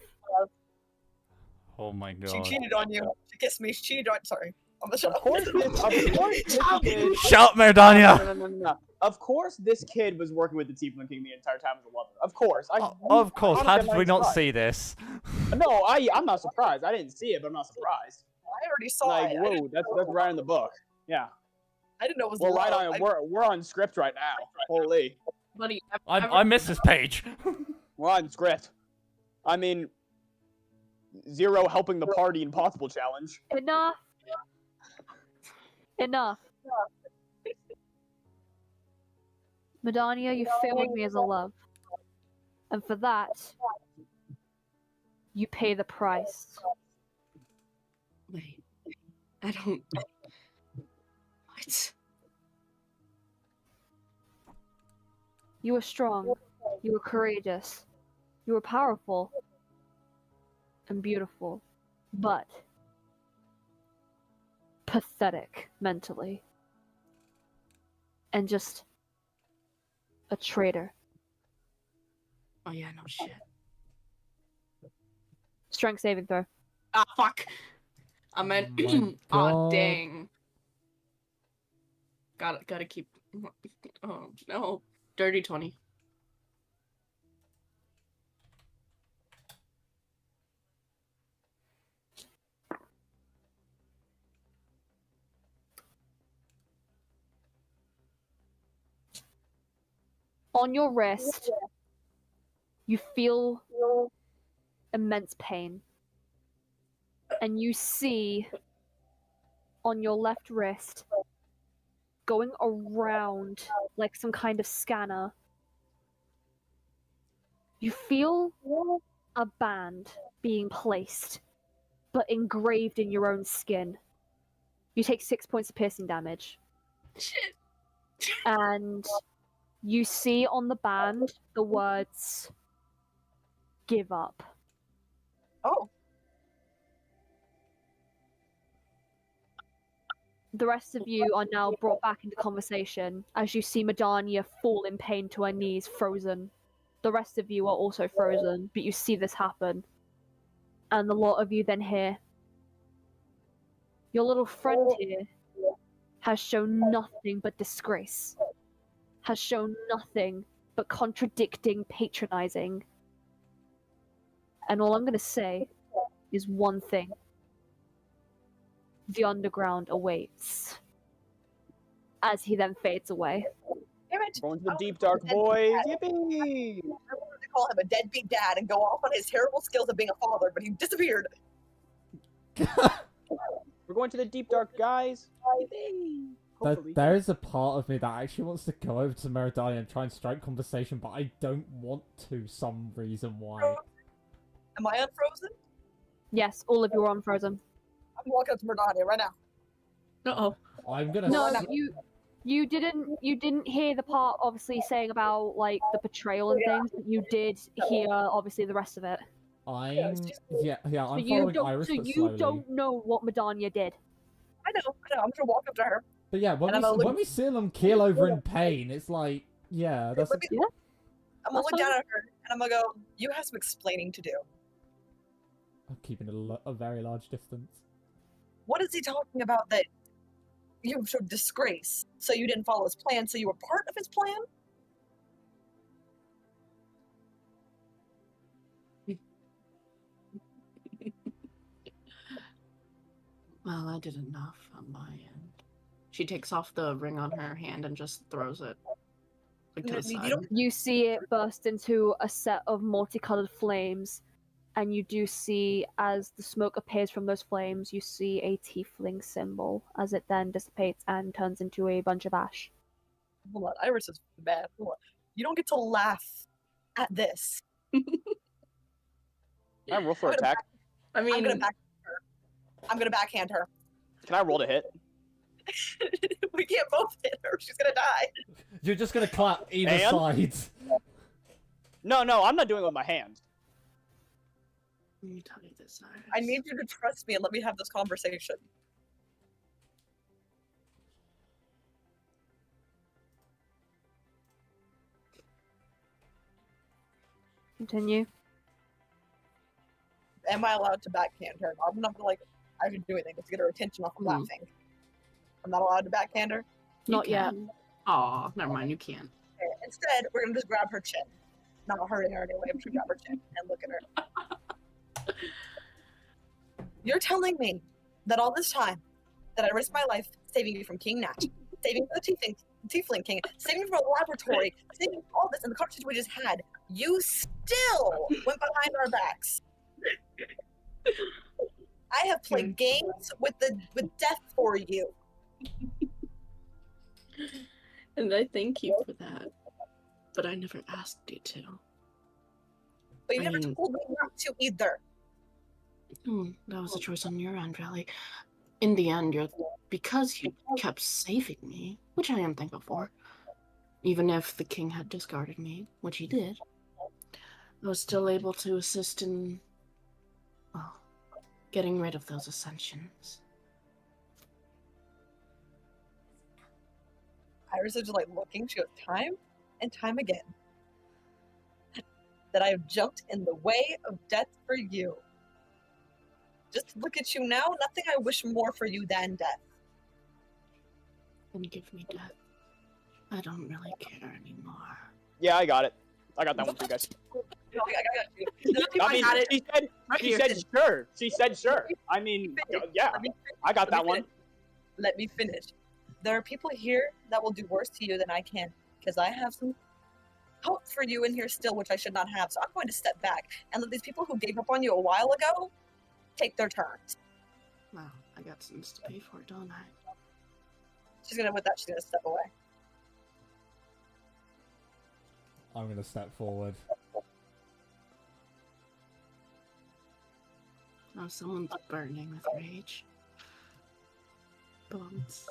Oh my god. She cheated on you. She kissed me. She cheated on. Sorry. On the show. Of course this kid... Shout, Merdania! No. Of course this kid was working with the Tiefling King the entire time as a lover. Of course. Of course, how did we I'm not surprised. see this? No, I'm not surprised. I didn't see it, but I'm not surprised. I already saw Like, it. whoa, that's right in the book. Yeah. I didn't know it was We're love. right on. We're on script right now. Holy. Buddy, I missed this page. We're on script. I mean, Zero helping the party impossible challenge. Enough. Enough. Madania, you failed me as a love. And for that, You pay the price. Wait. I don't... What? You were strong. You were courageous. You were powerful. And beautiful. But pathetic mentally. And just a traitor. Oh yeah, no shit. Strength saving throw. Ah, fuck! I meant... Oh my Aw, God. dang. Gotta keep... Oh, no. Dirty 20. On your wrist, you feel immense pain. And you see on your left wrist, going around like some kind of scanner, you feel a band being placed, but engraved in your own skin. You take 6 points of piercing damage. Shit. And you see on the band the words, "Give up." Oh, The rest of you are now brought back into conversation as you see Madania fall in pain to her knees, frozen. The rest of you are also frozen, but you see this happen. And the lot of you then hear, your little friend here has shown nothing but disgrace, has shown nothing but contradicting, patronizing. And all I'm going to say is one thing. The underground awaits. As he then fades away. damn it! Going to the I deep was dark a deadbeat void. dad. Yippee! I wanted to call him a deadbeat dad and go off on his terrible skills of being a father, but he disappeared. We're going to the deep dark, guys. Yippee! Hopefully. There is a part of me that actually wants to go over to Meridania and try and strike conversation, but I don't want to, some reason why. Am I unfrozen? Yes, all of you are unfrozen. I'm walking up to Merdania right now. Uh-oh. I'm gonna No, s- you didn't hear the part obviously saying about like the betrayal and things, but you did hear obviously the rest of it. I'm I'm So following Iris, but you slowly. don't know what Madania did. I know. I'm gonna walk up to her. But yeah, when And we I'm gonna when we see them keel over in pain, it's like, yeah, that's. I'm gonna That's look down at her and I'm gonna go, you have some explaining to do. I'm keeping a very large distance. What is he talking about that you showed disgrace? So you didn't follow his plan, so you were part of his plan? Well, I did enough on my end. She takes off the ring on her hand and just throws it like, to the You side. don't- You see it burst into a set of multicolored flames, and you do see, as the smoke appears from those flames, you see a tiefling symbol as it then dissipates and turns into a bunch of ash. Hold on, Iris is bad. Hold on. You don't get to laugh at this. Can I roll for I'm gonna attack? I mean, I'm gonna backhand her. Can I roll to hit? We can't both hit her. She's gonna die. You're just gonna clap either And? side. No, I'm not doing it with my hand. let me tell you this. Iris. I need you to trust me and let me have this conversation. Continue. Am I allowed to backhand her? I'm not gonna I should do anything just to get her attention off of Mhm. laughing. I'm not allowed to backhand her. Not yet. Aw, never mind. You can. Okay, instead, we're gonna just grab her chin. Not hurting her anyway, but grab her chin and look at her. You're telling me that all this time that I risked my life saving you from King Natch, saving the Tiefling King, saving from a laboratory, saving all this and the conversation we just had, you still went behind our backs. I have played games with death for you. And I thank you for that. But I never asked you to. But you I never mean- told me not to either. That was a choice on your end, really. In the end, because you kept saving me, which I am thankful for, even if the king had discarded me, which he did, I was still able to assist in, well, getting rid of those ascensions. Iris is just like looking. She goes, time and time again, that I have jumped in the way of death for you. Just look at you now. Nothing I wish more for you than death. Then give me death. I don't really care anymore. Yeah, I got it. I got that one for you guys. I got you. I mean, got it. she said sure. She said sure. I mean, yeah, I got that one. Let me finish. There are people here that will do worse to you than I can, because I have some hope for you in here still, which I should not have. So I'm going to step back and let these people who gave up on you a while ago take their turns. Wow, I got sins to pay for, don't I? She's gonna step away. I'm gonna step forward. Now someone's burning with rage. Bones.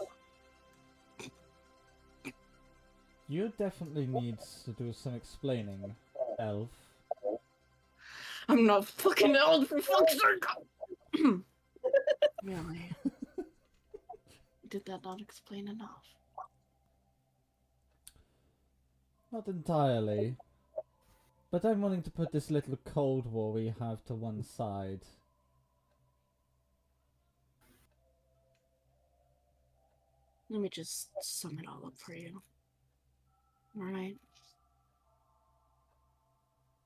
You definitely need to do some explaining, elf. I'm not fucking old for fuck's sake! Really? Did that not explain enough? Not entirely. But I'm willing to put this little Cold War we have to one side. Let me just sum it all up for you. Alright.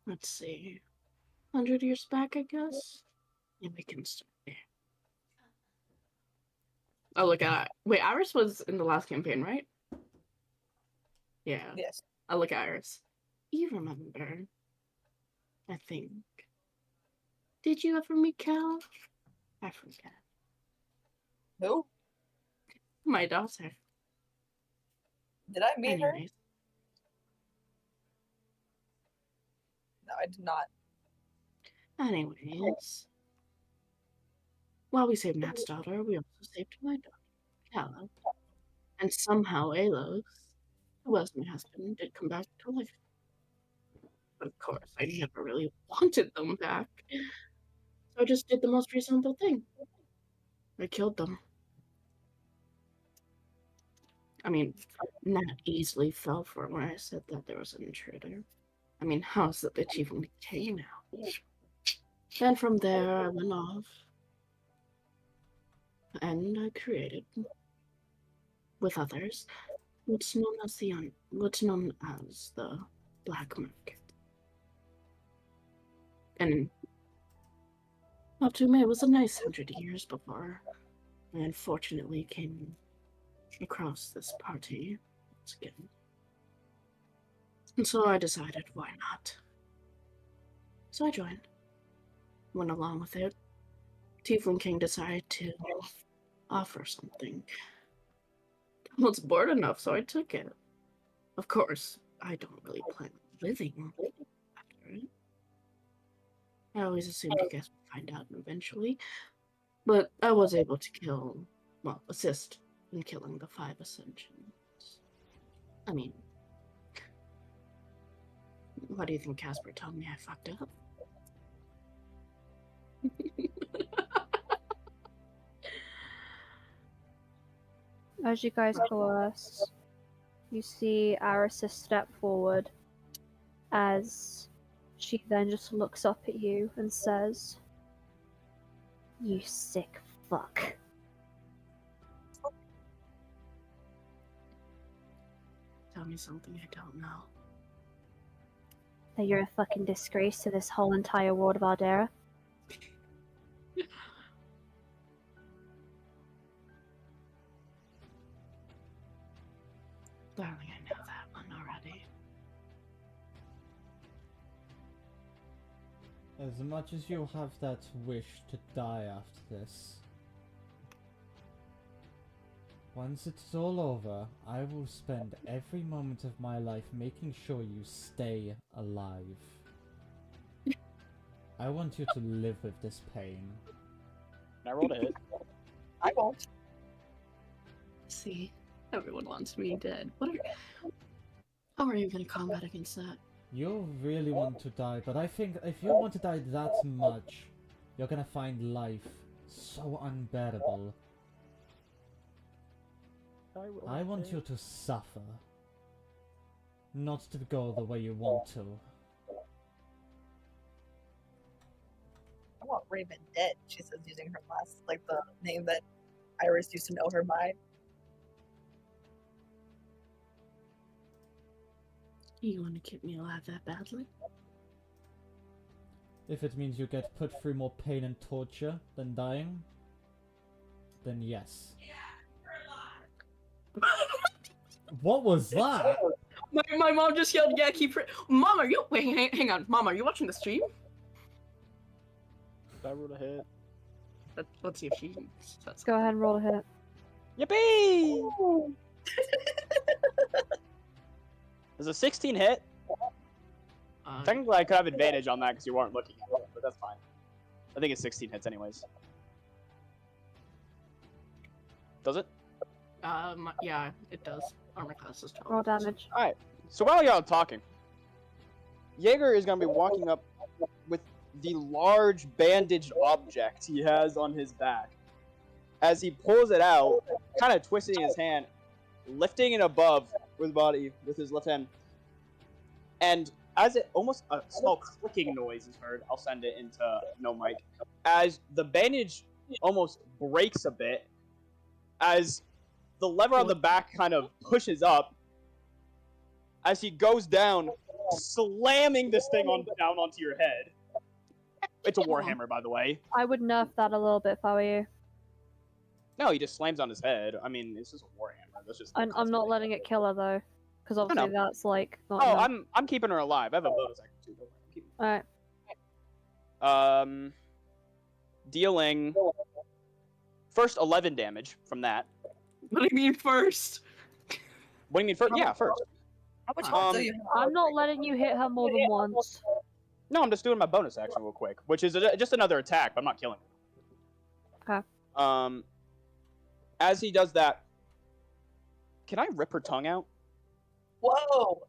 Let's see. 100 years back, I guess? Yeah, we can start there. Oh, look at wait, Iris was in the last campaign, right? Yeah. Yes. I look at Iris. You remember? I think. Did you ever meet Cal? I forget. Who? My daughter. Did I meet her? Anyways. No, I did not. Anyways. While we saved Nat's daughter, we also saved my daughter, Calla. And somehow Alos, who was my husband, did come back to life. But of course, I never really wanted them back. So I just did the most reasonable thing. I killed them. I mean, Nat easily fell for it when I said that there was an intruder. I mean, how's the bitch even king now? Then from there, I went off. And I created, with others, what's known as the black market. And up to me, it was a nice 100 years before I unfortunately came across this party once again. And so I decided, why not? So I joined. Went along with it. Tiefling King decided to offer something. I was bored enough, so I took it. Of course, I don't really plan on living after it. I always assumed you guys would find out eventually. But I was able to assist in killing the 5 Ascensions. I mean, why do you think Casper told me I fucked up? As you guys coalesce, you see Iris step forward as she then just looks up at you and says, "You sick fuck." Tell me something I don't know. That you're a fucking disgrace to this whole entire ward of Allderra. Darling, I know that one already. As much as you have that wish to die after this, once it's all over, I will spend every moment of my life making sure you stay alive. I want you to live with this pain. And I rolled a hit. I won't. See, everyone wants me dead. How are you gonna combat against that? You really want to die, but I think if you want to die that much, you're gonna find life so unbearable. I want you to suffer. Not to go the way you want to. I want Raven dead, she says, using her last, like, the name that Iris used to know her by. You want to keep me alive that badly? If it means you get put through more pain and torture than dying, then yes. What was that? My mom just yelled, "Yeah, Mom, are you? Wait, hang on, Mom, are you watching the stream?" I rolled a hit. Let's see if she says. Go ahead and roll a hit. Yippee! Does a 16 hit? Technically, I could have advantage on that because you weren't looking at it, but that's fine. I think it's 16 hits anyways. Does it? Yeah, it does. Armor class is 12. Roll damage. Alright, so while y'all are talking, Jaeger is going to be walking up with the large bandaged object he has on his back. As he pulls it out, kind of twisting his hand, lifting it above his body with his left hand. And as it almost a small clicking noise is heard, I'll send it into no mic. As the bandage almost breaks a bit, as the lever on the back kind of pushes up, as he goes down, slamming this thing down onto your head. It's a warhammer, by the way. I would nerf that a little bit if I were you. No, he just slams on his head. I mean, it's just a warhammer. That's just. I'm not letting it kill her though, because obviously that's like not. Oh, enough. I'm keeping her alive. I have a bonus action too. Don't worry, I'm keeping her. Alright. Dealing first 11 damage from that. What do you mean first? What do you mean first? Yeah, first. How much health do you have? I'm not letting you hit her more than once. No, I'm just doing my bonus action real quick, which is just another attack, but I'm not killing her. Okay. As he does that, can I rip her tongue out? Whoa!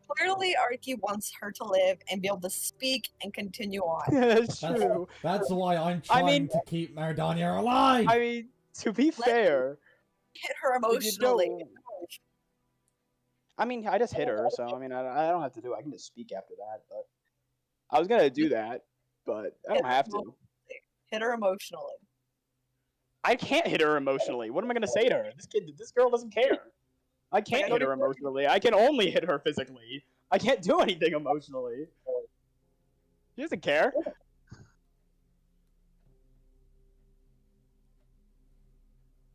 Clearly, Arky wants her to live and be able to speak and continue on. That's true. That's why I'm trying to keep Mardania alive! I mean, to be fair... Hit her emotionally. I mean, I just hit her, so I mean, I don't have to do it. I can just speak after that, but... I was gonna do that, but I don't have to. Hit her emotionally. I can't hit her emotionally. What am I gonna say to her? This girl doesn't care. I can't hit her emotionally. I can only hit her physically. I can't do anything emotionally. She doesn't care.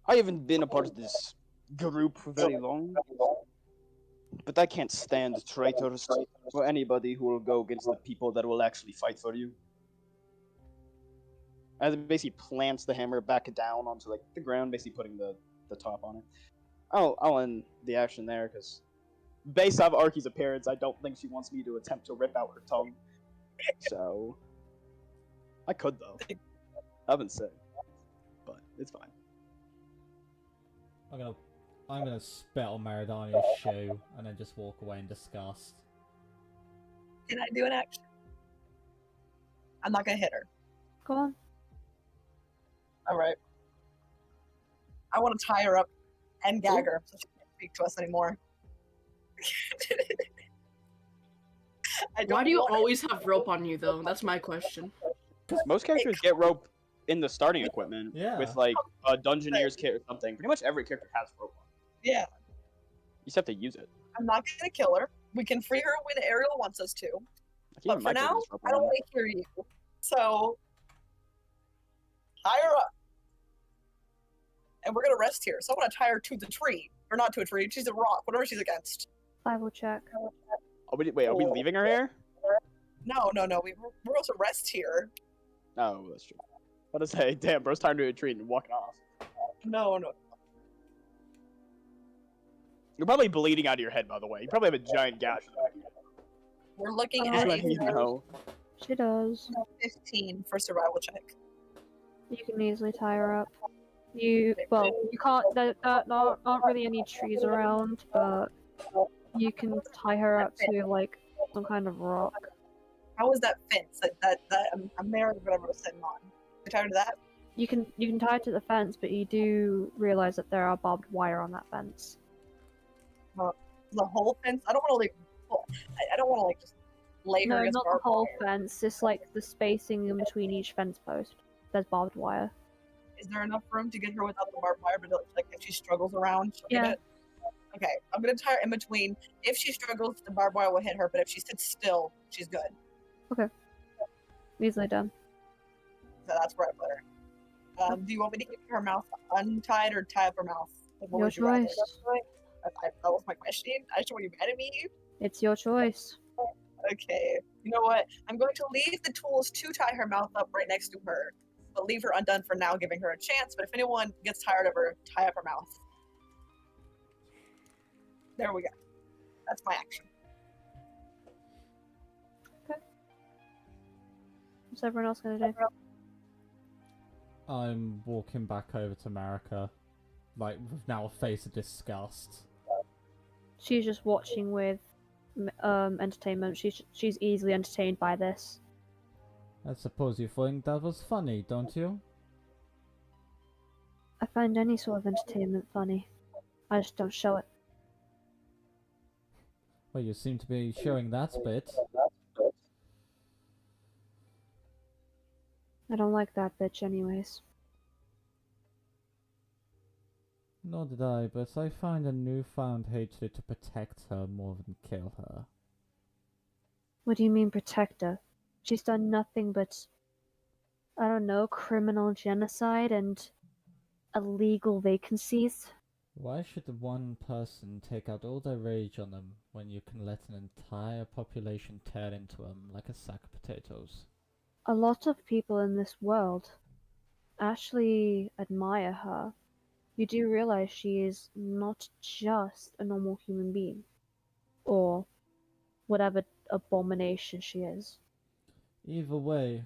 I haven't been a part of this group for very long, but I can't stand traitors or anybody who will go against the people that will actually fight for you. As it basically plants the hammer back down onto like the ground, basically putting the top on it. I'll end the action there because, based off Arky's appearance, I don't think she wants me to attempt to rip out her tongue. So I could though. I haven't said, but it's fine. I'm gonna spit on Maradonia's shoe and then just walk away in disgust. Can I do an action? I'm not gonna hit her. Go on. Alright. I want to tie her up and gag her so she can't speak to us anymore. Why do you always have rope on you, though? That's my question. Most characters get rope in the starting equipment with like a Dungeoneer's kit or something. Pretty much every character has rope on. Yeah. You just have to use it. I'm not gonna kill her. We can free her when Ariel wants us to. But for now, I don't want to hear you. So, tie her up. And we're gonna rest here. So I want to tie her to the tree. Or not to a tree, she's a rock, whatever she's against. I will check. Wait, are we leaving her here? No. We're supposed to rest here. Oh, that's true. What to say? Damn, bro's tied to a tree and walking off. No. You're probably bleeding out of your head, by the way. You probably have a giant gash in the back of your head. We're looking Just at letting you know. She does. 15 for survival check. You can easily tie her up. You can't. There aren't really any trees around, but you can tie her up to like some kind of rock. How was that fence? That a mare or whatever was sitting on? I tired of that. You can tie it to the fence, but you do realize that there are barbed wire on that fence. The whole fence. I don't want to like. I don't want to like just lay her No, against not the barbed whole wire. fence. Just like the spacing in between each fence post. There's barbed wire. Is there enough room to get her without the barbed wire? But like if she struggles around, she'll Yeah. get it. Okay, I'm gonna tie her in between. If she struggles, the barbed wire will hit her. But if she sits still, she's good. Easily done. So that's where I put her. Do you want me to keep her mouth untied or tie up her mouth? Like, what Your would you rather? choice. That was my question. I just want you mad at me. It's your choice. Okay. You know what? I'm going to leave the tools to tie her mouth up right next to her, but leave her undone for now, giving her a chance. But if anyone gets tired of her, tie up her mouth. There we go. That's my action. What's everyone else gonna do? I'm walking back over to Marika, like with now a face of disgust. She's just watching with entertainment. She's easily entertained by this. I suppose you think that was funny, don't you? I find any sort of entertainment funny. I just don't show it. Well, you seem to be showing that bit. I don't like that bitch anyways. Nor did I, but I find a newfound hatred to protect her more than kill her. What do you mean protect her? She's done nothing but, I don't know, criminal genocide and illegal vacancies. Why should one person take out all their rage on them when you can let an entire population tear into them like a sack of potatoes? A lot of people in this world actually admire her. You do realize she is not just a normal human being. Or whatever abomination she is. Either way,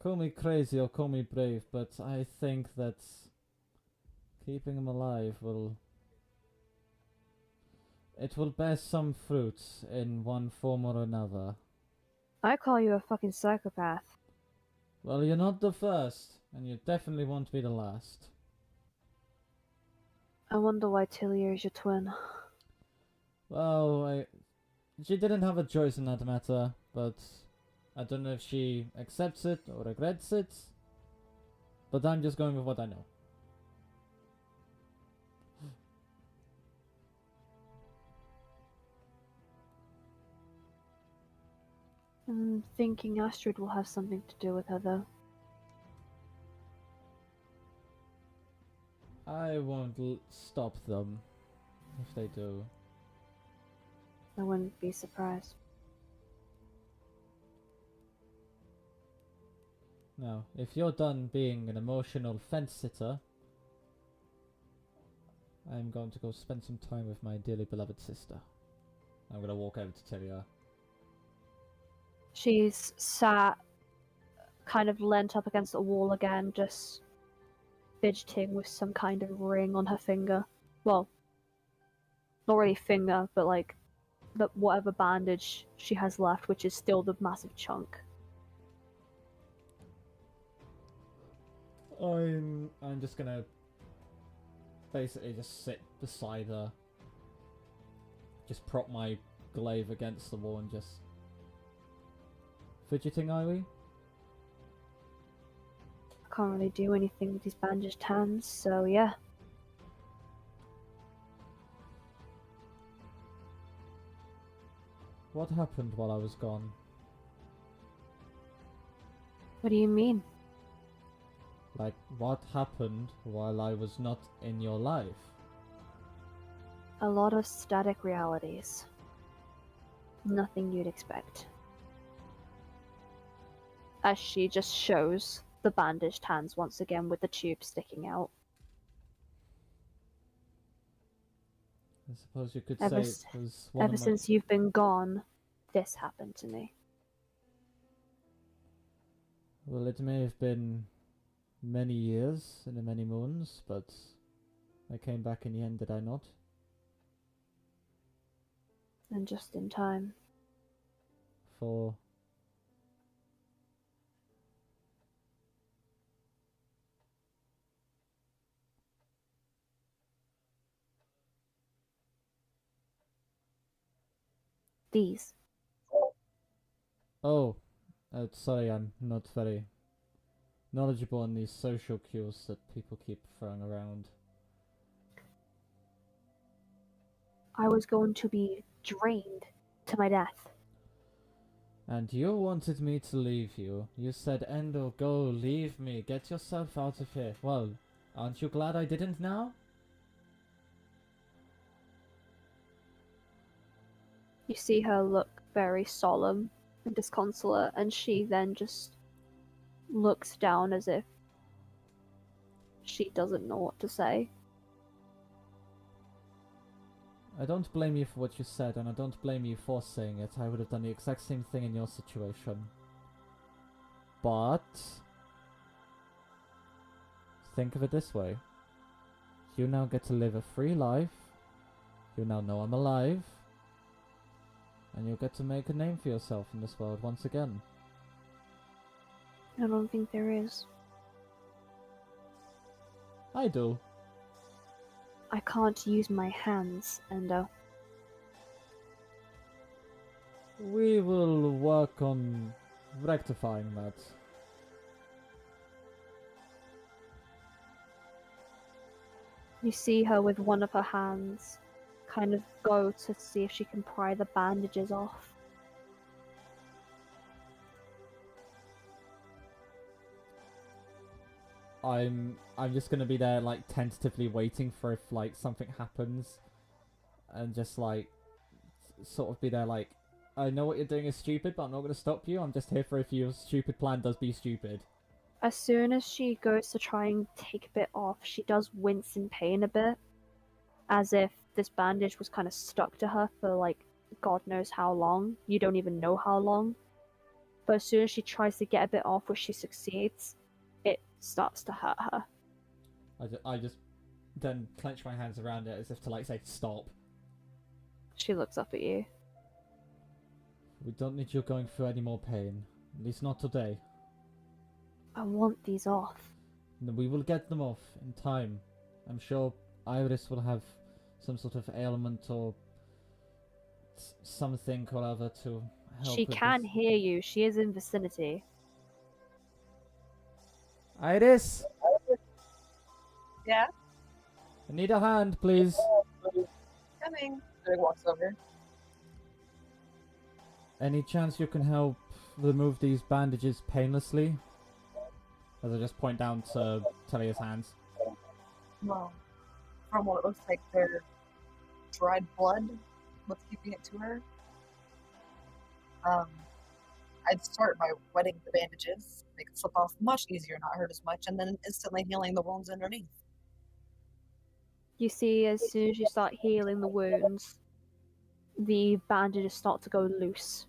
call me crazy or call me brave, but I think that keeping him alive will bear some fruits in one form or another. I call you a fucking psychopath. Well, you're not the first, and you definitely won't be the last. I wonder why Tillier is your twin. Well, she didn't have a choice in that matter, but I don't know if she accepts it or regrets it. But I'm just going with what I know. I'm thinking Astrid will have something to do with her, though. I won't stop them if they do. I wouldn't be surprised. Now, if you're done being an emotional fence sitter, I'm going to go spend some time with my dearly beloved sister. I'm going to walk over to Tyria. She's sat, kind of leant up against the wall again, just fidgeting with some kind of ring on her finger. Well, not really finger, but like whatever bandage she has left, which is still the massive chunk. I'm just gonna basically just sit beside her. Just prop my glaive against the wall and just fidgeting, are we? I can't really do anything with these bandaged hands, so yeah. What happened while I was gone? What do you mean? Like, what happened while I was not in your life? A lot of static realities. Nothing you'd expect. As she just shows the bandaged hands once again with the tube sticking out. I suppose you could Ever say it was one Ever of my... since you've been gone, this happened to me. Well, it may have been many years and many moons, but I came back in the end, did I not? And just in time. For... These. Oh, sorry, I'm not very knowledgeable on these social cues that people keep throwing around. I was going to be drained to my death. And you wanted me to leave you. You said, Endo, go, leave me, get yourself out of here. Well, aren't you glad I didn't now? You see her look very solemn and disconsolate, and she then just looks down as if she doesn't know what to say. I don't blame you for what you said, and I don't blame you for saying it. I would have done the exact same thing in your situation. But... think of it this way. You now get to live a free life. You now know I'm alive. And you'll get to make a name for yourself in this world once again. I don't think there is. I do. I can't use my hands, Endo. We will work on rectifying that. You see her with one of her hands kind of go to see if she can pry the bandages off. I'm just gonna be there, like, tentatively waiting for if, like, something happens. And just, like, sort of be there, like, I know what you're doing is stupid, but I'm not gonna stop you. I'm just here for if your stupid plan does be stupid. As soon as she goes to try and take a bit off, she does wince in pain a bit. As if this bandage was kind of stuck to her for, like, God knows how long. You don't even know how long. But as soon as she tries to get a bit off, where she succeeds, it starts to hurt her. I just then clench my hands around it as if to, like, say, stop. She looks up at you. We don't need you going through any more pain. At least not today. I want these off. We will get them off in time. I'm sure Iris will have some sort of ailment or something or other to help She with can this. hear you. She is in vicinity. Iris! Yeah? I need a hand, please. Coming. He walks over. Any chance you can help remove these bandages painlessly? As I just point down to Talia's hands. Well, from what it looks like, they're dried blood. What's keeping it to her? I'd start by wetting the bandages, make it slip off much easier, not hurt as much, and then instantly healing the wounds underneath. You see, as soon as you start healing the wounds, the bandages start to go loose.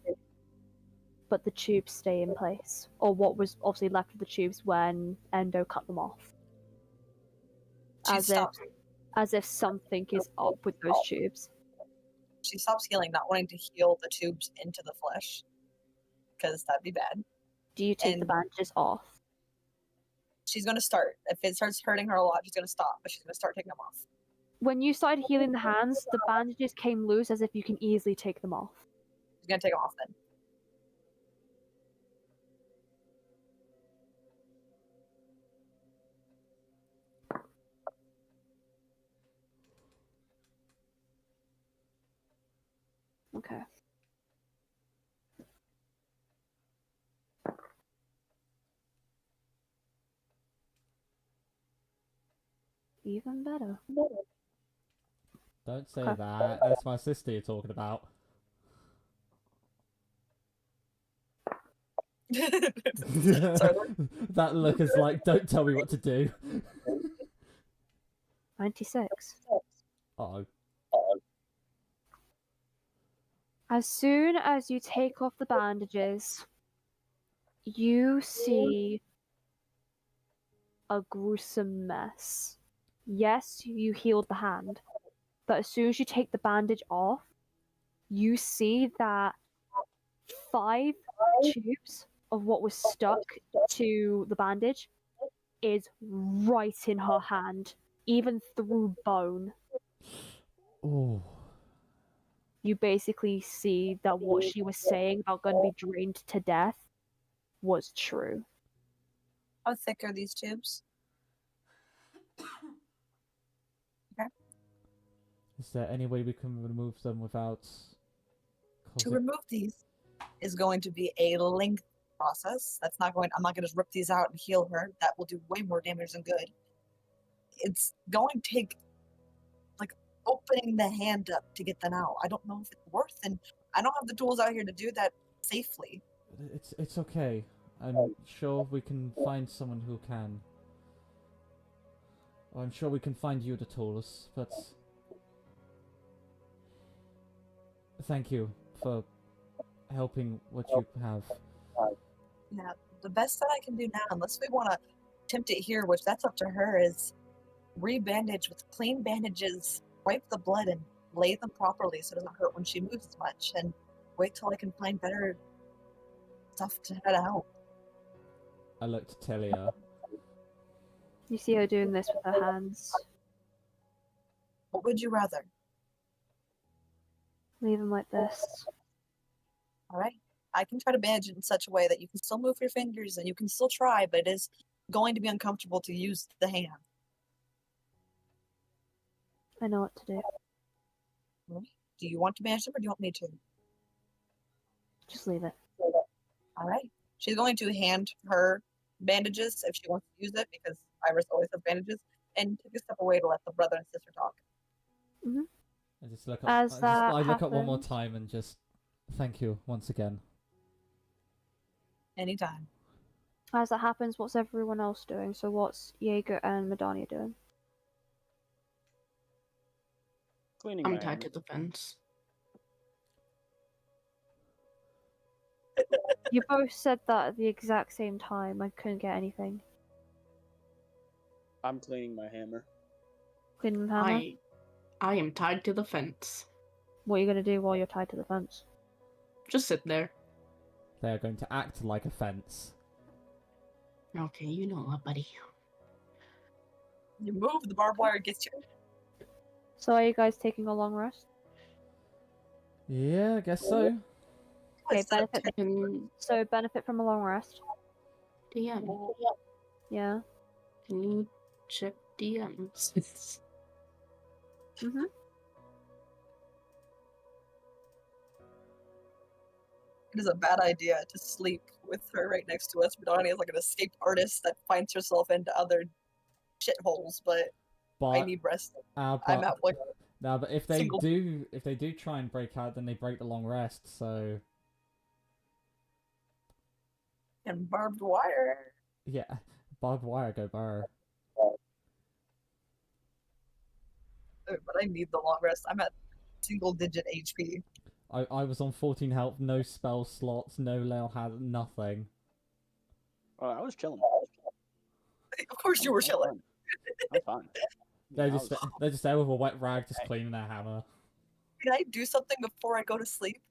But the tubes stay in place. Or what was obviously left of the tubes when Endo cut them off. She stops. As if something is up with those tubes. She stops healing, not wanting to heal the tubes into the flesh, because that'd be bad. Do you take the And- bandages off? She's going to start. If it starts hurting her a lot, she's going to stop, but she's going to start taking them off. When you started healing the hands, the bandages came loose as if you can easily take them off. She's going to take them off then. Okay. Even better. Don't say Okay. that. That's my sister you're talking about. That look is like, don't tell me what to do. 96. Oh, As soon as you take off the bandages, you see a gruesome mess. Yes, you healed the hand, but as soon as you take the bandage off, you see that 5 tubes of what was stuck to the bandage is right in her hand, even through bone. Oh. You basically see that what she was saying about going to be drained to death was true. How thick are these tubes? Is there any way we can remove them without To causing... remove these is going to be a lengthy process. I'm not going to just rip these out and heal her. That will do way more damage than good. It's going to take like opening the hand up to get them out. I don't know if it's worth, and I don't have the tools out here to do that safely. It's okay. I'm sure we can find someone who can. Or I'm sure we can find you the tools, but... Thank you for helping what you have. Yeah, the best that I can do now, unless we want to attempt it here, which that's up to her, is re-bandage with clean bandages, wipe the blood, and lay them properly so it doesn't hurt when she moves as much, and wait till I can find better stuff to head out. I looked at Telia. You see her doing this with her hands. What would you rather? Leave them like this. All right. I can try to bandage it in such a way that you can still move your fingers and you can still try, but it is going to be uncomfortable to use the hand. I know what to do. Do you want to bandage them or do you want me to? Just leave it. All right. She's going to hand her bandages if she wants to use it, because Iris always has bandages, and take a step away to let the brother and sister talk. Mm-hmm. I just look up. As that I look up one more happens- time and just thank you once again. Anytime. As that happens, what's everyone else doing? So what's Jaeger and Madania doing? Cleaning I'm my tied hammer. to the fence. You both said that at the exact same time. I couldn't get anything. I'm cleaning my hammer. Cleaning the hammer? I am tied to the fence. What are you going to do while you're tied to the fence? Just sit there. They are going to act like a fence. Okay, you know what, buddy. You move, the barbed wire gets you. So are you guys taking a long rest? Yeah, I guess so. Okay, What's that? benefit from a long rest. DM, Yeah. can you check DMs? Mm-hmm. It is a bad idea to sleep with her right next to us. Madani is like an escaped artist that finds herself into other shitholes, but I need rest. I'm at like no, but if they single- do try and break out, then they break the long rest. So and barbed wire. yeah, barbed wire go burr. But I need the long rest. I'm at single-digit HP. I was on 14 health, no spell slots, no leo had nothing. Oh, I was chilling. Of course you were chilling. I'm fine. They're Yeah, just there with a wet rag, just cleaning their hammer. Can I do something before I go to sleep?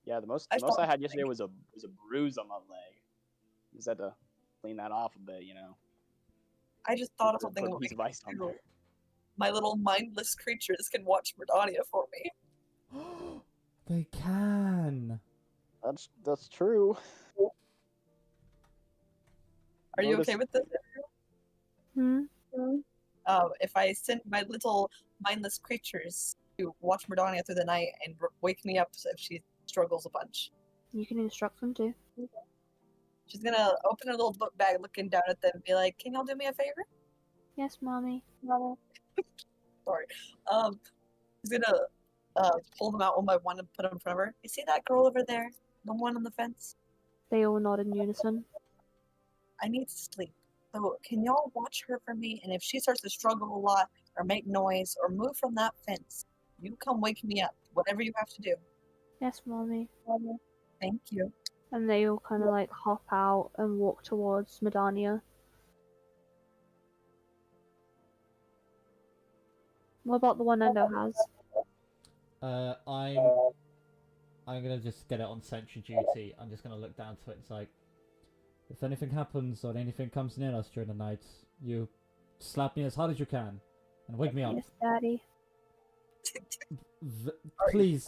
Yeah, the most I I thought- had yesterday was a bruise on my leg. Just had to clean that off a bit, you know. I just thought of Put something. a piece of ice on there. My little mindless creatures can watch Murdania for me. They can. That's true. Are you Notice- okay with this? Hmm? If I send my little mindless creatures to watch Murdania through the night and wake me up if she struggles a bunch. You can instruct them to. She's gonna open her little book bag, looking down at them, and be like, "Can y'all do me a favor?" Yes, mommy. Sorry. She's gonna pull them out one by one and put them in front of her. You see that girl over there? The one on the fence? They all nod in unison. I need to sleep. So can y'all watch her for me? And if she starts to struggle a lot or make noise or move from that fence, you come wake me up. Whatever you have to do. Yes, mommy. Thank you. And they all kind of like hop out and walk towards Medania. What about the one Endo has? I'm gonna just get it on sentry duty. I'm just gonna look down to it. It's like, if anything happens or anything comes near us during the night, you slap me as hard as you can and wake me up. Yes, Daddy. Please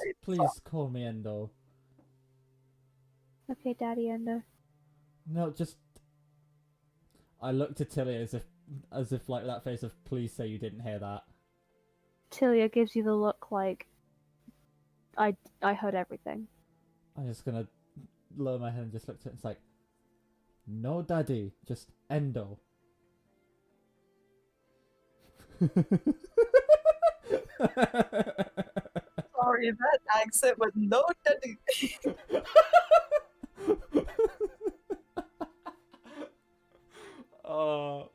call me Endo. Okay, Daddy Endo. No, just. I looked at Tilly as if like that face of please say you didn't hear that. Tilia gives you the look like, I heard everything. I'm just gonna lower my head and just look at it. It's like, no, Daddy, just Endo. Sorry, that accent with no daddy. Oh.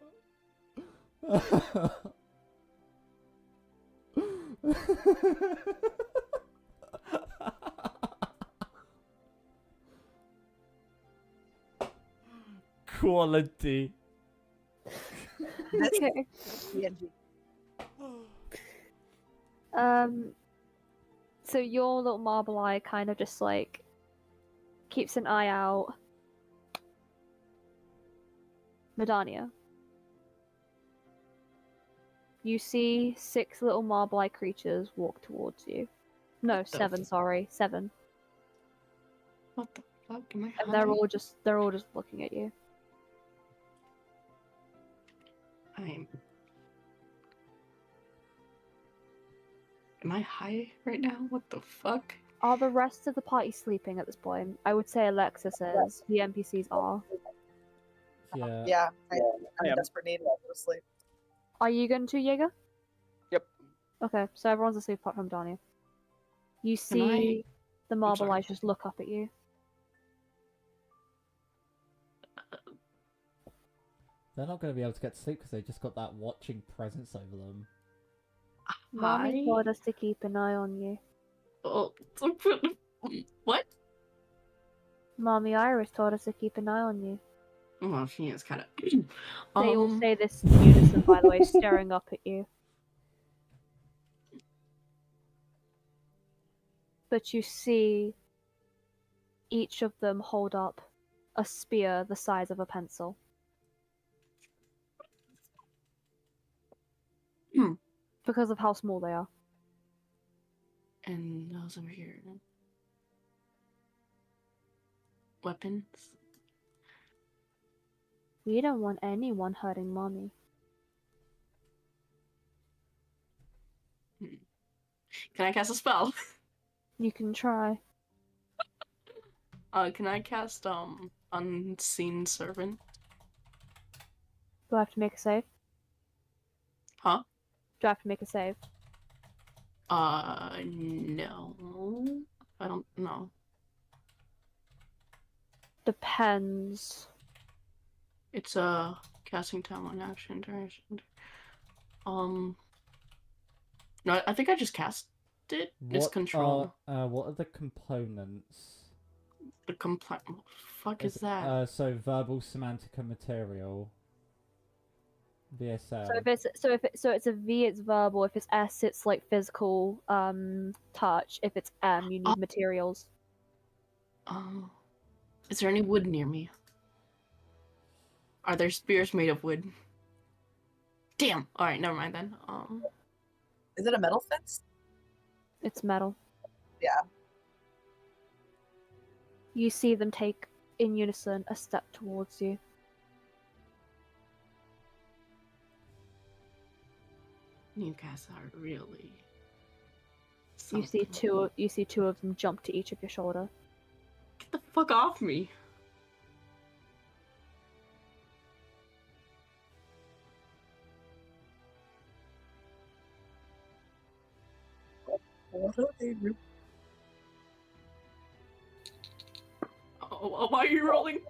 Quality. Okay. PNG. So your little marble eye kind of just like keeps an eye out. Medania. You see 6 little marble eye creatures walk towards you. No, What the 7, sorry. 7. What the fuck? Am I And they're high? all just looking at you. Am I high right now? What the fuck? Are the rest of the party sleeping at this point? I would say Alexis is. The NPCs are. Yeah. Yeah, I'm I in am. desperate need to go to sleep. Are you going to, Jaeger? Yep. Okay, so everyone's asleep apart from Dania. You see the marble sorry. eyes just look up at you. They're not going to be able to get to sleep because they just got that watching presence over them. Mommy Hi? told us to keep an eye on you. Oh, what? Mommy Iris told us to keep an eye on you. Well, she is kind of. They all say this in unison, by the way, staring up at you. But you see each of them hold up a spear the size of a pencil. Because of how small they are. And those over here. Weapons. We don't want anyone hurting Mommy. Can I cast a spell? You can try. Can I cast Unseen Servant? Do I have to make a save? Huh? Do I have to make a save? No. I don't know. Depends. It's casting time on action duration. No, I think I just cast it. It's control. What are the components? The fuck is that? So verbal, semantic, and material. VSL. So it's a V, it's verbal. If it's S, it's like physical touch. If it's M, you need materials. Is there any wood near me? Are there spears made of wood? Damn. All right, never mind then. Is it a metal fence? It's metal. Yeah. You see them take in unison a step towards you. You guys are really. You see two of them jump to each of your shoulder. Get the fuck off me! What are they? Oh, why are you rolling?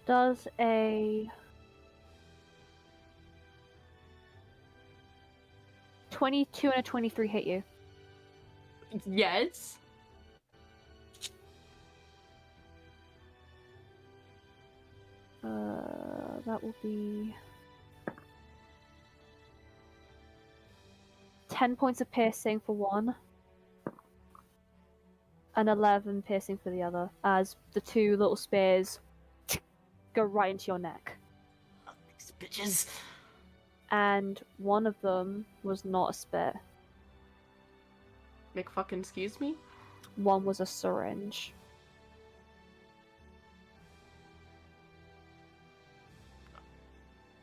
Does a 22 and a 23 hit you. Yes. That will be 10 points of piercing for one, and 11 piercing for the other, as the two little spears go right into your neck. These bitches. And one of them was not a spear. Make fucking excuse me? One was a syringe.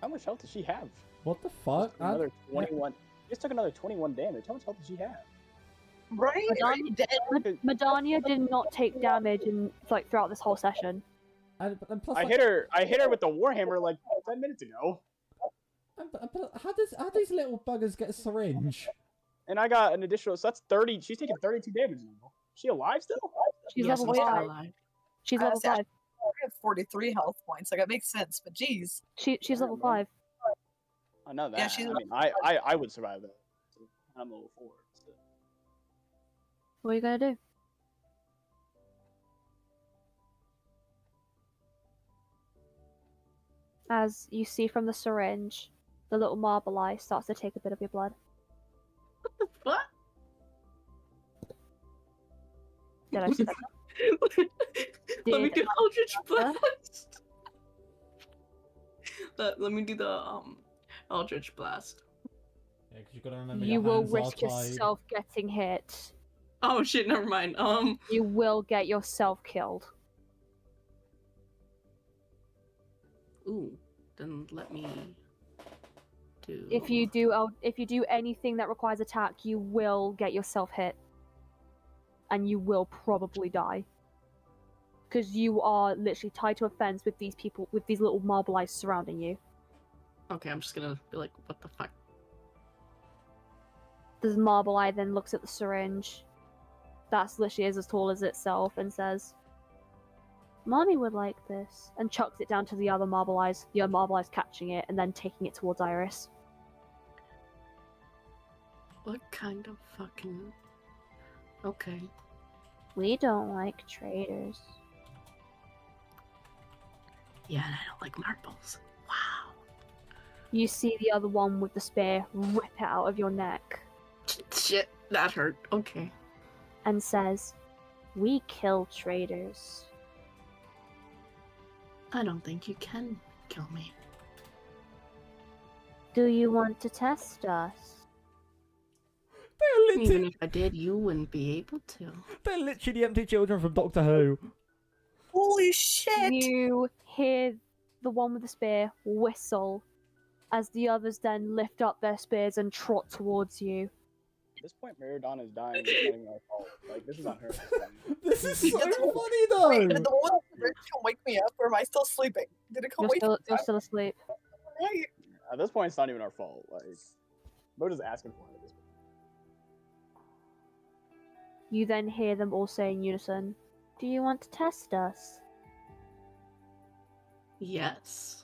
How much health does she have? What the fuck? Just another 21. Just took another 21 damage. How much health does she have? Right? Are you dead? Madania did not take damage throughout this whole session. And plus, I hit her with the warhammer like 10 minutes ago. But how these little buggers get a syringe? And I got an additional, so that's 30. She's taking 32 damage now. Is she alive still? She's Yes, level I'm still 5. alive. She's level 5. I have 43 health points. Like, that makes sense, but geez. She's level 5. I know that. Yeah, she's I mean, I would survive that. I'm level 4. So. What are you gonna do? As you see from the syringe, the little marble eye starts to take a bit of your blood. What? Did I say that? Let me Did do I Eldritch say that? Blast. Let me do the Eldritch Blast. Yeah, because you gotta remember You your will hands are risk tied. yourself getting hit. Oh shit, never mind. You will get yourself killed. Ooh, then let me do. If you do anything that requires attack, you will get yourself hit. And you will probably die. Because you are literally tied to a fence with these people, with these little marble eyes surrounding you. Okay, I'm just gonna be like, what the fuck? This marble eye then looks at the syringe. That's literally as tall as itself and says, "Mommy would like this," and chucks it down to the other marble eyes. The other marble eyes catching it and then taking it towards Iris. What kind of fucking? Okay. We don't like traitors. Yeah, and I don't like marbles. Wow. You see the other one with the spear rip it out of your neck Shit, that hurt. Okay. and says, "We kill traitors." I don't think you can kill me. Do you want to test us? They're Even literally, if I did, you wouldn't be able to. they're literally the empty children from Doctor Who. Holy shit! You hear the one with the spear whistle as the others then lift up their spears and trot towards you. At this point, Meridon is dying. It's not even our fault. Like, this is on her. This is so Yeah, funny Wait, though. did the one with the bridge come wake me up, or am I still sleeping? Did it come wake me You're up? still asleep. Right. At this point, it's not even our fault. Like, we're just asking for it at this point. You then hear them all say in unison, "Do you want to test us?" Yes.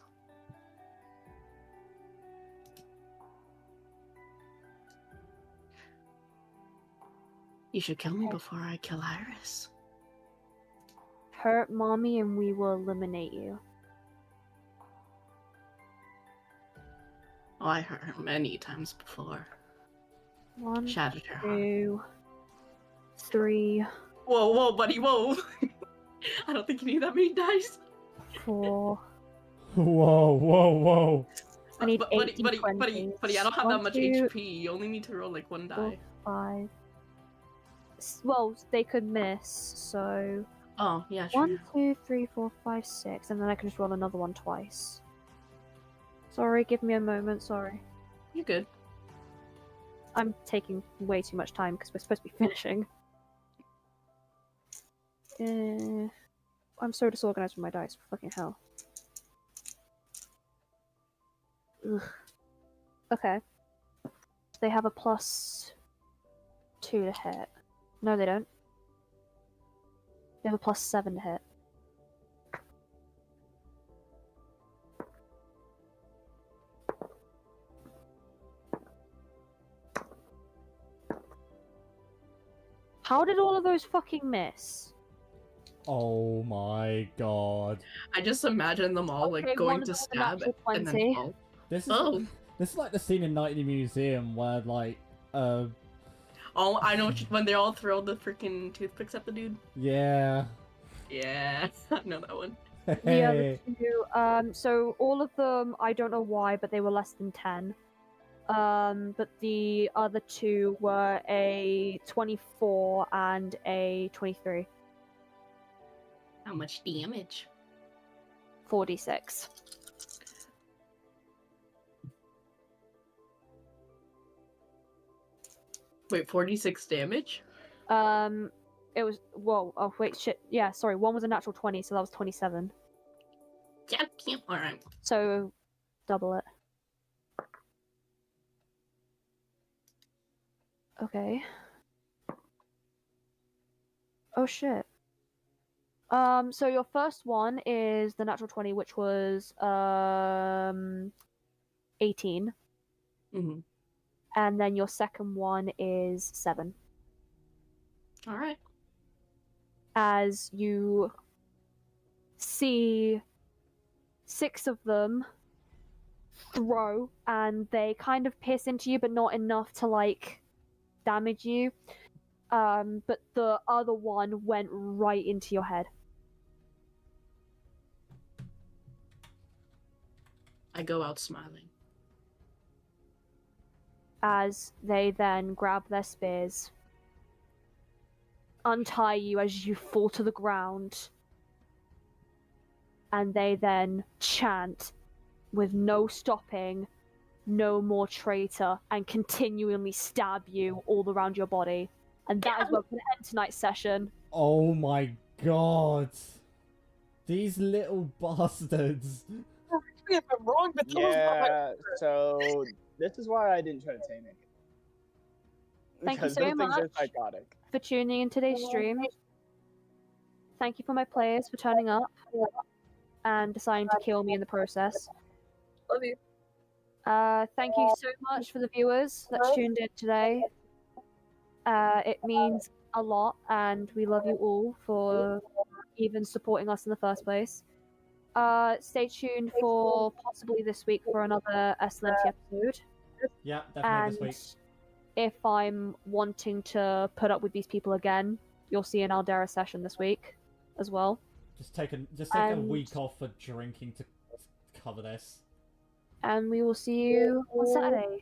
You should kill me before I kill Iris. Hurt Mommy and we will eliminate you. Oh, I hurt her many times before. 1, Shattered her heart. 2, 3, Whoa, whoa, buddy, whoa! I don't think you need that many dice. 4. Whoa, whoa, whoa. I need buddy, 18, buddy, 20s. buddy, I don't have that 1, much 2, HP. You only need to roll like one 4, die. 5. Well, they could miss, so Oh, yeah, sure. 1, 2, 3, 4, 5, 6, and then I can just roll another one twice. Sorry, give me a moment, sorry. You're good. I'm taking way too much time because we're supposed to be finishing. I'm so disorganized with my dice, fucking hell. Ugh. Okay. They have a +2 to hit. No, they don't. They have a +7 to hit. How did all of those fucking miss? Oh my god. I just imagine them all Okay, like one going of to them was a stab natural and then 20. fall. This is Oh. this is like the scene in Night in the Museum where like Oh, I know when they all throw the freaking toothpicks at the dude. yeah. Yeah, I know that one. The other Hey. two, so all of them, I don't know why, but they were less than 10. But the other two were a 24 and a 23. How much damage? 46. Wait, 46 damage? It was, whoa, oh wait, shit, yeah, sorry, one was a natural 20, so that was 27. Yeah, alright. So, double it. Okay. Oh shit. So your first one is the natural 20, which was 18, Mm-hmm. and then your second one is 7. Alright. As you see 6 of them throw, and they kind of pierce into you, but not enough to like damage you. But the other one went right into your head. I go out smiling. As they then grab their spears, untie you as you fall to the ground, and they then chant with no stopping, "No more traitor," and continually stab you all around your body. And that is where we're going to end tonight's session. Oh my god. These little bastards. If I'm wrong, but those are my- Yeah, so this is why I didn't try to tame it. Thank you Because so those things are much. psychotic. For tuning in today's stream. Thank you for my players for turning up and deciding to kill me in the process. Love you. Thank you so much for the viewers that tuned in today. It means a lot, and we love you all for even supporting us in the first place. Stay tuned for possibly this week for another Esalinti episode. Yeah, definitely And this week. if I'm wanting to put up with these people again, you'll see an Allderra session this week as well. Just take a And- week off for drinking to cover this. And we will see you on Saturday.